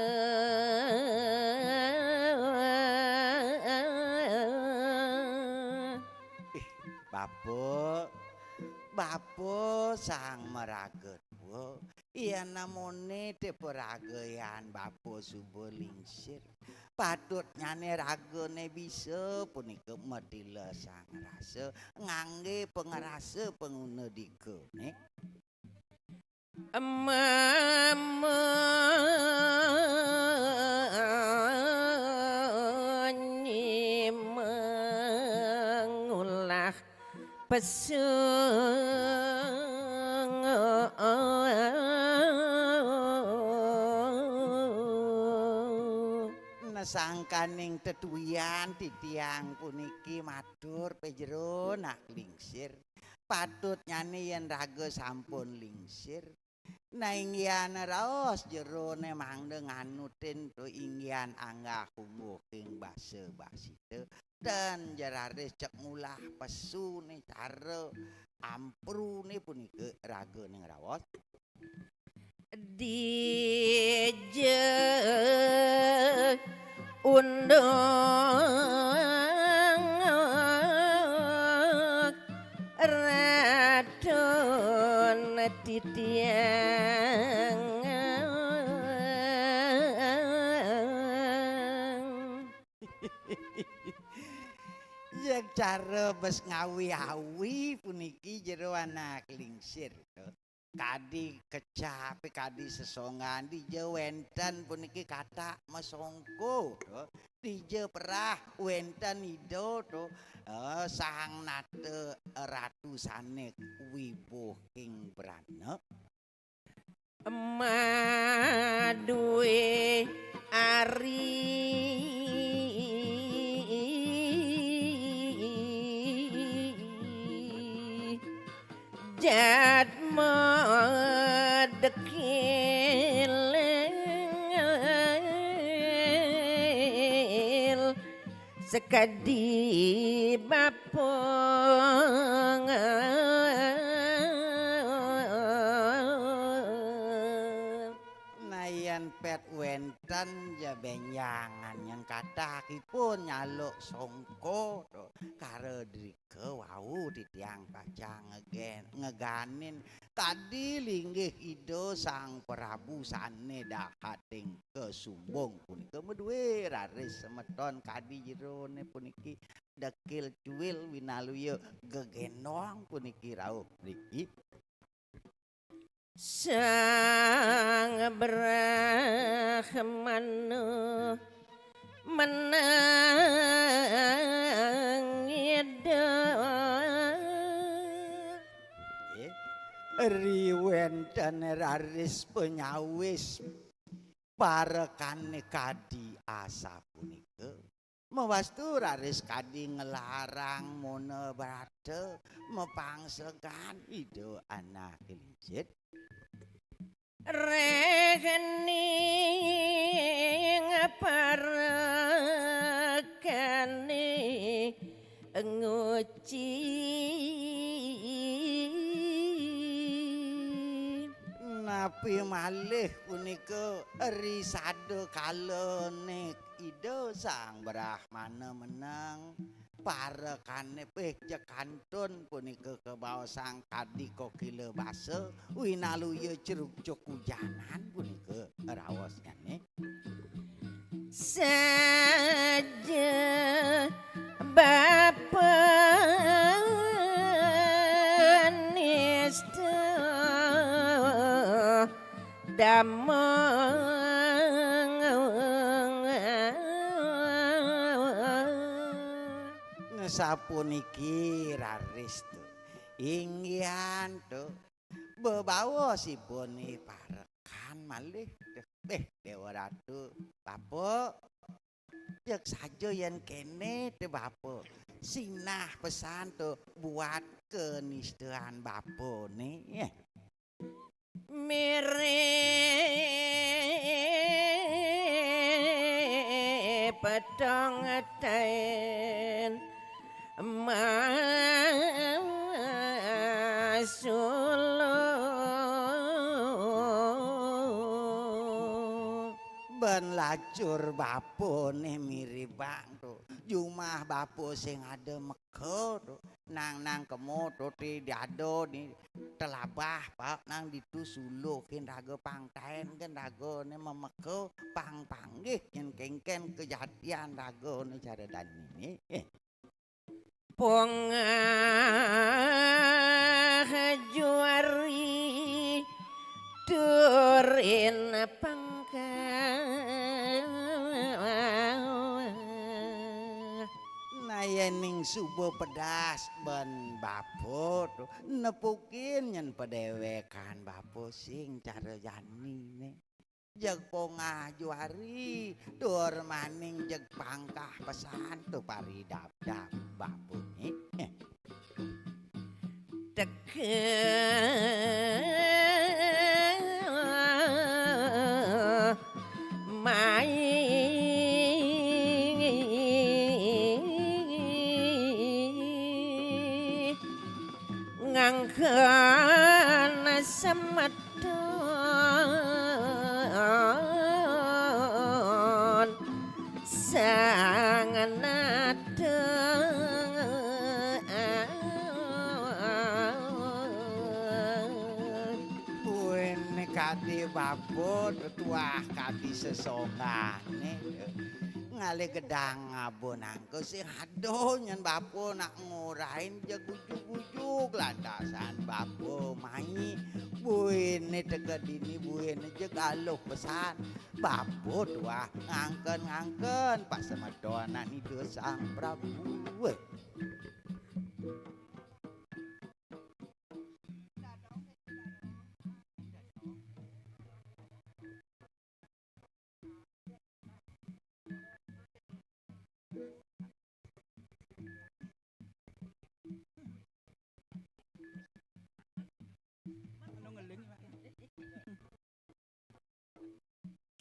Speaker 1: Bapo sang meragetwo iya namone teperagayan bapo subuh lingsir patut nyane ragane bisa punika medila sang rasa ngangge pengerasa penguna dikene
Speaker 2: mengulah pesung
Speaker 1: nesangkaning tetuyan titiang puniki matur pejero nak lingsir patut nyane yen raga sampun lingsir naingyan raos jero ne mangde nganutin to ingyan angga humuh ing basa basite dan jararis cek ngulah pesu ne cara ampru ne punika raga ning raos
Speaker 2: dije undang radon titiang
Speaker 1: yang cara bes ngawi-awi puniki jero anak lingsir kadi kecapi kadi sesongan di wenten puniki kata mesongko di perah wenten ido to sang nate ratu sanek wibuh ing brana
Speaker 2: maduwe ari jadma dekil sekadi bapong
Speaker 1: nayan pet wenten ya benyangan yang kathahipun nyaluk songko karo drike wau titiang baca ngeganin tadi linggih ido sang Prabu sane dahating kesumbung punika medue raris semeton kadi jerone puniki dekil cuwil winaluya gegendong puniki rawuh mriki
Speaker 2: sang Brahmana menang
Speaker 1: riwenten raris penyawis parekane kadi asa punika mewastu raris kadi ngelarang mone brate mepangsegan ido anak lincit
Speaker 2: rekening parekane nguci
Speaker 1: napi malih punika risado kalone ida sang Brahmana menang parekane pejek kantun punika kebaosang kadi kokile basa winaluya ceruk cuk hujanan punika raos nyane
Speaker 2: saja Bapa nista
Speaker 1: sapuniki raris tuh inggihan tuh bebawa si Boni parekan malih Dewa Ratu Bapak cek saja yang kene teh Bapak sinah pesan tuh buat keniscayaan Bapak nih
Speaker 2: mirip pedang ten masuluh
Speaker 1: ben lacur Bapak nih mirip bang tuh jumah Bapak sing ada meko tuh nang kemo tuh di dado nih telabah pak nang ditu suluhin raga pangkain kan raga nih memeko pang panggih yang kengken kejadian raga nih cara dan ini
Speaker 2: pongah juari turin
Speaker 1: yening subuh pedas ben Bapo tuh nepukin nyen pedewekan Bapo sing cara jani nih jeg pongah juari tur maning jeg pangkah pesan tuh paridap dap Bapo nih
Speaker 2: ngangken semedon sanganadeng
Speaker 1: kuene kadi Bapo tuah kadi sesongane ngale gedang ngabonangko sing aduh nyen Bapo nak ngurain jeg ujuk-ujuk landasan Bapo mai buine tegedini buine jeg aluh pesan Bapo tuah ngangken pas semedonan itu sang Prabu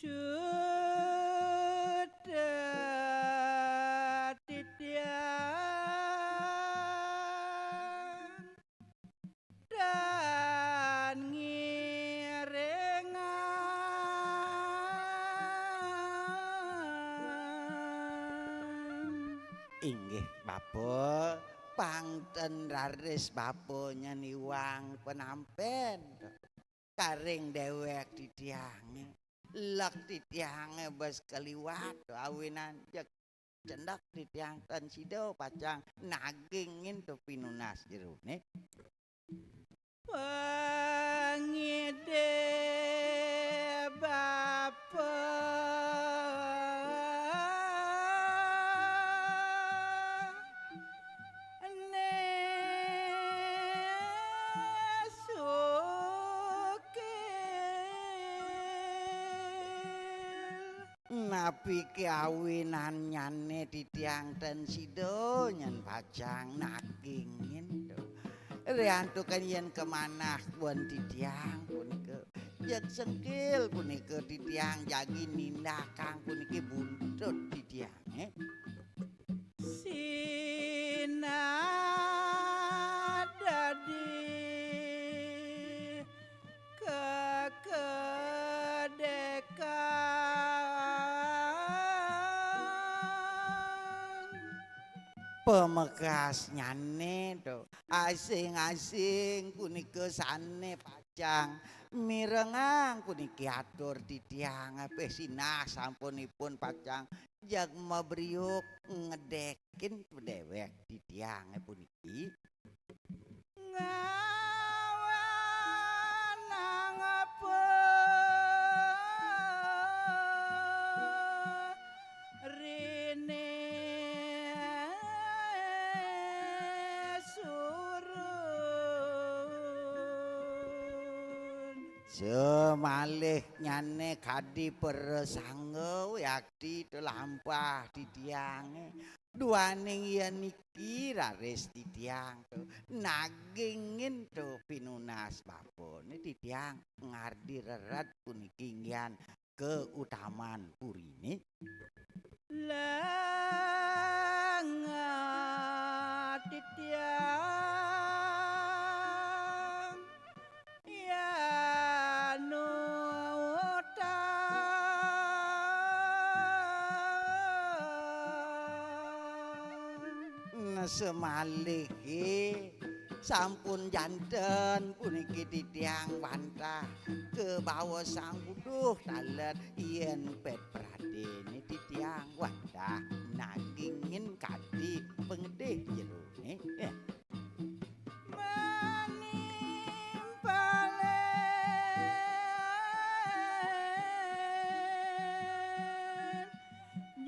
Speaker 6: Sudah titian dan ngirengan
Speaker 1: inggih Bapo pangten raris Bapo nyeniwang penampen karing dewek titiange lek titiange bes keliwat awinan jak cendak titiang ten sido pacang nagingin tu pinunas jerune
Speaker 6: pangide Bapo
Speaker 1: napi keawinan nyane titiang ten sido nyen pacang nagingin tu riantu kan yen kemana buan titiang punike jeg sengkil punike titiang jagi nindakang punike buntut titiang
Speaker 6: sinadadi
Speaker 1: pemekas nyane tuh asing-asing punike sane pacang mirengang puniki atur titiang pesinah sampunipun pacang jag mabriuk ngedekin dewek titiang puniki
Speaker 6: ngawanang
Speaker 1: semalih nyane kadi persangga yakti telampah titiange duaning yen iki raris titiang nagingin to pinunas bapone titiang ngardi rerat puniki ngyan keutamaan purine
Speaker 6: Langat titiang ya
Speaker 1: semalih sampun janten puniki titiang wantah ke bawah sang buduh talet yen pet pradene titiang wantah nagingin kadi pengedih jerone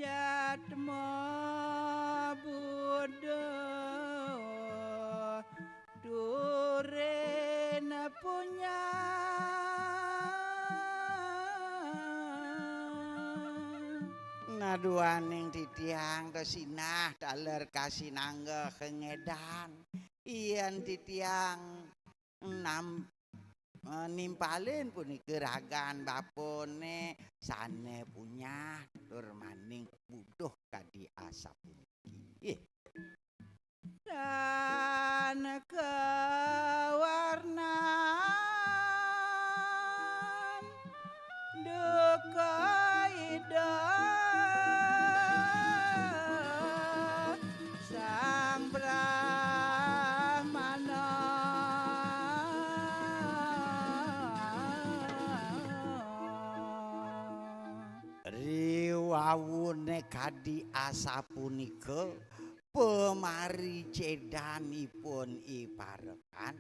Speaker 6: Jatma Buddha Durena punya
Speaker 1: naduaning titiang kesinah daler kasinangga kengedan yen titiang nimpalin puniki ragan bapone sane punya tur maning butuh kadi asap puniki
Speaker 6: dan kewarnan duka ida sang brahmana
Speaker 1: riwawune kadi asapunika pemari cedanipun iparekan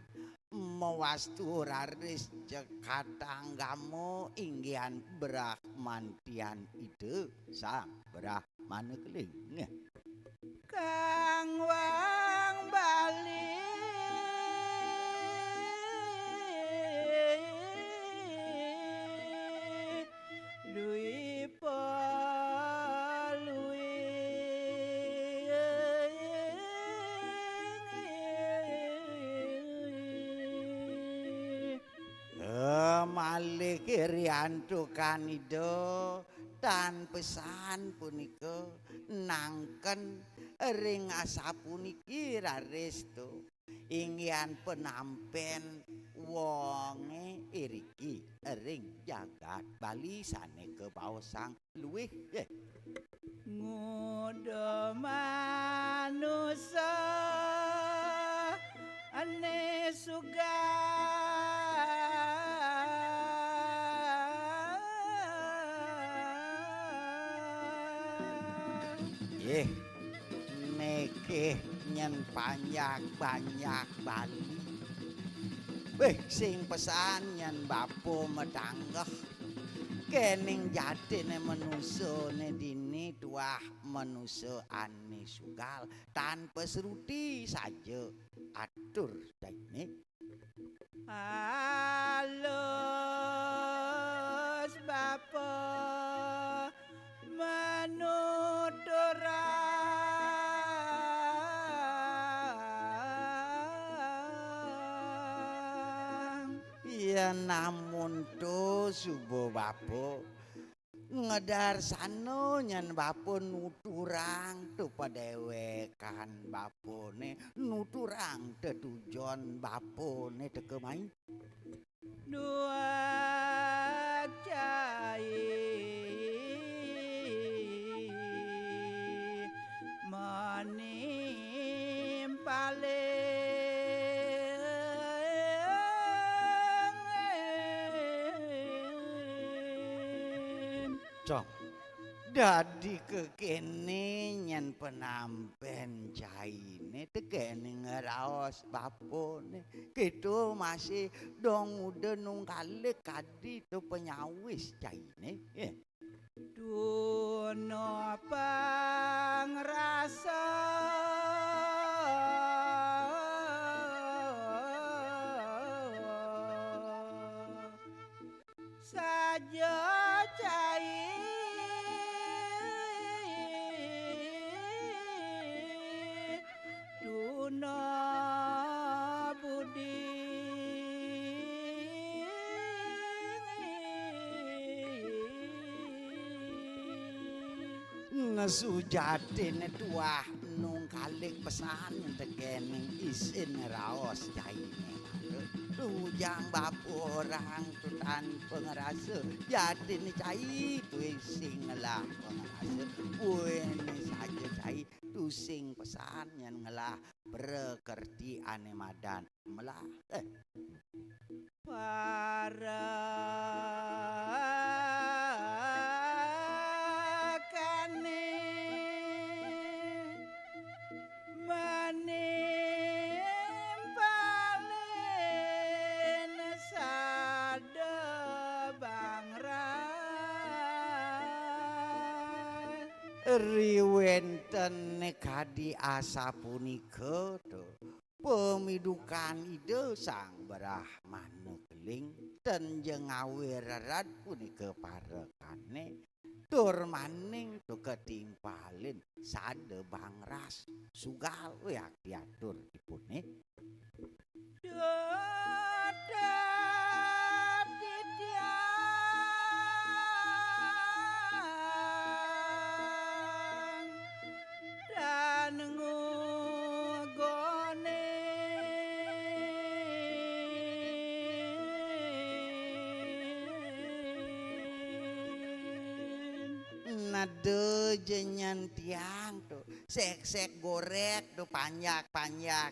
Speaker 1: mewastu raris cekatanggamu inggian brahmantian ide sang brahmana keling
Speaker 6: kang wang bali Dwi palui
Speaker 1: malih kiriantu kanido tan pesan punika nangken ring asapuniki rarestu inggian penampen wonge iriki ring jagat Bali sane kebaosang luwih
Speaker 6: nguda manusa ane suga
Speaker 1: nekeh nyen banyak Bali weh sing pesan nyen bapo medanggeh kening jatine manusane dini tuah manusa ane sugal tanpa seruti saja atur daine
Speaker 6: halus bapa manuturang
Speaker 1: ya namun to subuh bapo ngedar sano nyen bapo nuturang tu padewekan bapone nuturang tetujon bapone tekemai
Speaker 6: dua cai menimpale
Speaker 1: cong dadi kekene nyen penampen caine tekene ngeraos bapone gitu masih dong udah nungkale kadi tu penyawis caine
Speaker 6: duno pangrasa
Speaker 1: Nesujatine tuah nung kalik pesan tekening isin raos jaine tujang bapu orang tutan pengerasa jadi ni cai tu sing lah pengerasa buene saja cai tu sing pesan yang ngelah berkerti ane madan melah para riwenten kadi asa punika pemidukan ide sang Brahmana keling tenjeng awirerat punika parekane tur maning tu ketimpalin sade bangras sugal yak diatur dipune nade jenyan tiang tuh sek gorek tuh panjak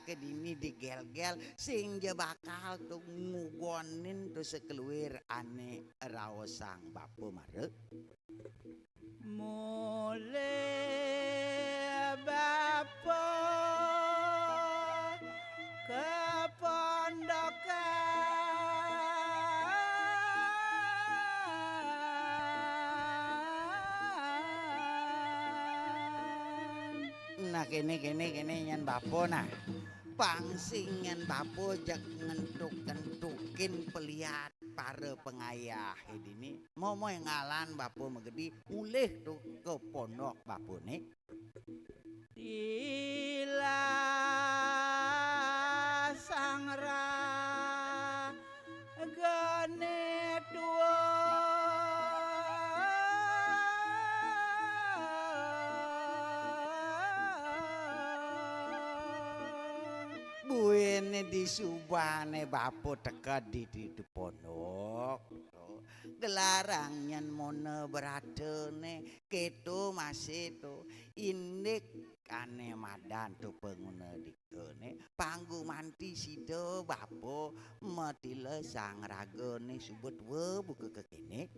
Speaker 1: ke dini digel-gel sing je bakal tuh ngugonin tuh sekeluir ane raos sang bapu marek mulai bapu ke pondokan nah kene nyan bapo nah pangsing nyan bapo jak ngentuk-kentukin pelihat para pengayah ini mau ngalan bapo megedi mulih tuh ke pondok bapo nih dila sangra gane dua buene di subane bapo teka di pondok gelarang nyen mone beratene keto masih to indik kane madan tu penguna dikene panggu manti sido bapo matile sang ragone subet we buka kekene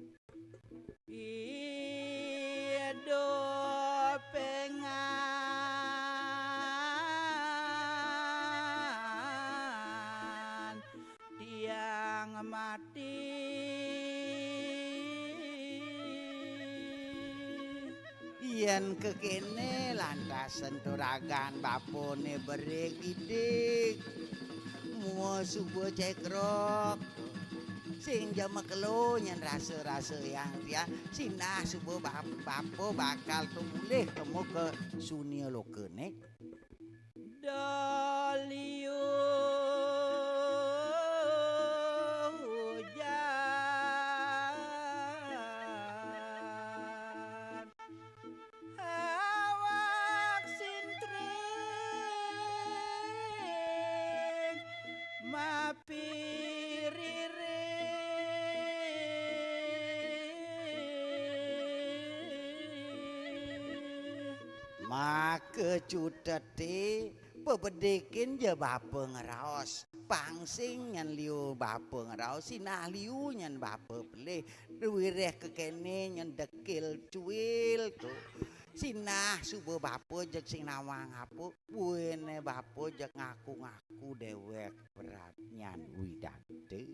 Speaker 1: ido pengan tiang mati yen kekene lantas senturagan bapone beregidik mua subuh cekrok sing jama kelo nyen rasa-rasa yang dia sinah subuh bapo bakal tumulih temu ke sunia lokene doliu maka cuteti pebedikin je bapa ngeraos pangsing nyan liu bapa ngeraos sinah liu nyan bapa pelih duwireh kekene nyan dekil cuil tuh sinah subuh bapa jek sing nawang apu buene bapa jek ngaku-ngaku dewek berat nyan widate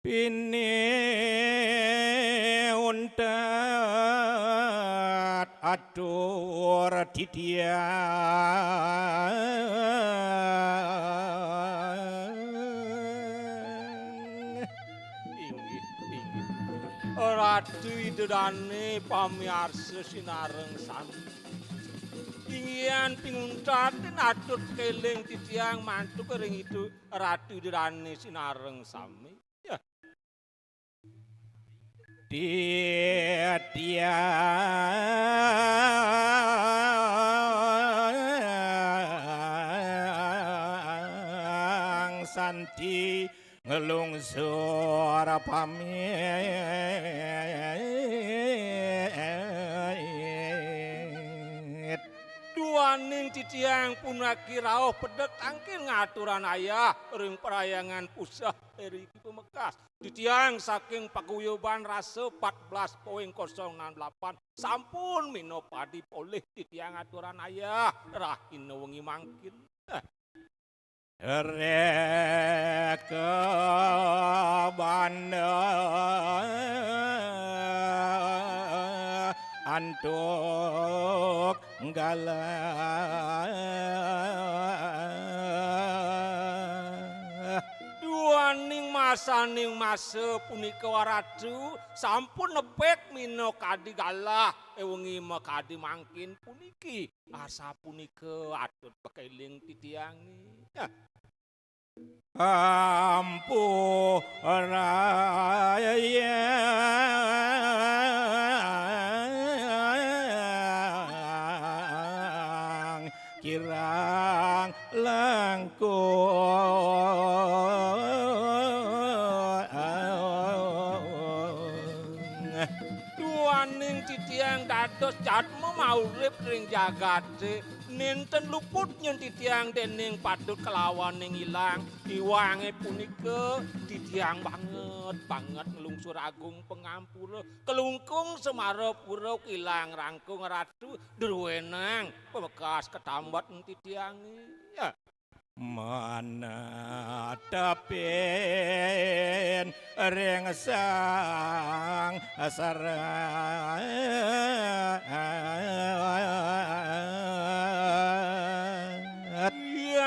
Speaker 5: Pini undat atur didiang.
Speaker 3: Inggih, inggih. Ratu idodane pamiarsa sinareng sami. Inggian pinguntatin atur keling titiang mantuk ring itu ratu idodane sinareng sami. Ya,
Speaker 5: Diang santi ngelungsur pamit.
Speaker 3: duaning titiang punaki rauh pedek angkin ngaturan ayah ring perayangan pusah eri pemekas. Titiang saking paguyuban rasa 14.068 sampun minopadi poleh titiang aturan ayah rahin wengi mangkin.
Speaker 5: Reka banda antuk galah.
Speaker 3: Duaning masaning masa punika waratu sampun nepek mino kadi galah wengi makadi mangkin puniki asa punika atut pekeling titiangi.
Speaker 5: Ampu raya kirang langkung.
Speaker 3: Duaning titiang dados jatmu maurip ring jagate ninten luput nyen titiang dening patut kelawan ning ilang iwange punika titiang banget ngelungsur agung pengampura kelungkung semarapura ilang rangkung ratu druwenang pebekas ketambat titiange. Ya,
Speaker 5: Mana tapin ring sang sarat.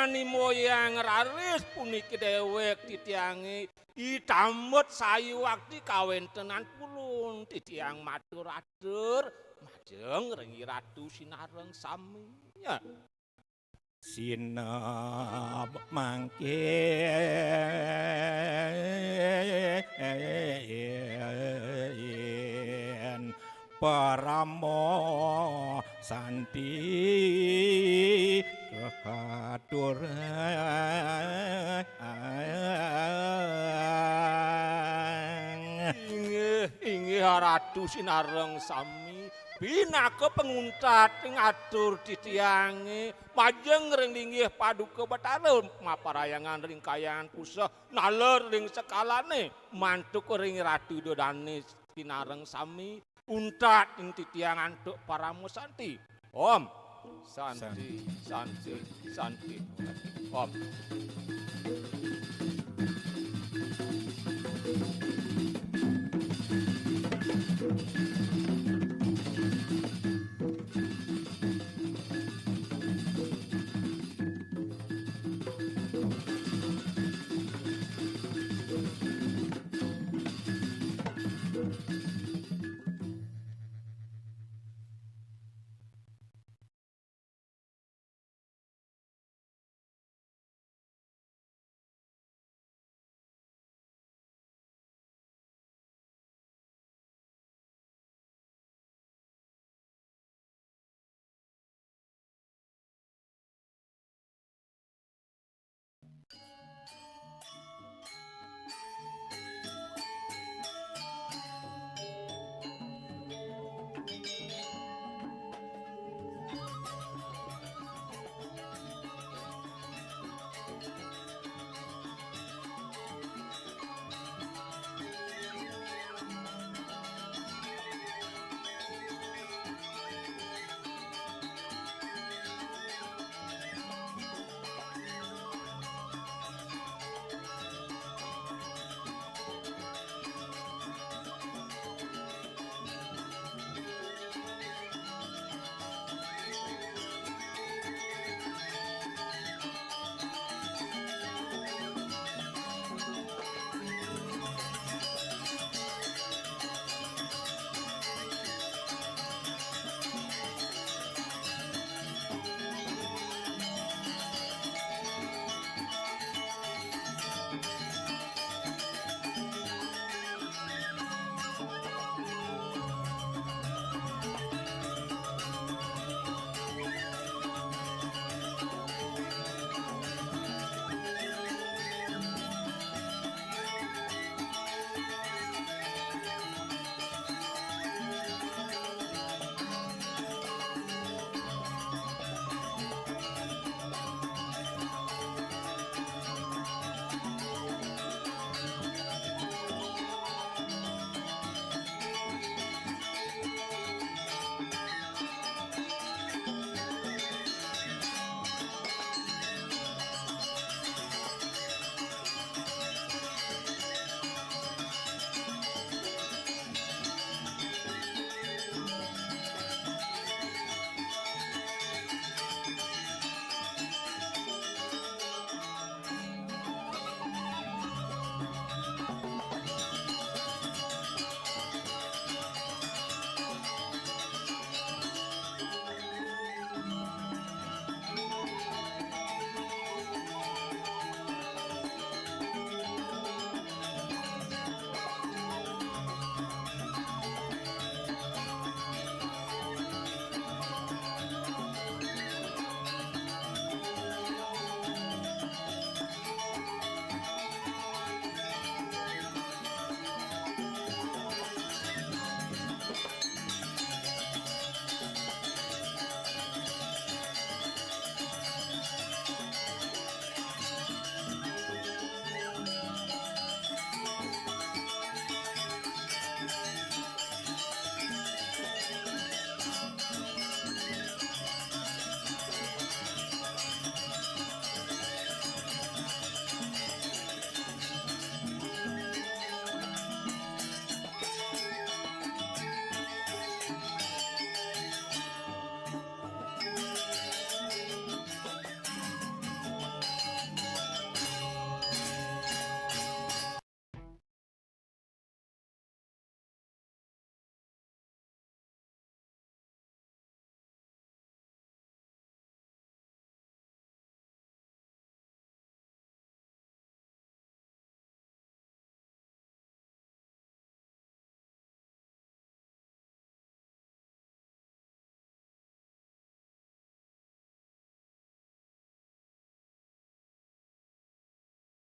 Speaker 3: yani moyang raris puniki dewek titiange itamut sayu wakti kawentenan pulun titiang matur-atur majeng rengi ratu sinareng sami. Ya,
Speaker 5: Sinap mangkin paramo santi kehaturan.
Speaker 3: inggih ratu sinareng sami pinaka penguntat ngatur titiange majeng ring linggih paduka Bathara maparayangan ring kayangan pusah naler ring sekalane mantuk ring ratu dodane sinareng sami untat ing titiang antuk paramo santi. Om santi santi santi. Om.